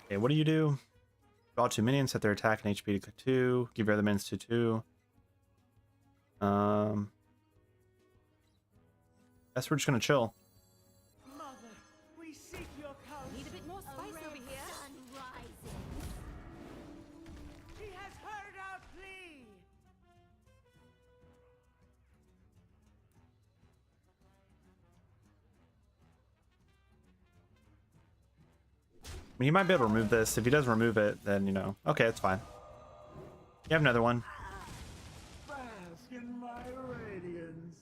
Okay, what do you do? Draw 2 minions, set their attack and HP to 2. Give your other minions to 2. Guess we're just gonna chill. Mother, we seek your counsel. Need a bit more spice over here. Sun rising. He has heard our plea. I mean, he might be able to remove this. If he does remove it, then, you know, okay, it's fine. You have another one. Bask in my radiance.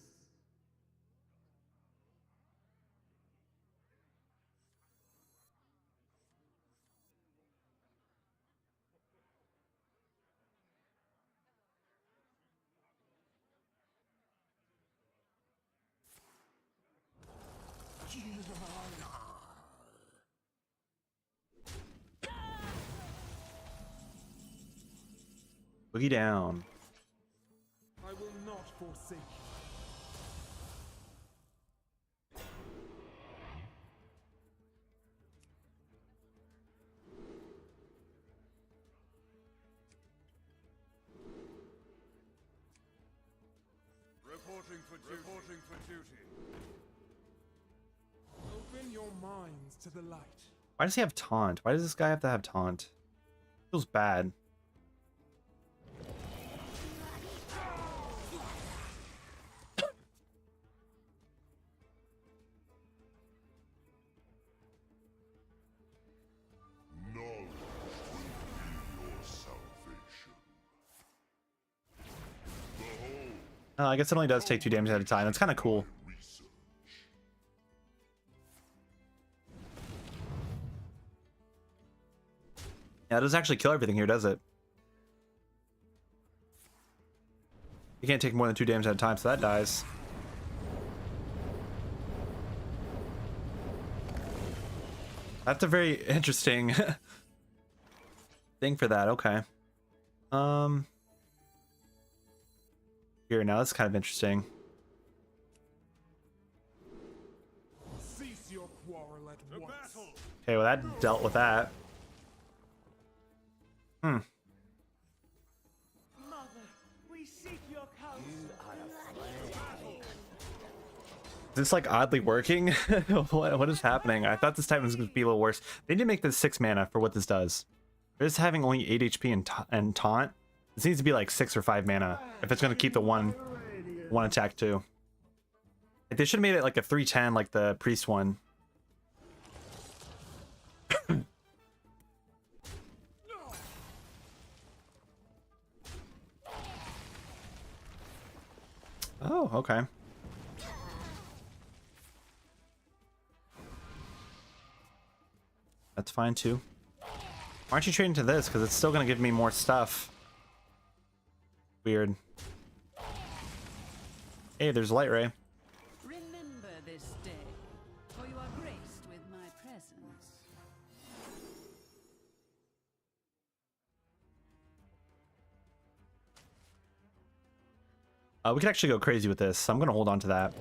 Boogie down. I will not forsake you. Reporting for duty. Open your minds to the light. Why does he have taunt? Why does this guy have to have taunt? Feels bad. Knowledge will be your salvation. Behold, I guess it only does take 2 damage at a time. That's kind of cool. research. Yeah, it doesn't actually kill everything here, does it? You can't take more than 2 damage at a time, so that dies. That's a very interesting thing for that. Okay. Here, now that's kind of interesting. Cease your quarrel at once. Okay, well that dealt with that. Mother, we seek your counsel. Is this like oddly working? what is happening? I thought this time was going to be a little worse. They need to make this 6 mana for what this does. This having only 8 HP and taunt. This needs to be like 6 or 5 mana if it's going to keep the one attack too. Like, they should have made it like a 3/10 like the priest one. Oh, okay. That's fine too. Why aren't you trading to this? Because it's still going to give me more stuff. Weird. Hey, there's Light Ray. Remember this day, for you are graced with my presence. We could actually go crazy with this. So I'm going to hold on to that.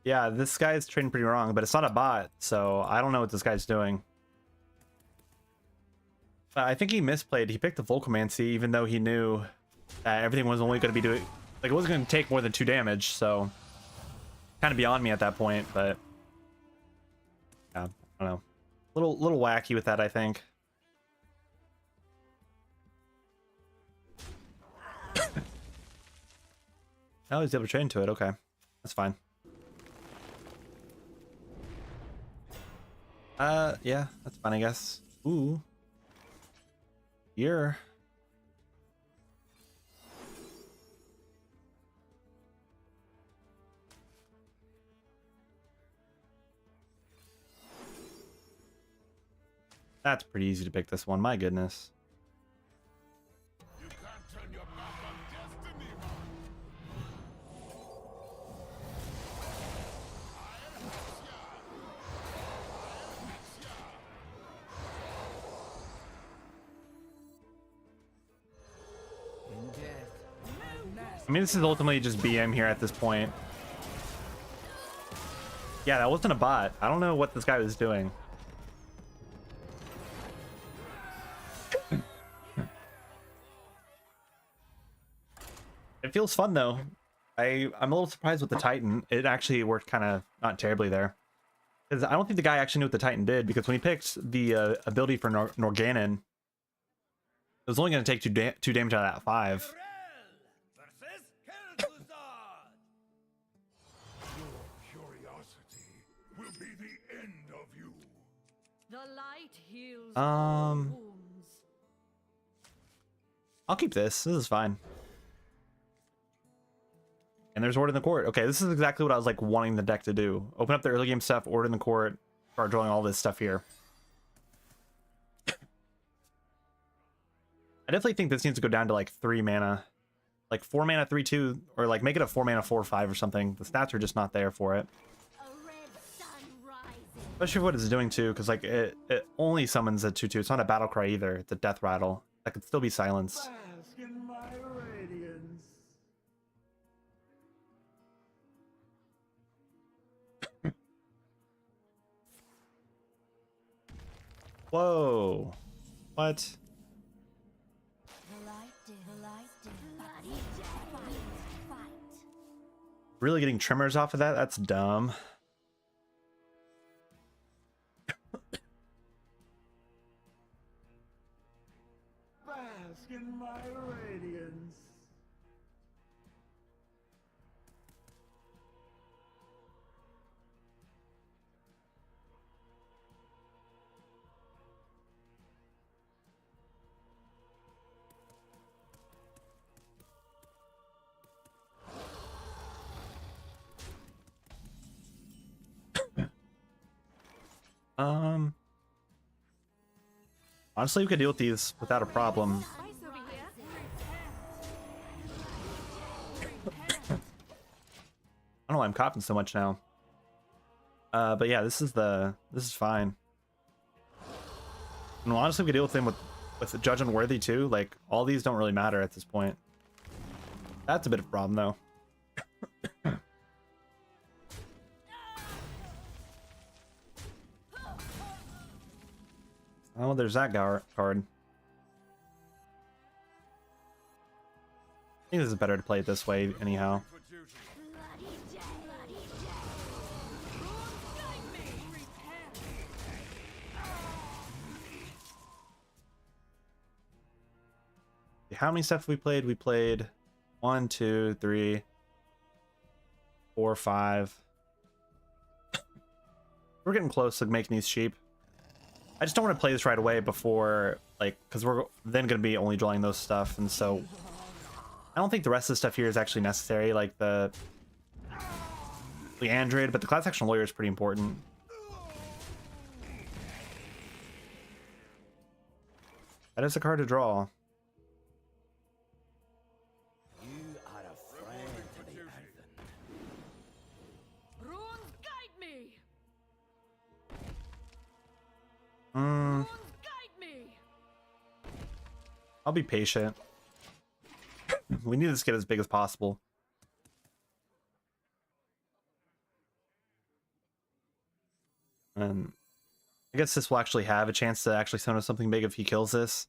Yeah, this guy's trading pretty wrong, but it's not a bot, so I don't know what this guy's doing. I think he misplayed. He picked the Volcomancy, even though he knew that everything was only going to be doing... Like, it wasn't going to take more than 2 damage, so... kind of beyond me at that point, but yeah, I don't know. Little wacky with that, I think. Oh, he's able to train to it. Okay, that's fine. Yeah, that's fine, I guess. Ooh. Here. That's pretty easy to pick this one, my goodness. You can't turn your back on destiny, man. I mean, this is ultimately just BM here at this point. Yeah, that wasn't a bot. I don't know what this guy was doing. It feels fun though. I'm a little surprised with the Titan. It actually worked kind of not terribly there. Because I don't think the guy actually knew what the Titan did, because when he picked the ability for Norganon, it was only going to take two damage out of that 5. Your curiosity will be the end of you. The light heals Um, wounds. I'll keep this. This is fine. And there's Order in the Court. Okay, this is exactly what I was like wanting the deck to do. Open up the early game stuff, Order in the Court, start drawing all this stuff here. I definitely think this needs to go down to like 3 mana. Like 4 mana, 3/2, or like make it a 4 mana, 4/5 or something. The stats are just not there for it. A red sun rising. Especially for what it's doing too, because like it only summons a 2/2. It's not a battle cry either. It's a death rattle. That could still be silenced. Bask in my radiance. Whoa. What? The light dim. Bloody dead. Fight. Really getting trimmers off of that? That's dumb. Bask in my radiance. Honestly, we could deal with these without a problem. I don't know why I'm coughing so much now. But yeah, this is fine. And honestly, we could deal with him with the Judge Unworthy too. Like, all these don't really matter at this point. That's a bit of a problem though. Oh, there's that card. I think this is better to play it this way anyhow. Bloody dead. How many stuff have we played? We played 1, 2, 3, 4, 5. We're getting close to making these cheap. I just don't want to play this right away before, like, because we're then going to be only drawing those stuff, and so I don't think the rest of the stuff here is actually necessary, like the Android, but the class action lawyer is pretty important. That is a card to draw. You are a friend to the Anthem. Runes guide me. Hmm. Runes guide me. I'll be patient. We need this to get as big as possible. And I guess this will actually have a chance to actually summon something big if he kills this.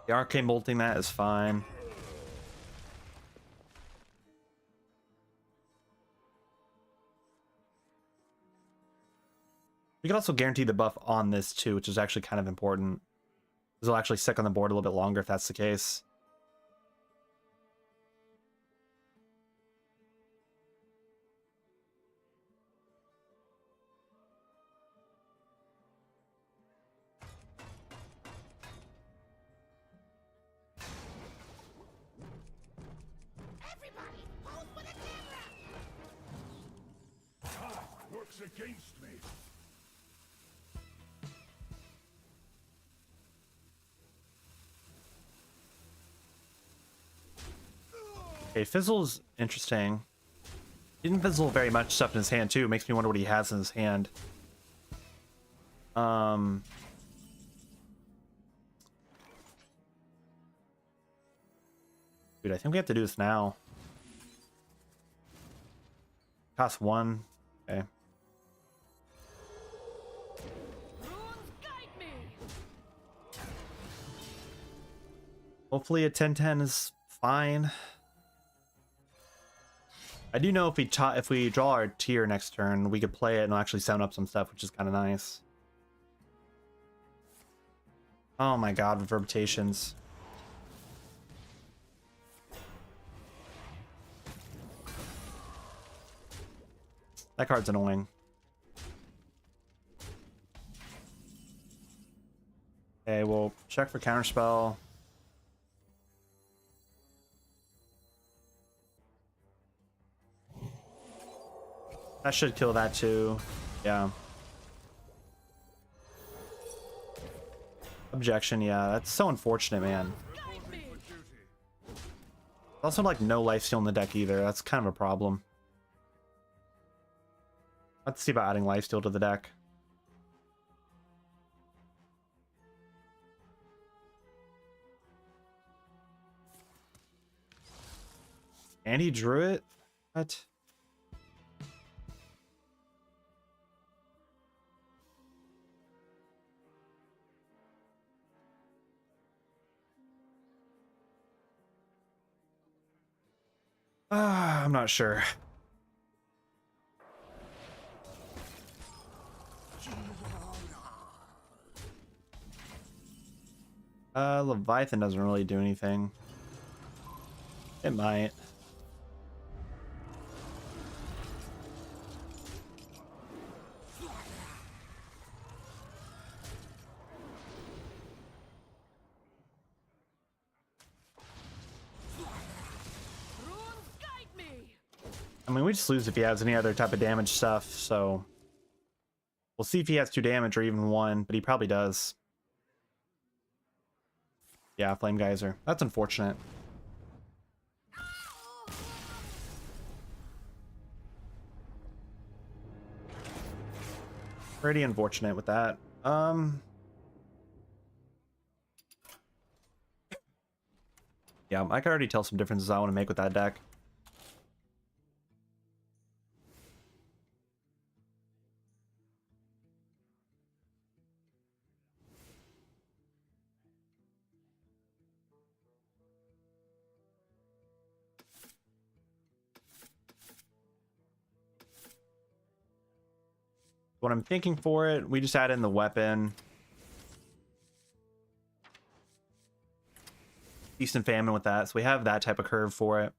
The arcane bolting that is fine. can also guarantee the buff on this too, which is actually kind of important. This will actually stick on the board a little bit longer if that's the case. Everybody, pose for the camera! Time works against me. Okay, Fizzle's interesting. He didn't fizzle very much stuff in his hand too. It makes me wonder what he has in his hand. Dude, I think we have to do this now. Cost 1. Okay. Runes guide me. Hopefully a 10-10 is fine. I do know if we draw our tier next turn, we could play it and actually sound up some stuff, which is kind of nice. Oh my god, reverberations. That card's annoying. Okay, we'll check for counterspell. That should kill that too. Yeah. Objection, yeah. That's so unfortunate, man. Also, like, no lifesteal in the deck either. That's kind of a problem. Let's see about adding lifesteal to the deck. And he drew it? What? I'm not sure. Leviathan doesn't really do anything. It might. I mean, we just lose if he has any other type of damage stuff, so we'll see if he has 2 damage or even 1, but he probably does. Yeah, Flame Geyser. That's unfortunate. Pretty unfortunate with that. Yeah, I can already tell some differences I want to make with that deck. What I'm thinking for it, we just add in the weapon. Feast and Famine with that, so we have that type of curve for it.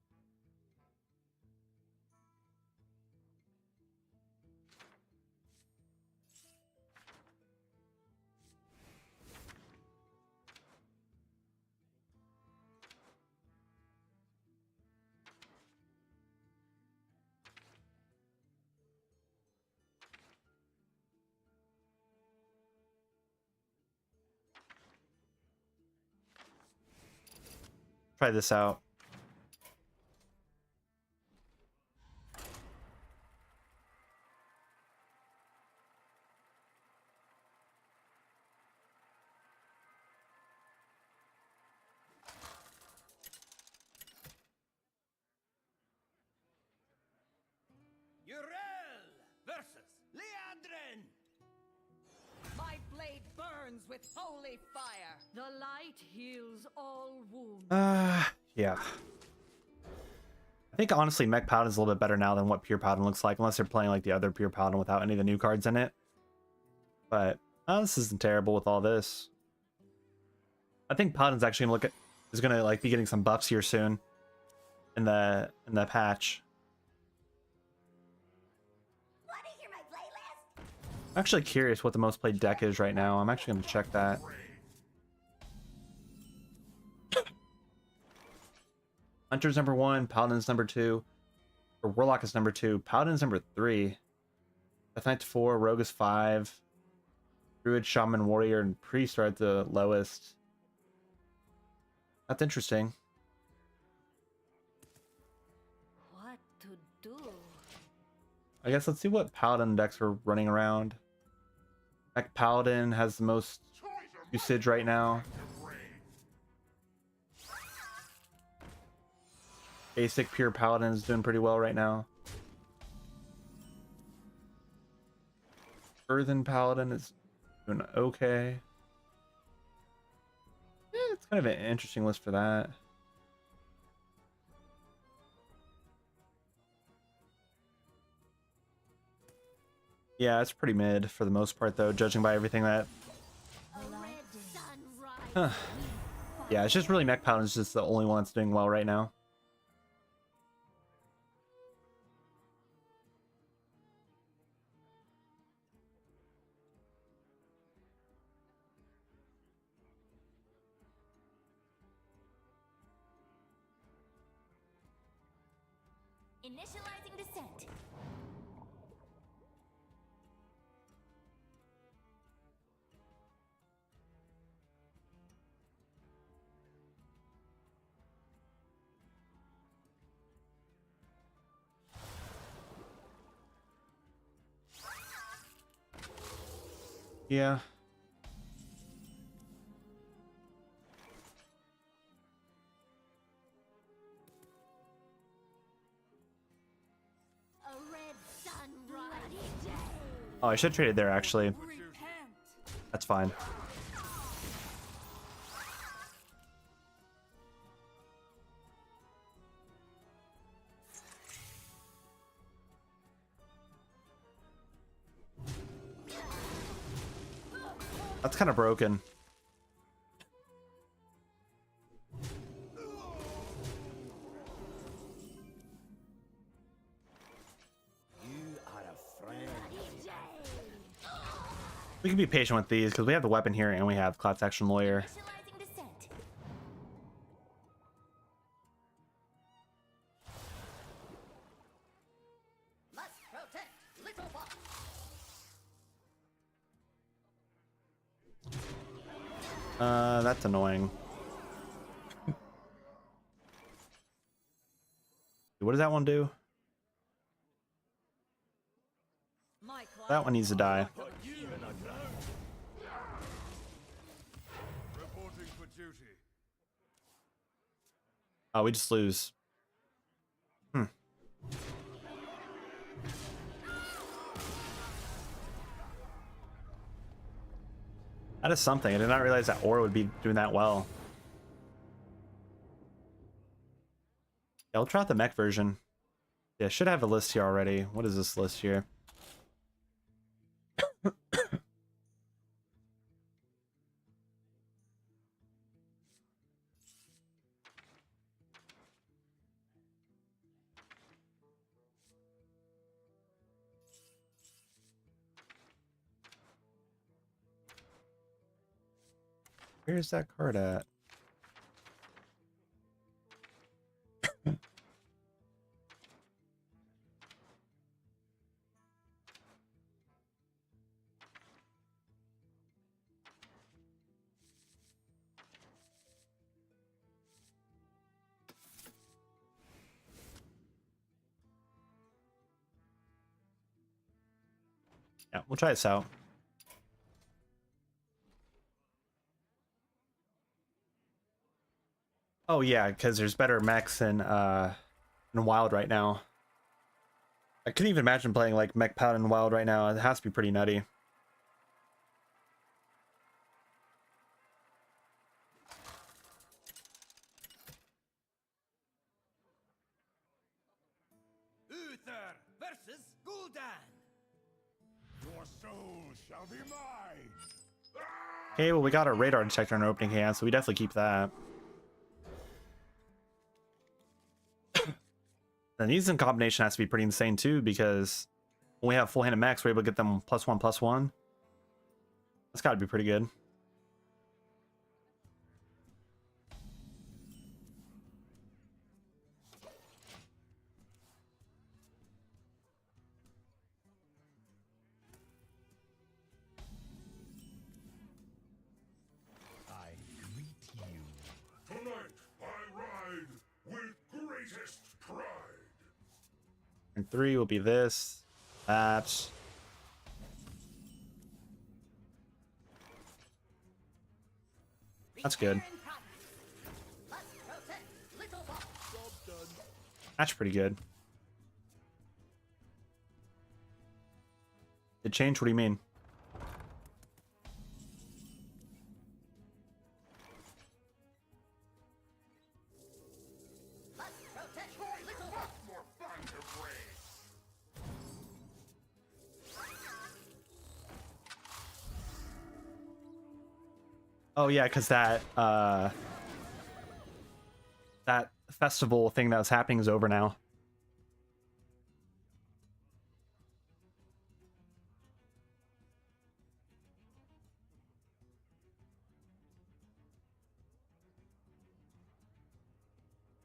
Try this out. Urel versus Leandrin! My blade burns with holy fire. The light heals all wounds. Yeah. I think honestly Mech Paladin's a little bit better now than what Pure Paladin looks like, unless they're playing like the other Pure Paladin without any of the new cards in it. But this isn't terrible with all this. I think Paladin's actually is gonna like be getting some buffs here soon in the patch. Want to hear my playlist? I'm actually curious what the most played deck is right now. I'm actually gonna check that. Hunter's number 1, Paladin's number 2, or Warlock is number 2, Paladin's number 3, Death Knight's 4, Rogue is 5, Druid, Shaman, Warrior, and Priest are at the lowest. That's interesting. What to do? I guess let's see what Paladin decks are running around. Mech Paladin has the most usage right now. Basic pure Paladin is doing pretty well right now. Earthen Paladin is doing okay. It's kind of an interesting list for that. Yeah, it's pretty mid for the most part, though, judging by everything that. Yeah, it's just really Mech Paladin is just the only one that's doing well right now. Initializing descent. Yeah. A red sunrise. Oh, I should have traded there, actually. That's fine. That's kind of broken. We can be patient with these because we have the weapon here and we have Class Action Lawyer. Initializing descent. Must protect little box. That's annoying. What does that one do? That one needs to die. Reporting for duty. Oh, we just lose. That is something. I did not realize that Aura would be doing that well. Yeah, I'll try out the mech version. Yeah, should have a list here already. What is this list here? Where's that card at? Yeah, we'll try this out. Oh yeah, because there's better mechs in Wild right now. I couldn't even imagine playing like Mech Paladin in Wild right now. It has to be pretty nutty. Uther versus Gul'dan. Your Your soul shall be mine. Okay, well, we got our radar detector in our opening hand, so we definitely keep that. And these in combination has to be pretty insane too, because when we have full handed mechs, we're able to get them +1/+1. That's got to be pretty good. I greet you. Tonight I ride with greatest pride. And 3 will be this. That. That's good. That's pretty good. It changed? What do you mean? More fun to race. Oh yeah, because that festival thing that was happening is over now.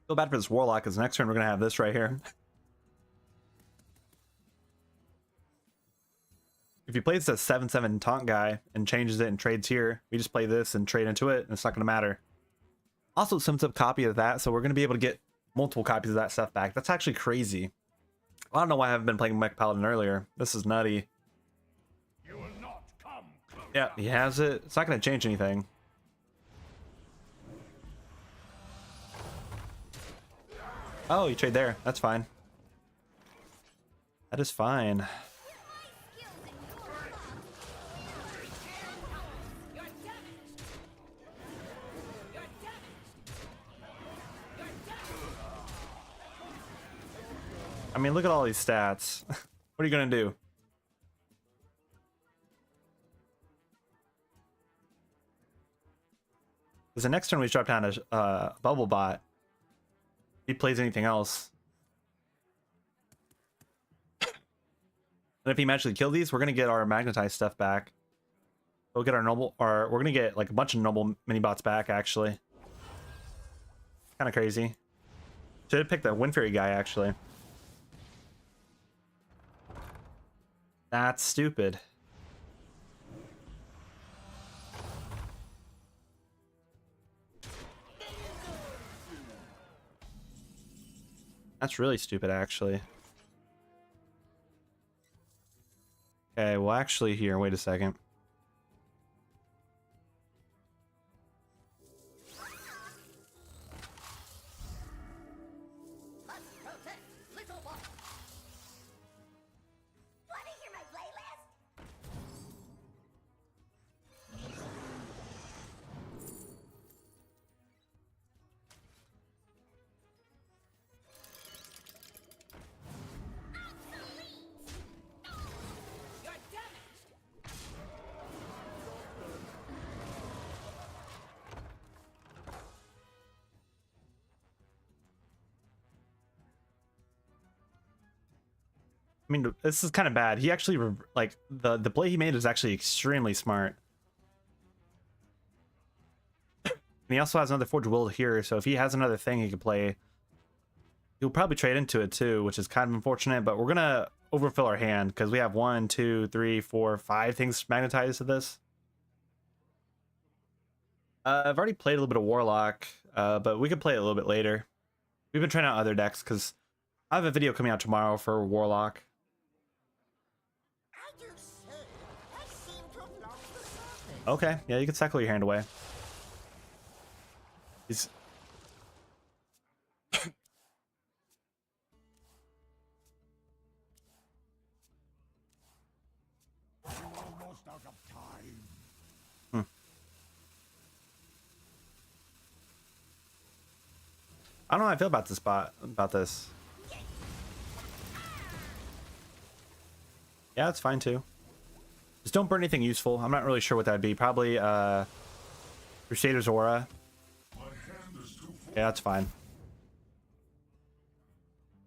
Feel bad for this warlock, because next turn we're gonna have this right here. If he plays the 7/7 taunt guy and changes it and trades here, we just play this and trade into it, and it's not gonna matter. Also, sums up copy of that, so we're gonna be able to get multiple copies of that stuff back. That's actually crazy. I don't know why I haven't been playing Mech Paladin earlier. This is nutty. You will not come close. Yeah, he has it. It's not gonna change anything. Oh, you trade there. That's fine. That is fine. I mean, look at all these stats. What are you gonna do? Because the next turn we drop down a bubble bot. If he plays anything else. And if he magically kill these, we're gonna get our magnetized stuff back. We'll get our noble, or we're gonna get like a bunch of noble mini bots back. Actually, kind of crazy. Should have picked the Wind Fairy guy actually. That's stupid. That's really stupid, actually. Okay, well, actually, here, wait a second. Wanna hear my playlist? You're damaged. I mean, this is kind of bad. He actually, like, the play he made is actually extremely smart. And he also has another Forge of Will here, so if he has another thing he could play, he'll probably trade into it too, which is kind of unfortunate, but we're gonna overfill our hand, because we have 1, 2, 3, 4, 5 things magnetized to this. I've already played a little bit of Warlock, but we could play it a little bit later. We've been trying out other decks, because I have a video coming out tomorrow for Warlock. I do so. I seem to have lost the surface. Okay, yeah, you can cycle your hand away. He's... Almost out of time. I don't know how I feel about this about this. Yeah, it's fine too. Just don't burn anything useful. I'm not really sure what that'd be. Probably Crusader's Aura. Yeah, that's fine.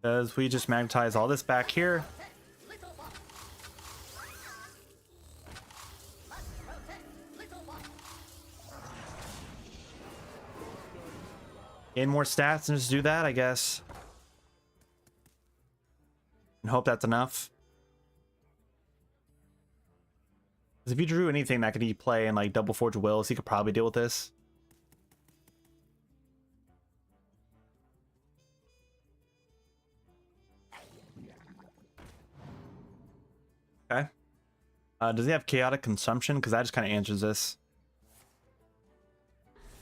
Because we just magnetize all this back here. Gain more stats and just do that, I guess. And hope that's enough. Because if you drew anything that could play in like Double Forge Wills, he could probably deal with this. Okay. Does he have Chaotic Consumption? Because that just kind of answers this.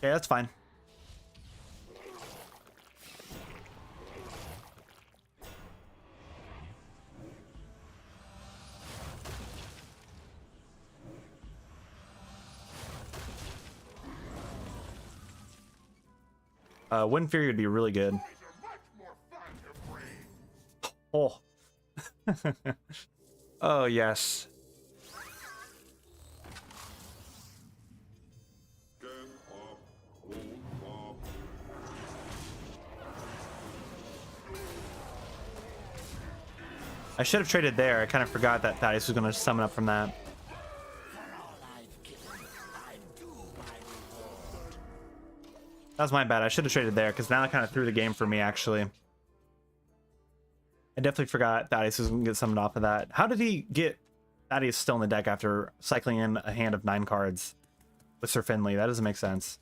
Okay, that's fine. Wind Fury would be really good. Oh. Oh, yes. I should have traded there. I kind of forgot that Thaddeus was going to summon up from that. That was my bad. I should have traded there because now it kind of threw the game for me, actually. I definitely forgot Thaddeus was going to get summoned off of that. How did he get Thaddeus still in the deck after cycling in a hand of 9 cards with Sir Finley? That doesn't make sense.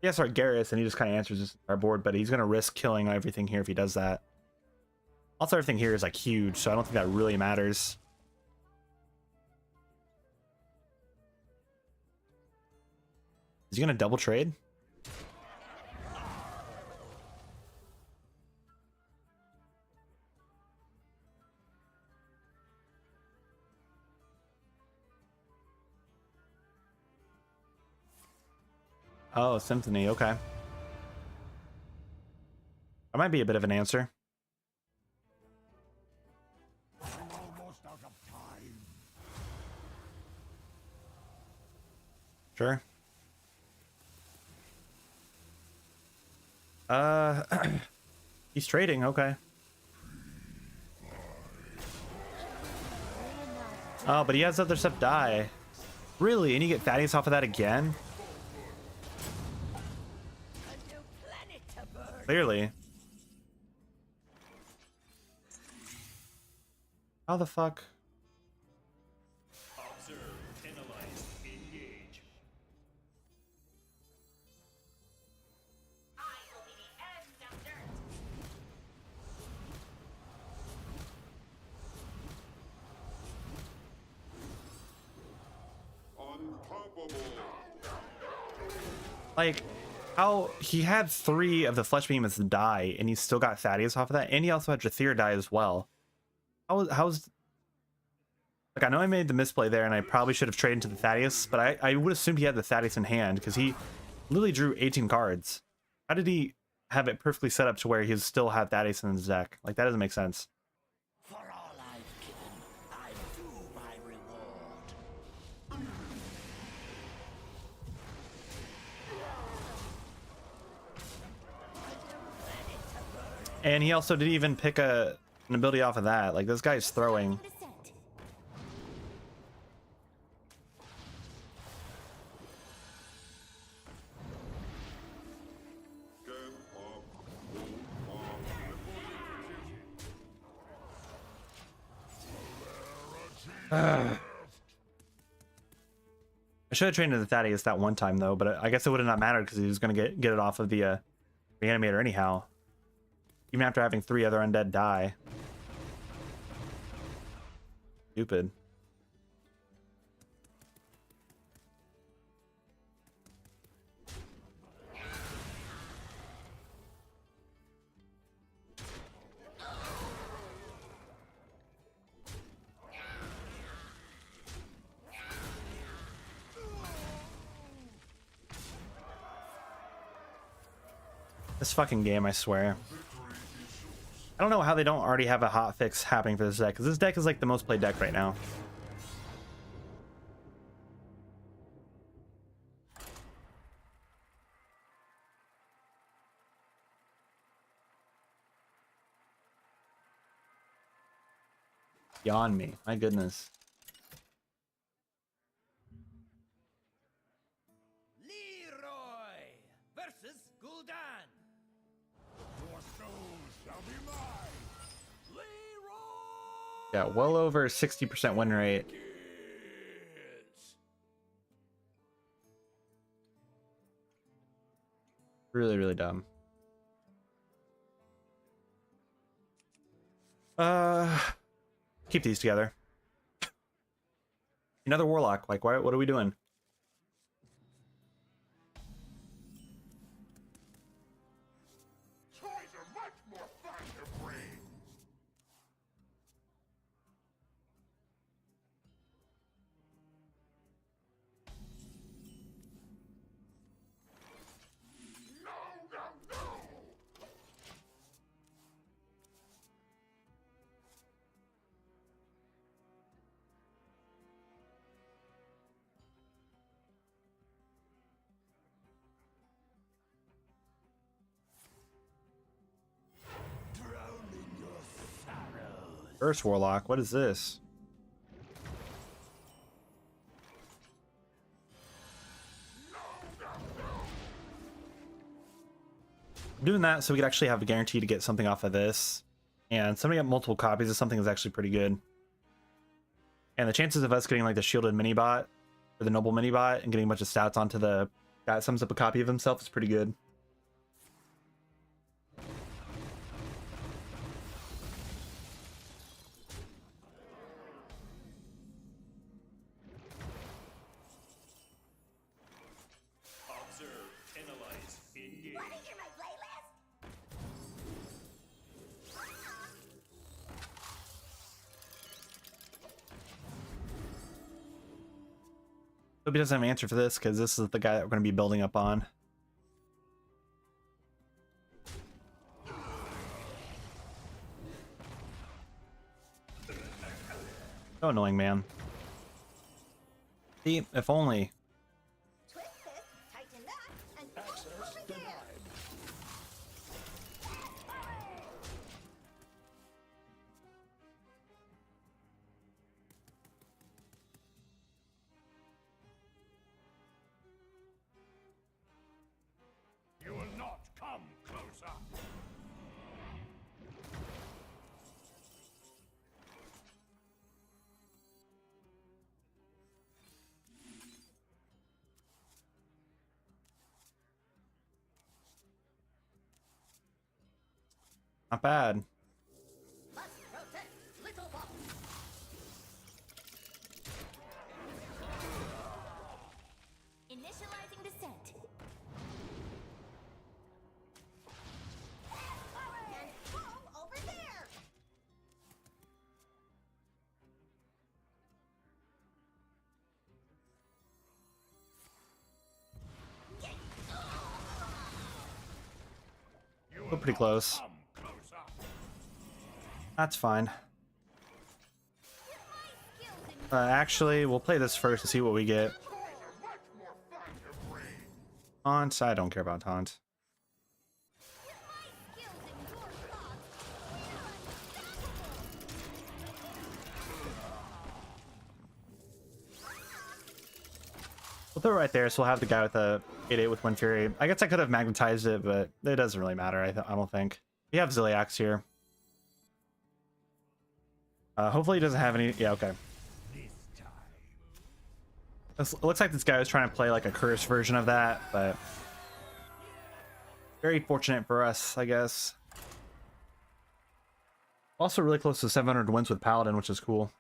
Yeah, sorry, Garrus, and he just kind of answers our board, but he's going to risk killing everything here if he does that. Also, everything here is like huge, so I don't think that really matters. Is he going to double trade? Oh, Symphony, okay. That might be a bit of an answer. I'm almost out of time. Sure. He's trading, okay. Oh, but he has other stuff die. Really? And you get Thaddeus off of that again? Clearly. How the fuck? Observe, analyze, engage. I will be the end of dirt. Unstoppable. Like, how he had 3 of the Flesh Behemoths die, and he still got Thaddeus off of that, and he also had Jathir die as well. How's... Like, I know I made the misplay there, and I probably should have traded to the Thaddeus, but I would assume he had the Thaddeus in hand, because he literally drew 18 cards. How did he have it perfectly set up to where he still had Thaddeus in his deck? Like, that doesn't make sense. For all I've given, I'm due my reward. And he also didn't even pick an ability off of that. Like, this guy's throwing. I should have trained to the Thaddeus that one time, though, but I guess it would have not mattered because he was going to get it off of the reanimator anyhow. Even after having 3 other undead die. Stupid. This fucking game, I swear. I don't know how they don't already have a hot fix happening for this deck, because this deck is like the most played deck right now. Beyond me, my goodness. Leroy versus Gul'dan. Your souls shall be mine. Leroy. Yeah, well over 60% win rate. Really, really dumb. Keep these together. Another warlock. Like, what are we doing? Toys are much more fun to bring. No, no, no! First warlock. What is this? I'm doing that so we could actually have a guarantee to get something off of this. And somebody got multiple copies of something is actually pretty good. And the chances of us getting like the shielded mini bot or the noble mini bot and getting a bunch of stats onto the guy that sums up a copy of himself is pretty good. Observe, analyze, engage. Want to hear my playlist? Hope he doesn't have an answer for this because this is the guy that we're going to be building up on. So annoying, man. See, if only. Twist this, tighten that, and bolt over there. You will not come closer. Not bad. Must protect little boss. Initializing descent. And boom over there. You We're pretty close. come closer. That's fine. Actually, we'll play this first to see what we get. Toys are much more fun to bring. Taunt? I don't care about taunt. Skills in your thoughts. We'll throw it right there, so we'll have the guy with the 8/8 with Wind Fury. I guess I could have magnetized it, but it doesn't really matter, I don't think. We have Ziliax here. Hopefully he doesn't have any... Yeah, okay. It looks like this guy was trying to play like a cursed version of that, but... Very fortunate for us, I guess. Also really close to 700 wins with Paladin, which is cool.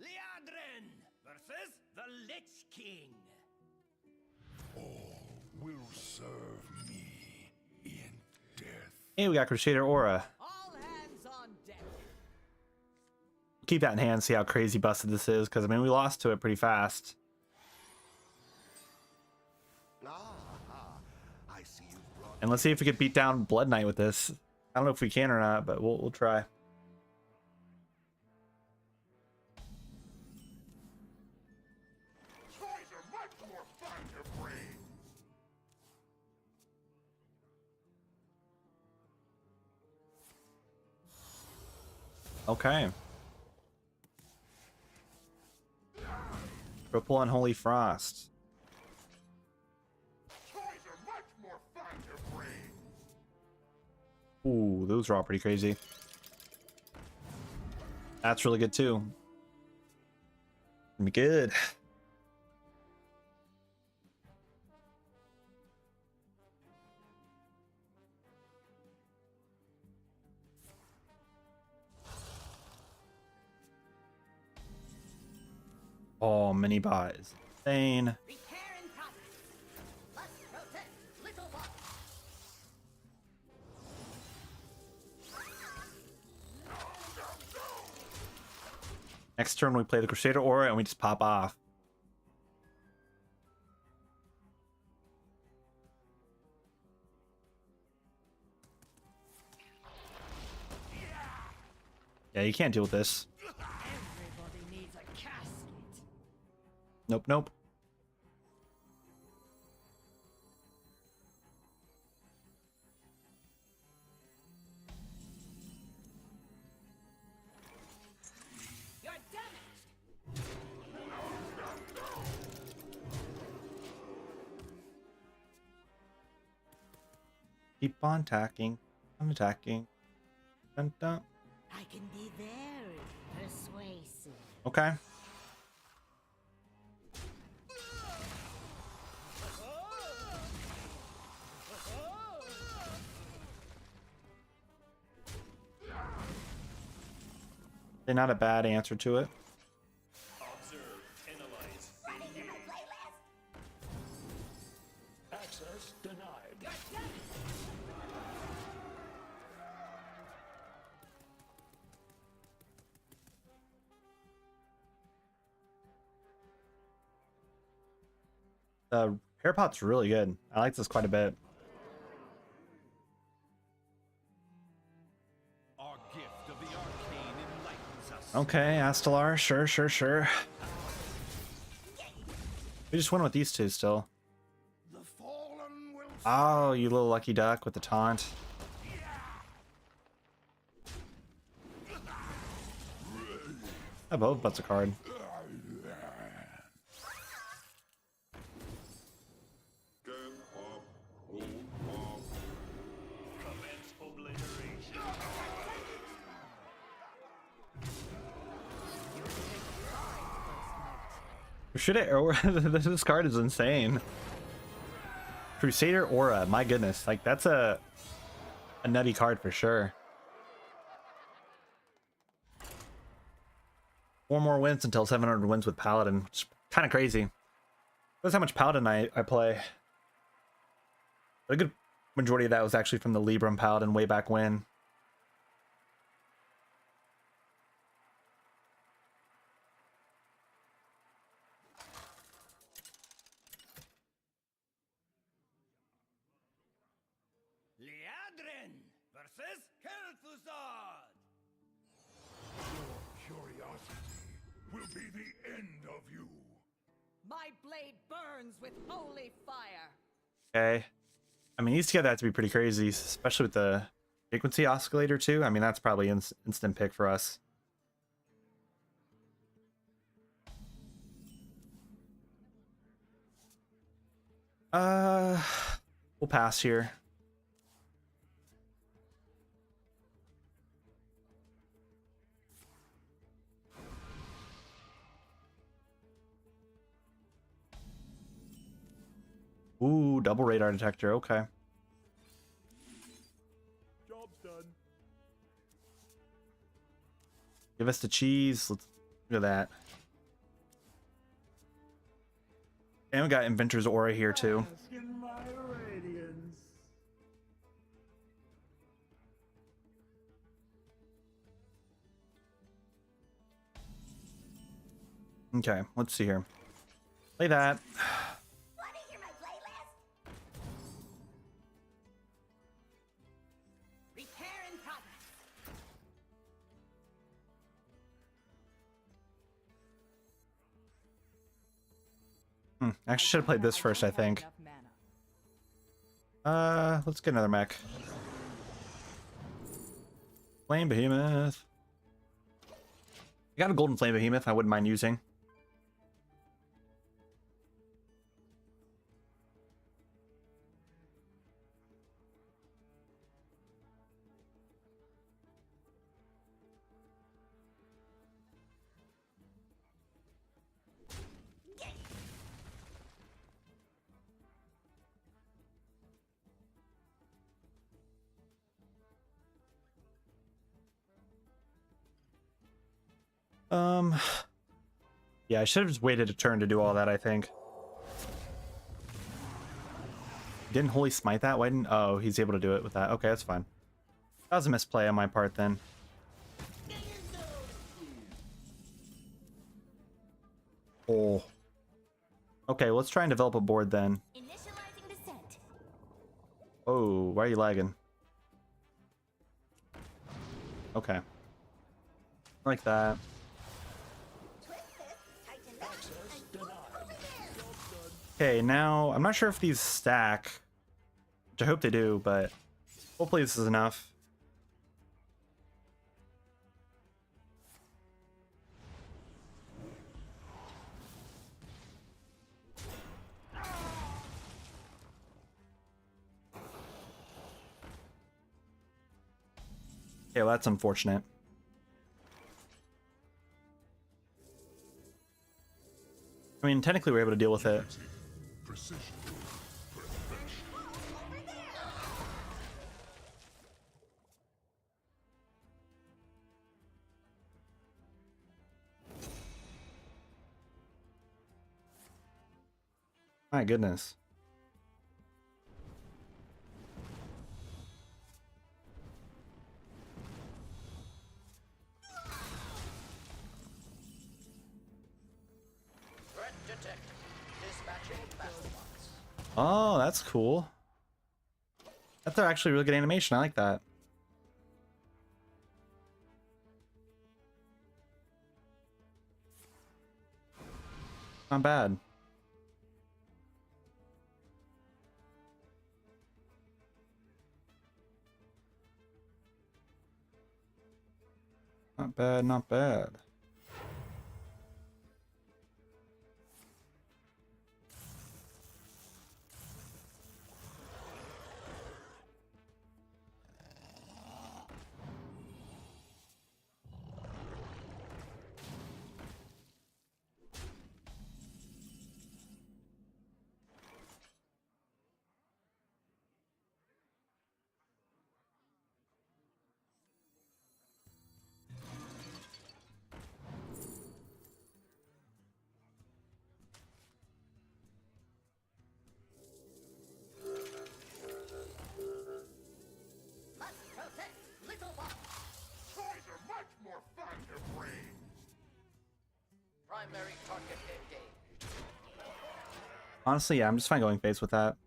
Liadrin versus the Lich King. All will serve me. Hey, we got Crusader Aura. All hands on deck. Keep that in hand, see how crazy busted this is, because I mean we lost to it pretty fast. I see you've brought And let's see if we can beat down Blood Knight with this. I don't know if we can or not, but we'll try. Toys are much more fun to bring. Okay. Triple Unholy Frost. Toys are much more fun to bring. Ooh, those are all pretty crazy. That's really good too. Gonna be good. Oh, mini bot is insane. Repair in progress. Let's protect little boss. Next turn we play the Crusader Aura and we just pop off. Yeah, you can't deal with this. Everybody needs a casket. Nope, nope. You're damaged. Keep on attacking. I'm attacking. Dun, dun. I can be very persuasive. Okay. They're not a bad answer to it. Ready for my playlist? Access denied. The hair pot's really good. I like this quite a bit. Our gift of the arcane enlightens us. Okay, Astelar, sure, sure, sure. We just win with these two still. The fallen will Oh, you little lucky duck with the taunt. I both butts a card. get up, hold up. Commence obliteration. Should it? Or this card is insane. Crusader Aura, my goodness, like that's a nutty card for sure. 4 more wins until 700 wins with Paladin. It's kind of crazy. That's how much Paladin I play. But a good majority of that was actually from the Libram Paladin way back when. Liadrin versus Kel'Thuzad. Curiosity will be the end of you. My blade burns with holy fire. Okay. I mean, these together have to be pretty crazy, especially with the frequency oscillator too. I mean, that's probably instant pick for us. We'll pass here. Ooh, double radar detector. Okay. Job's done. Give us the cheese. Let's look at that. And we got Inventor's Aura here too. In my radiance. Okay, let's see here. Play that. Want to hear my playlist? Repair in progress. Actually, should have played this first, I think. Let's get another mech. Flame Behemoth. I got a golden Flame Behemoth I wouldn't mind using. Yeah, I should have just waited a turn to do all that, I think. Didn't Holy Smite that? Why didn't... Oh, he's able to do it with that. Okay, that's fine. That was a misplay on my part then. Oh. Okay, let's try and develop a board then. Initializing descent. Oh, why are you lagging? Okay. Like that. Twist this, tighten that, and bolt over there. Okay, now I'm not sure if these stack, which I hope they do, but hopefully this is enough. Okay, well, that's unfortunate. I mean, technically we're able to deal with it. Precision. My goodness. Threat detected. Dispatching battle bots. Oh, that's cool. That's actually really good animation. I like that. Not bad. Not bad, not bad. Must protect little one. Toys are much more fun to bring. Primary target engaged. Honestly, yeah, I'm just fine going face with that.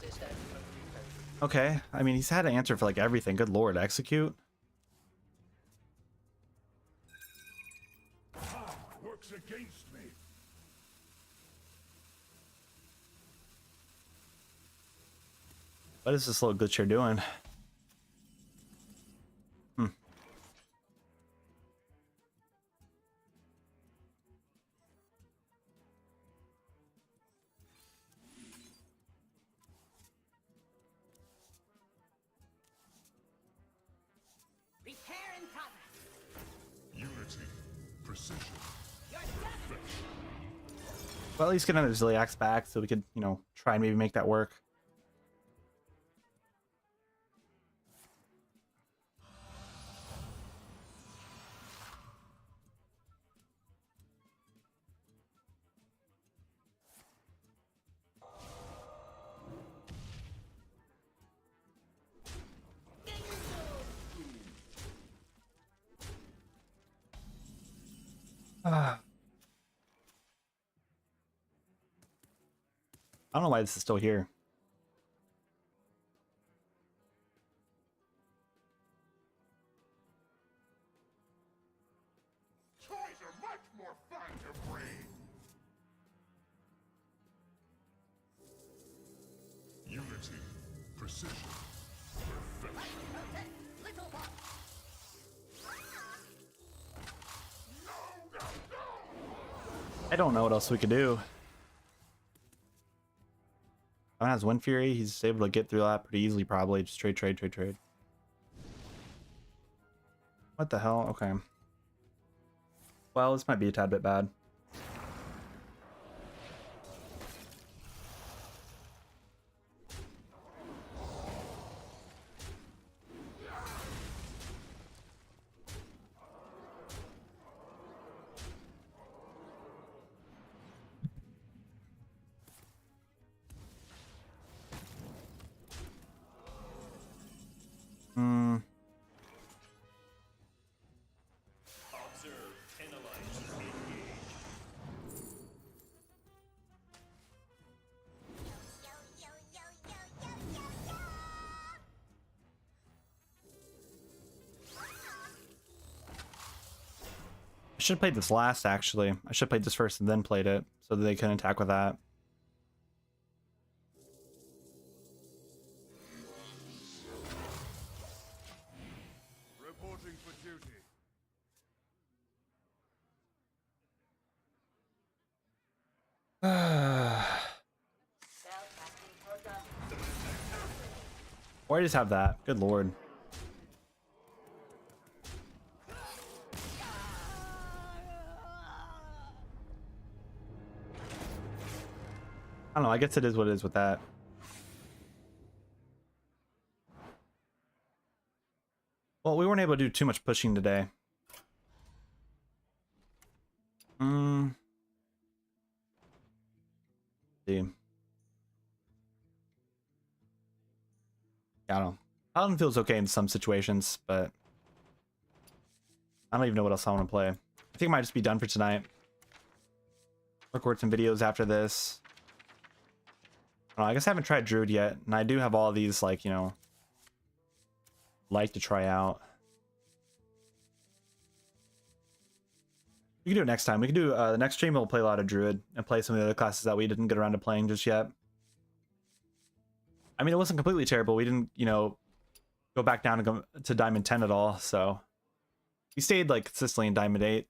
System. Okay, I mean, he's had an answer for like everything. Good lord, execute. Works against me. What is this little glitch you're doing? Unity. Precision. Well, at least get another Ziliax back so we could, you know, try and maybe make that work. I don't know why this is still here. Toys are much more fun to breed. Unity. Precision. Perfection. Little one. I don't know what else we could do. Someone has Wind Fury. He's able to get through that pretty easily, probably. Just trade, trade, trade, trade. What the hell? Okay. Well, this might be a tad bit bad. Hmm. Yo, yo, yo, yo, yo, yo, yo. I should have played this last, actually. I should have played this first and then played it, so that they couldn't attack with that. Reporting for duty. Or I just have that. Good lord. I don't know. I guess it is what it is with that. Well, we weren't able to do too much pushing today. See. I don't know. Paladin feels okay in some situations, but I don't even know what else I want to play. I think it might just be done for tonight. Record some videos after this. I don't know, I guess I haven't tried Druid yet, and I do have all these, like, you know, like to try out. We can do it next time. We can do the next stream. We'll play a lot of Druid and play some of the other classes that we didn't get around to playing just yet. I mean, it wasn't completely terrible. We didn't, you know, go back down and go to Diamond 10 at all. So we stayed like consistently in Diamond 8.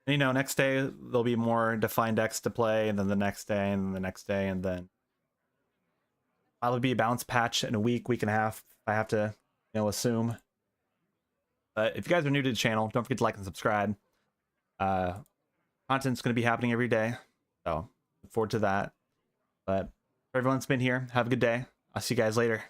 And, you know, next day there'll be more defined decks to play, and then the next day, and then the next day, and then probably be a balance patch in a week, week and a half. I have to, you know, assume. But if you guys are new to the channel, don't forget to like and subscribe. Content's going to be happening every day, so look forward to that. But for everyone that's been here, have a good day. I'll see you guys later.